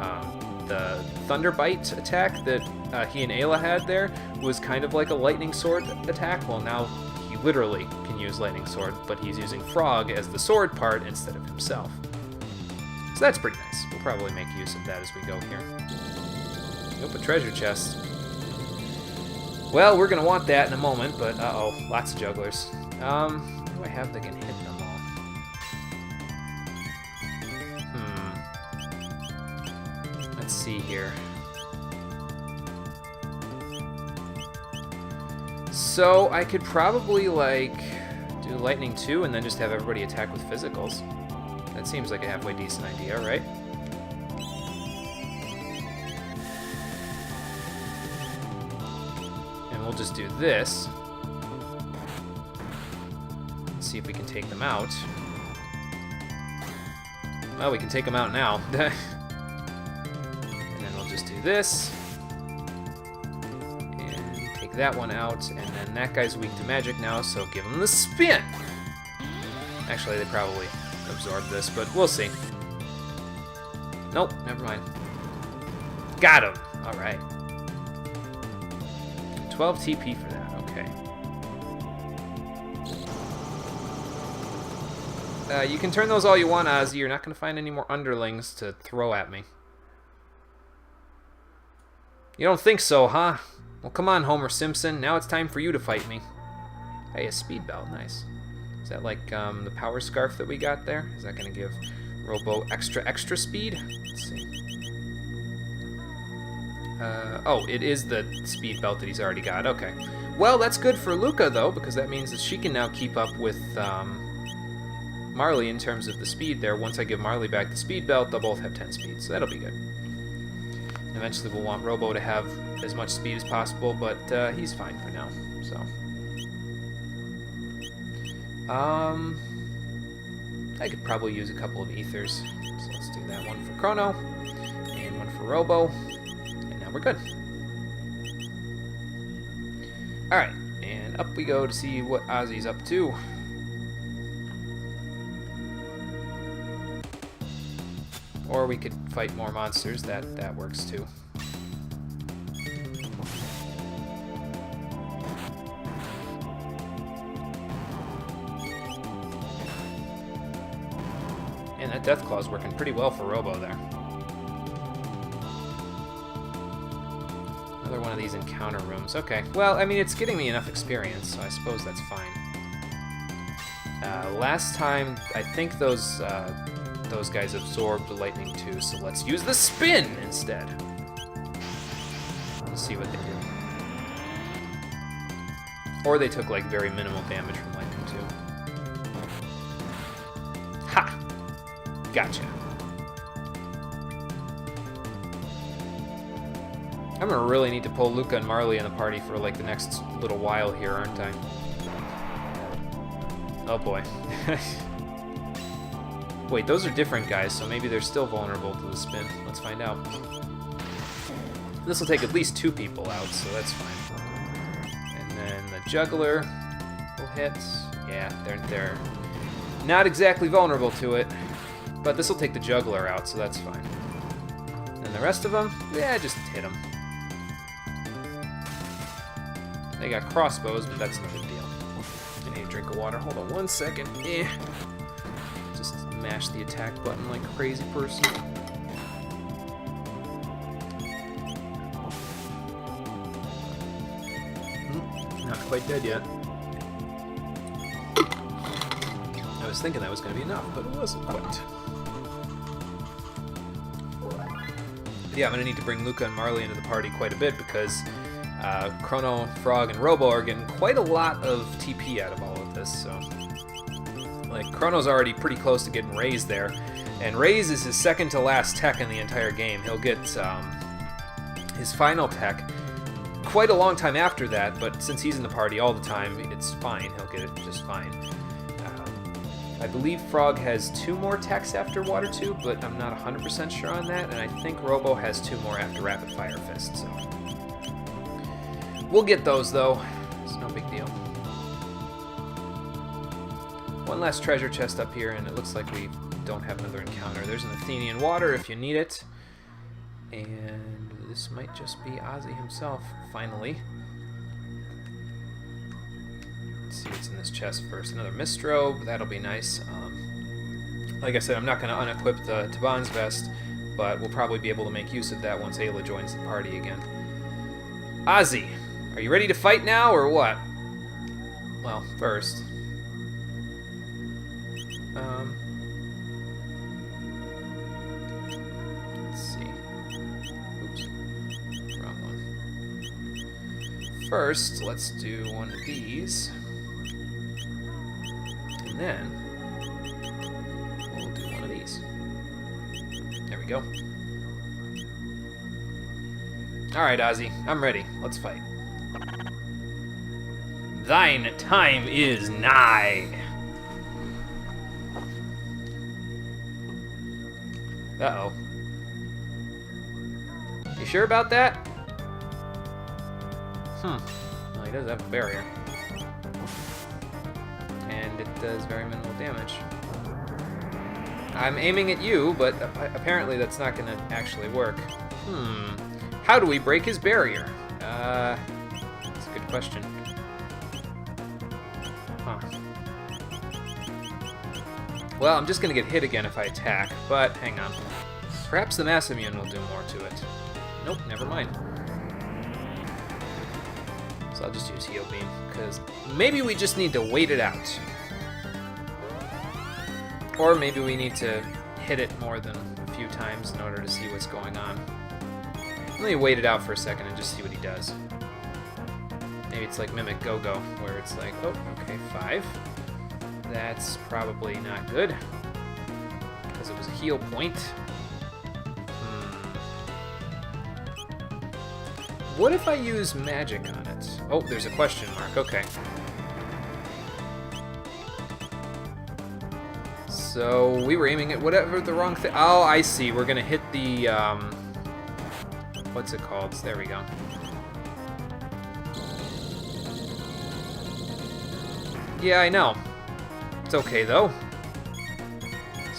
the Thunder Bite attack that he and Ayla had there was kind of like a Lightning Sword attack. Well, now he literally can use Lightning Sword, but he's using Frog as the sword part instead of himself. So that's pretty nice. We'll probably make use of that as we go here. Nope, a treasure chest. Well, we're going to want that in a moment, but uh-oh, lots of jugglers. What do I have that can hit them all? Let's see here. So, I could probably, like, do Lightning 2 and then just have everybody attack with physicals. That seems like a halfway decent idea, right? We'll just do this. Let's see if we can take them out. Well, we can take them out now. And then we'll just do this. And take that one out. And then that guy's weak to magic now, so give him the spin. Actually, they probably absorbed this, but we'll see. Nope, never mind. Got him! Alright. 12 TP for that, okay. You can turn those all you want, Ozzy. You're not going to find any more underlings to throw at me. You don't think so, huh? Well, come on, Homer Simpson. Now it's time for you to fight me. Hey, a speed belt. Nice. Is that like the power scarf that we got there? Is that going to give Robo extra speed? Let's see. Oh, it is the speed belt that he's already got. Okay. Well, that's good for Luca, though, because that means that she can now keep up with Marley in terms of the speed there. Once I give Marley back the speed belt, they'll both have 10 speed, so that'll be good. Eventually we'll want Robo to have as much speed as possible, but he's fine for now, so. I could probably use a couple of ethers, so let's do that. One for Chrono, and one for Robo, and now we're good. Alright, and up we go to see what Ozzy's up to. Or we could fight more monsters, that works too. And that Deathclaw's working pretty well for Robo there. Another one of these encounter rooms. Okay, well, I mean, it's getting me enough experience, so I suppose that's fine. Last time, I think those guys absorbed lightning too, so let's use the spin instead. Let's see what they do. Or they took like very minimal damage from lightning too. Ha! Gotcha. I'm gonna really need to pull Luca and Marley in the party for like the next little while here, aren't I? Oh boy. Wait, those are different guys, so maybe they're still vulnerable to the spin. Let's find out. This will take at least 2 people out, so that's fine. And then the juggler will hit. Yeah, they're not exactly vulnerable to it, but this will take the juggler out, so that's fine. And the rest of them, yeah, just hit them. They got crossbows, but that's no big deal. I need a drink of water. Hold on 1 second. Just mash the attack button like a crazy person. Not quite dead yet. I was thinking that was going to be enough, but it wasn't quite. Yeah, I'm going to need to bring Luca and Marley into the party quite a bit because Chrono, Frog, and Robo are getting quite a lot of TP out of all of this, so... Like, Chrono's already pretty close to getting Raise there, and Raise is his second to last tech in the entire game. He'll get his final tech quite a long time after that, but since he's in the party all the time, it's fine. He'll get it just fine. I believe Frog has 2 more techs after Water Tube, but I'm not 100% sure on that, and I think Robo has 2 more after Rapid Fire Fist, so... We'll get those, though. It's no big deal. One last treasure chest up here, and it looks like we don't have another encounter. There's an Athenian water if you need it. And this might just be Ozzy himself, finally. Let's see what's in this chest first. Another Mistrobe, that'll be nice. Like I said, I'm not going to unequip the Taban's vest, but we'll probably be able to make use of that once Ayla joins the party again. Ozzy, are you ready to fight now, or what? Well, first... let's see. Oops. Wrong one. First, let's do one of these. And then, we'll do one of these. There we go. Alright, Ozzy, I'm ready. Let's fight. Thine time is nigh. Uh-oh. You sure about that? Well, he does have a barrier. And and it does very minimal damage. I'm aiming at you, but apparently that's not going to actually work. How do we break his barrier? That's a good question. Huh. Well, I'm just going to get hit again if I attack, but hang on. Perhaps the Mass Immune will do more to it. Nope, never mind. So I'll just use Heal Beam, because maybe we just need to wait it out. Or maybe we need to hit it more than a few times in order to see what's going on. Let me wait it out for a second and just see what he does. Maybe it's like Mimic Go-Go, where it's like, oh, okay, 5. That's probably not good, because it was a heal point. What if I use magic on it? Oh, there's a question mark, okay. So we were aiming at whatever the wrong thing. Oh, I see. We're gonna hit the what's it called? There we go. Yeah, I know. It's okay though.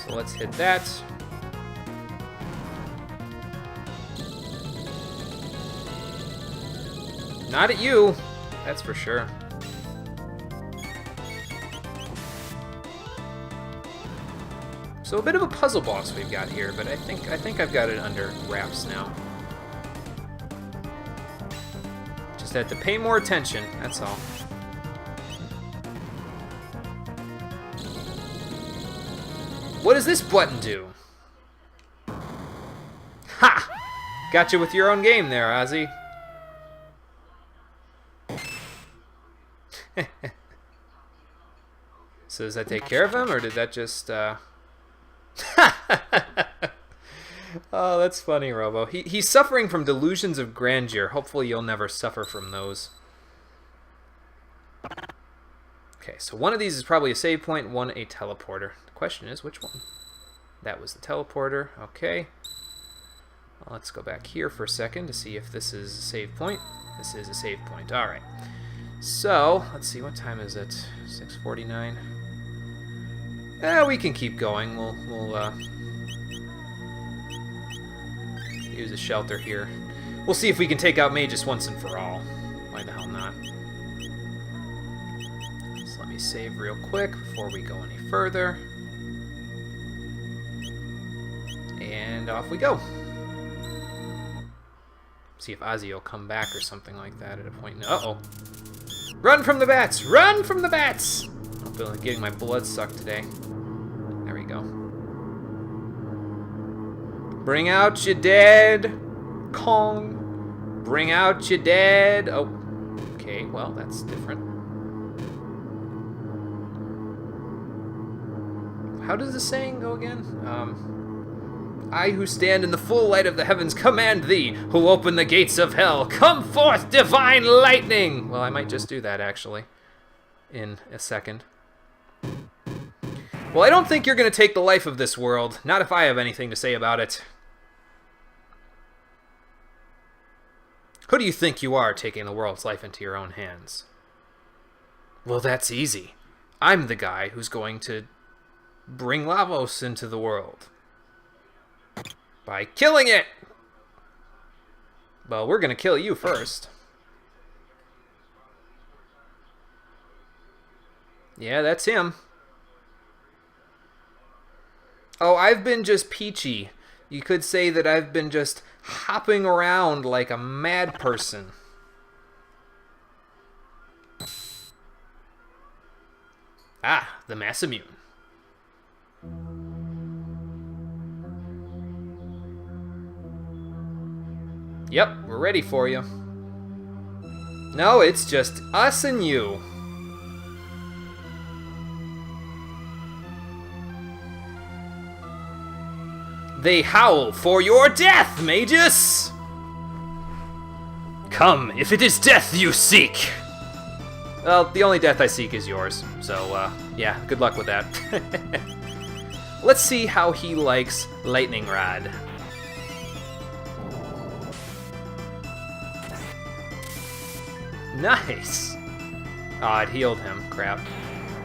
So let's hit that. Not at you, that's for sure. So a bit of a puzzle boss we've got here, but I think I've got it under wraps now. Just had to pay more attention, that's all. What does this button do? Ha! Got you with your own game there, Ozzy. So does that take care of him, or did that just, Oh, that's funny, Robo. He's suffering from delusions of grandeur. Hopefully you'll never suffer from those. Okay, so one of these is probably a save point, one a teleporter. The question is, which one? That was the teleporter. Okay. Well, let's go back here for a second to see if this is a save point. This is a save point. All right. So, let's see, what time is it? 6:49. We can keep going. We'll use a shelter here. We'll see if we can take out Magus once and for all. Why the hell not? So let me save real quick before we go any further. And off we go. See if Ozzy will come back or something like that at a point. Uh-oh. Run from the bats! Run from the bats! I'm feeling getting my blood sucked today. There we go. Bring out your dead, Kong. Bring out your dead. Oh, okay, well, that's different. How does the saying go again? I who stand in the full light of the heavens command thee, who open the gates of hell. Come forth, divine lightning! Well, I might just do that, actually, in a second. Well, I don't think you're going to take the life of this world. Not if I have anything to say about it. Who do you think you are, taking the world's life into your own hands? Well, that's easy. I'm the guy who's going to bring Lavos into the world. By killing it! Well, we're gonna kill you first. Yeah, that's him. Oh, I've been just peachy. You could say that I've been just hopping around like a mad person. Ah, the Mass Immune. Yep, we're ready for you. No, it's just us and you. They howl for your death, Magus! Come, if it is death you seek! Well, the only death I seek is yours, so, yeah, good luck with that. Let's see how he likes Lightning Rod. Nice! Aw, it healed him. Crap.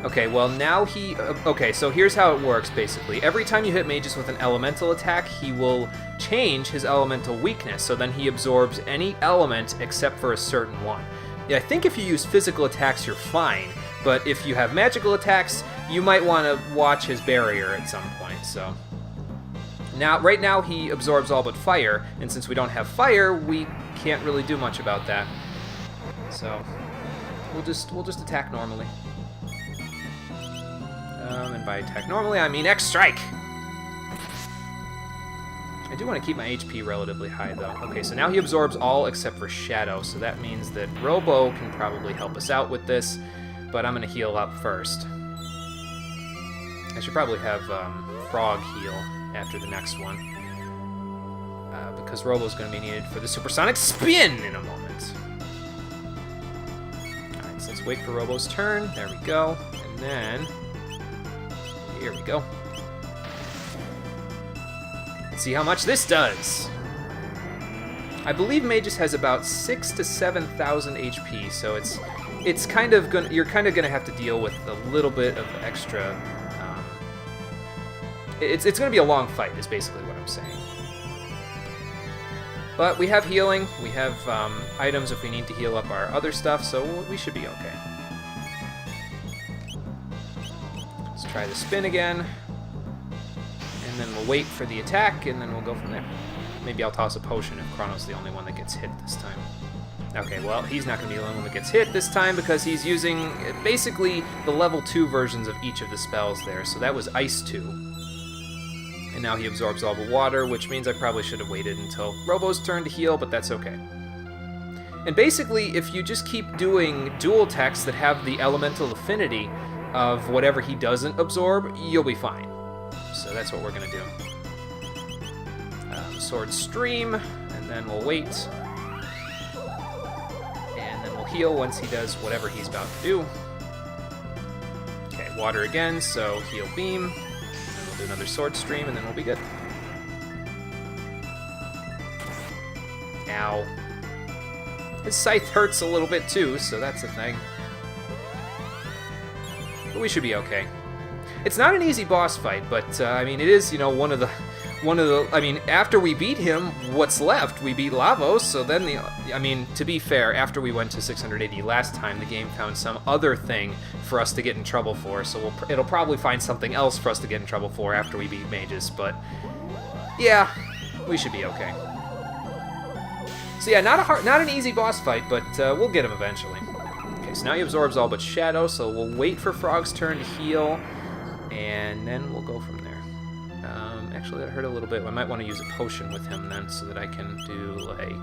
Okay, well now he... okay, so here's how it works, basically. Every time you hit Magus with an elemental attack, he will change his elemental weakness, so then he absorbs any element except for a certain one. Yeah, I think if you use physical attacks, you're fine, but if you have magical attacks, you might want to watch his barrier at some point, so... Now, right now, he absorbs all but fire, and since we don't have fire, we can't really do much about that. So, we'll just attack normally. And by attack normally, I mean X-Strike! I do want to keep my HP relatively high, though. Okay, so now he absorbs all except for Shadow, so that means that Robo can probably help us out with this, but I'm going to heal up first. I should probably have Frog heal after the next one, because Robo's going to be needed for the Supersonic Spin in a moment. Alright, so let's wait for Robo's turn. There we go. And then... here we go. Let's see how much this does. I believe Magus has about 6,000 to 7,000 HP, so it's kind of gonna, you're kind of gonna have to deal with a little bit of extra. It's gonna be a long fight, is basically what I'm saying. But we have healing, we have items if we need to heal up our other stuff, so we should be okay. Let's try the spin again. And then we'll wait for the attack, and then we'll go from there. Maybe I'll toss a potion if Chrono's the only one that gets hit this time. Okay, well, he's not going to be the only one that gets hit this time because he's using basically the level 2 versions of each of the spells there. So that was Ice 2. And now he absorbs all the water, which means I probably should have waited until Robo's turn to heal, but that's okay. And basically, if you just keep doing dual attacks that have the elemental affinity of whatever he doesn't absorb, you'll be fine. So that's what we're going to do. Sword Stream, and then we'll wait. And then we'll heal once he does whatever he's about to do. Okay, water again, so heal Beam. And we'll do another Sword Stream, and then we'll be good. Ow. His scythe hurts a little bit too, so that's a thing. But we should be okay. It's not an easy boss fight, but I mean, it is, you know, one of the. I mean, after we beat him, what's left? We beat Lavos, so then I mean, to be fair, after we went to 680 last time, the game found some other thing for us to get in trouble for, so it'll probably find something else for us to get in trouble for after we beat Magus, but yeah, we should be okay. So yeah, not an easy boss fight, but we'll get him eventually. Okay, so now he absorbs all but Shadow, so we'll wait for Frog's turn to heal, and then we'll go from there. Actually, that hurt a little bit. I might want to use a potion with him then, so that I can do, like,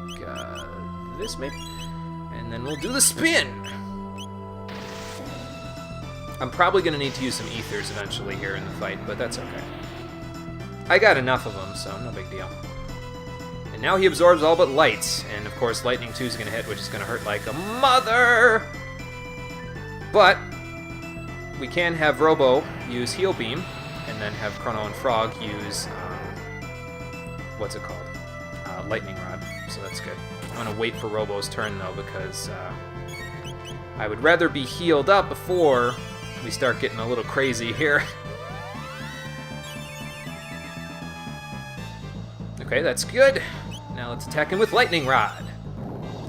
this maybe? And then we'll do the spin! I'm probably going to need to use some ethers eventually here in the fight, but that's okay. I got enough of them, so no big deal. And now he absorbs all but light, and of course Lightning 2 is going to hit, which is going to hurt like a mother! But we can have Robo use Heal Beam, and then have Chrono and Frog use, what's it called? Lightning Rod, so that's good. I'm going to wait for Robo's turn, though, because I would rather be healed up before we start getting a little crazy here. Okay, that's good. Now let's attack him with Lightning Rod.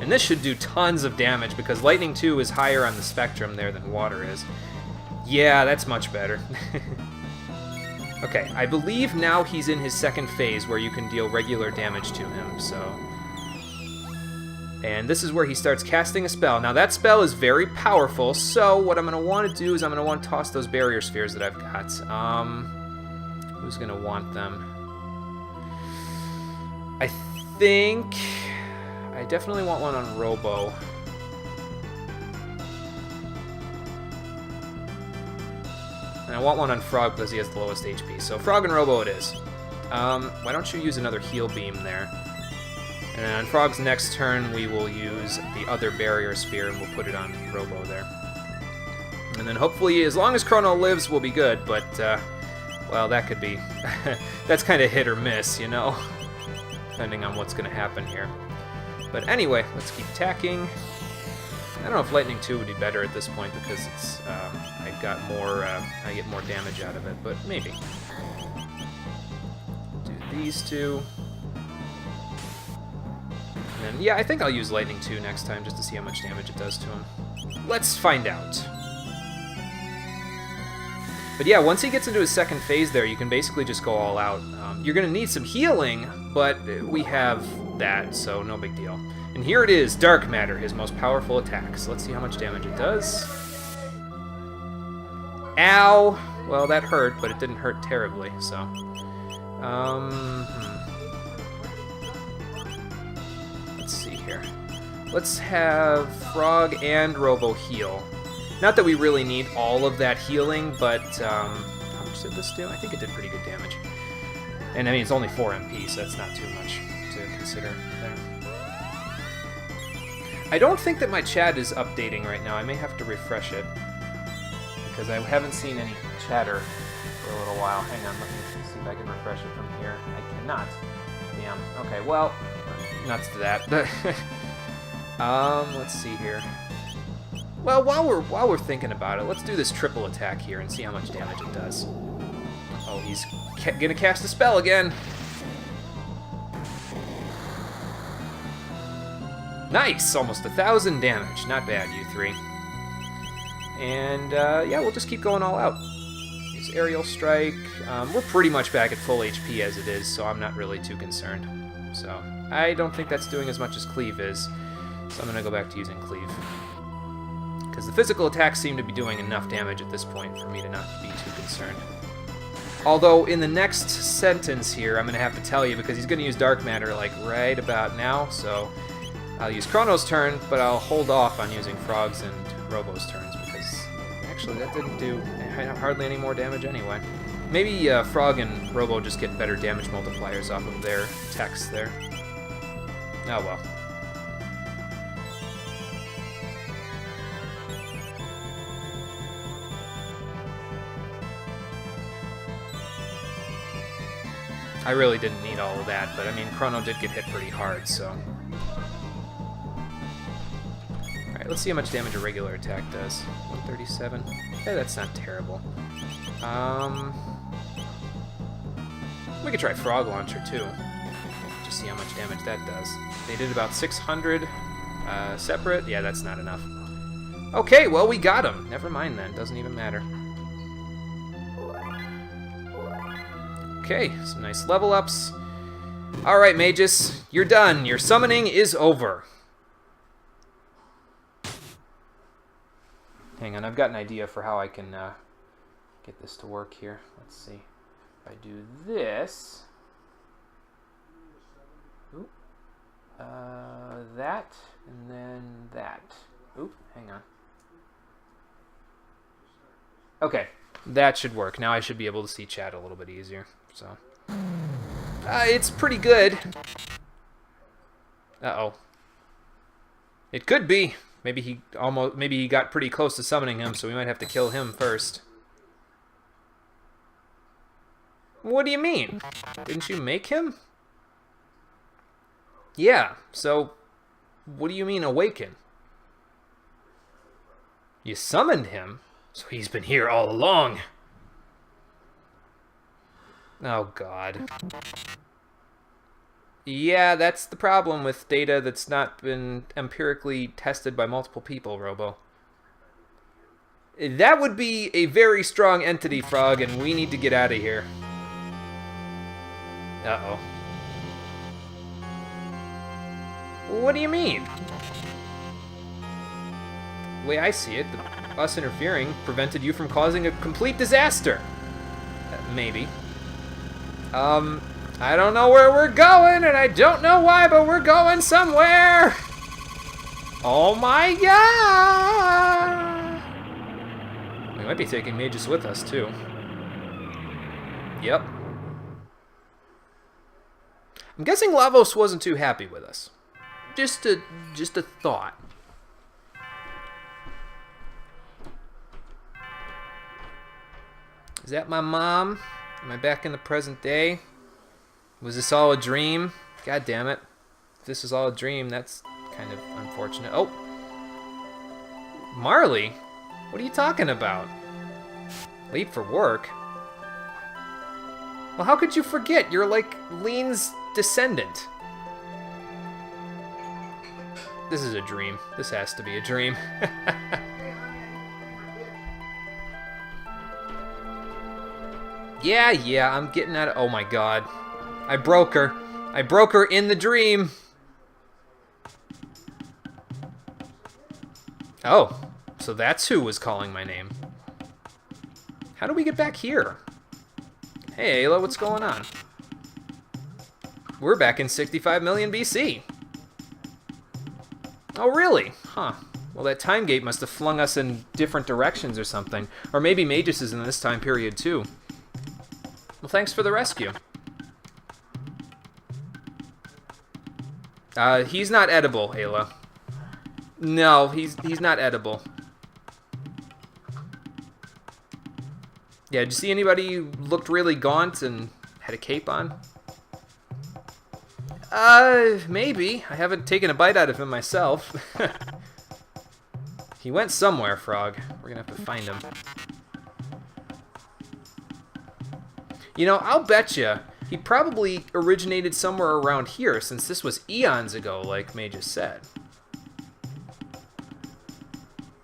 And this should do tons of damage, because Lightning 2 is higher on the spectrum there than Water is. Yeah, that's much better. Okay, I believe now he's in his second phase where you can deal regular damage to him, so... And this is where he starts casting a spell. Now that spell is very powerful, so what I'm going to want to do is I'm going to want to toss those barrier spheres that I've got. Who's going to want them? I think... I definitely want one on Robo. And I want one on Frog because he has the lowest HP. So Frog and Robo it is. Why don't you use another Heal Beam there? And on Frog's next turn, we will use the other Barrier Sphere, and we'll put it on Robo there. And then hopefully, as long as Chrono lives, we'll be good. But, well, that could be... that's kind of hit or miss, you know? Depending on what's going to happen here. But anyway, let's keep attacking. I don't know if Lightning 2 would be better at this point because it's I got more I get more damage out of it, but maybe. Do these two. And then, yeah, I think I'll use Lightning 2 next time just to see how much damage it does to him. Let's find out. But yeah, once he gets into his second phase there, you can basically just go all out. You're going to need some healing, but we have that, so no big deal. And here it is, Dark Matter, his most powerful attack. So let's see how much damage it does. Ow! Well, that hurt, but it didn't hurt terribly, so... Let's see here. Let's have Frog and Robo heal. Not that we really need all of that healing, but how much did this do? I think it did pretty good damage. And I mean, it's only 4 MP, so that's not too much to consider there. I don't think that my chat is updating right now. I may have to refresh it, because I haven't seen any chatter for a little while. Hang on, let me see if I can refresh it from here. I cannot. Damn. Okay, well, nuts to that. Let's see here. Well, while we're thinking about it, let's do this triple attack here and see how much damage it does. Oh, he's gonna cast a spell again. Nice, almost 1,000 damage. Not bad, you three. And yeah, we'll just keep going all out. Use aerial strike. We're pretty much back at full HP as it is, so I'm not really too concerned. So I don't think that's doing as much as Cleave is, so I'm gonna go back to using Cleave. Because the physical attacks seem to be doing enough damage at this point for me to not be too concerned. Although, in the next sentence here, I'm going to have to tell you, because he's going to use Dark Matter, like, right about now, so I'll use Chrono's turn, but I'll hold off on using Frog's and Robo's turns, because, actually, that didn't do hardly any more damage anyway. Maybe Frog and Robo just get better damage multipliers off of their text there. Oh, well. I really didn't need all of that, but I mean, Chrono did get hit pretty hard, so... Alright, let's see how much damage a regular attack does. 137. Okay, that's not terrible. We could try Frog Launcher, too. Just see how much damage that does. They did about 600 separate. Yeah, that's not enough. Okay, well, we got him. Never mind then. Doesn't even matter. Okay, some nice level ups. Alright, mages, you're done. Your summoning is over. Hang on, I've got an idea for how I can get this to work here. Let's see. If I do this... Oop. That, and then that. Oop, hang on. Okay, that should work. Now I should be able to see chat a little bit easier. So, it's pretty good. Uh-oh. It could be. Maybe he got pretty close to summoning him, so we might have to kill him first. What do you mean? Didn't you make him? Yeah, so what do you mean awaken? You summoned him, so he's been here all along. Oh, God. Yeah, that's the problem with data that's not been empirically tested by multiple people, Robo. That would be a very strong entity, Frog, and we need to get out of here. Uh-oh. What do you mean? The way I see it, us interfering prevented you from causing a complete disaster. Maybe. I don't know where we're going, and I don't know why, but we're going somewhere! Oh my god! We might be taking mages with us, too. Yep. I'm guessing Lavos wasn't too happy with us. Just a thought. Is that my mom? Am I back in the present day? Was this all a dream? God damn it. If this is all a dream, that's kind of unfortunate. Oh! Marley? What are you talking about? Late for work? Well, how could you forget? You're like Lean's descendant. This is a dream. This has to be a dream. Yeah, I'm getting at it. Oh my god. I broke her. I broke her in the dream. Oh, so that's who was calling my name. How do we get back here? Hey, Ayla, what's going on? We're back in 65 million BC. Oh, really? Huh. Well, that time gate must have flung us in different directions or something. Or maybe Magus is in this time period, too. Well, thanks for the rescue. He's not edible, Ayla. No, he's not edible. Yeah, did you see anybody who looked really gaunt and had a cape on? Maybe. I haven't taken a bite out of him myself. He went somewhere, Frog. We're gonna have to find him. You know, I'll bet you he probably originated somewhere around here, since this was eons ago, like May just said.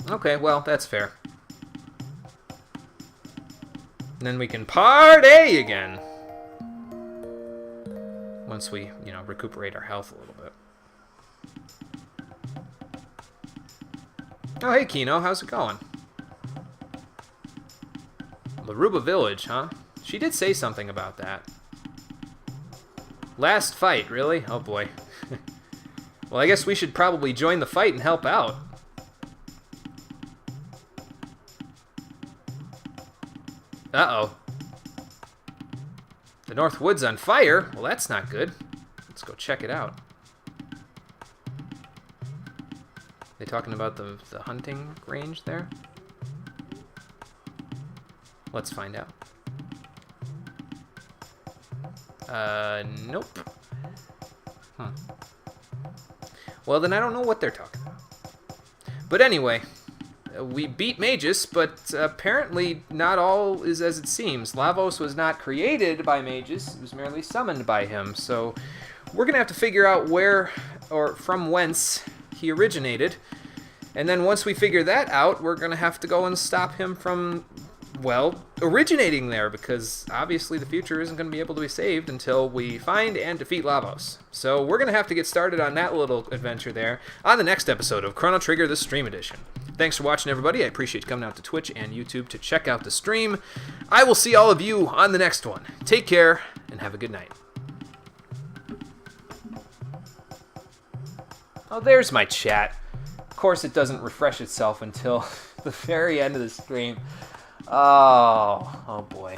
Okay, well, that's fair. And then we can party again. Once we, you know, recuperate our health a little bit. Oh, hey, Kino, how's it going? Laruba Village, huh? She did say something about that. Last fight, really? Oh, boy. Well, I guess we should probably join the fight and help out. Uh-oh. The North Wood's on fire? Well, that's not good. Let's go check it out. They talking about the hunting range there? Let's find out. Nope. Well, then I don't know what they're talking about. But anyway, we beat Magus, but apparently not all is as it seems. Lavos was not created by Magus, it was merely summoned by him. So we're going to have to figure out where, or from whence, he originated. And then once we figure that out, we're going to have to go and stop him from, well, originating there, because obviously the future isn't going to be able to be saved until we find and defeat Lavos. So we're going to have to get started on that little adventure there on the next episode of Chrono Trigger, the Stream Edition. Thanks for watching, everybody. I appreciate you coming out to Twitch and YouTube to check out the stream. I will see all of you on the next one. Take care, and have a good night. Oh, there's my chat. Of course, it doesn't refresh itself until the very end of the stream. Oh boy.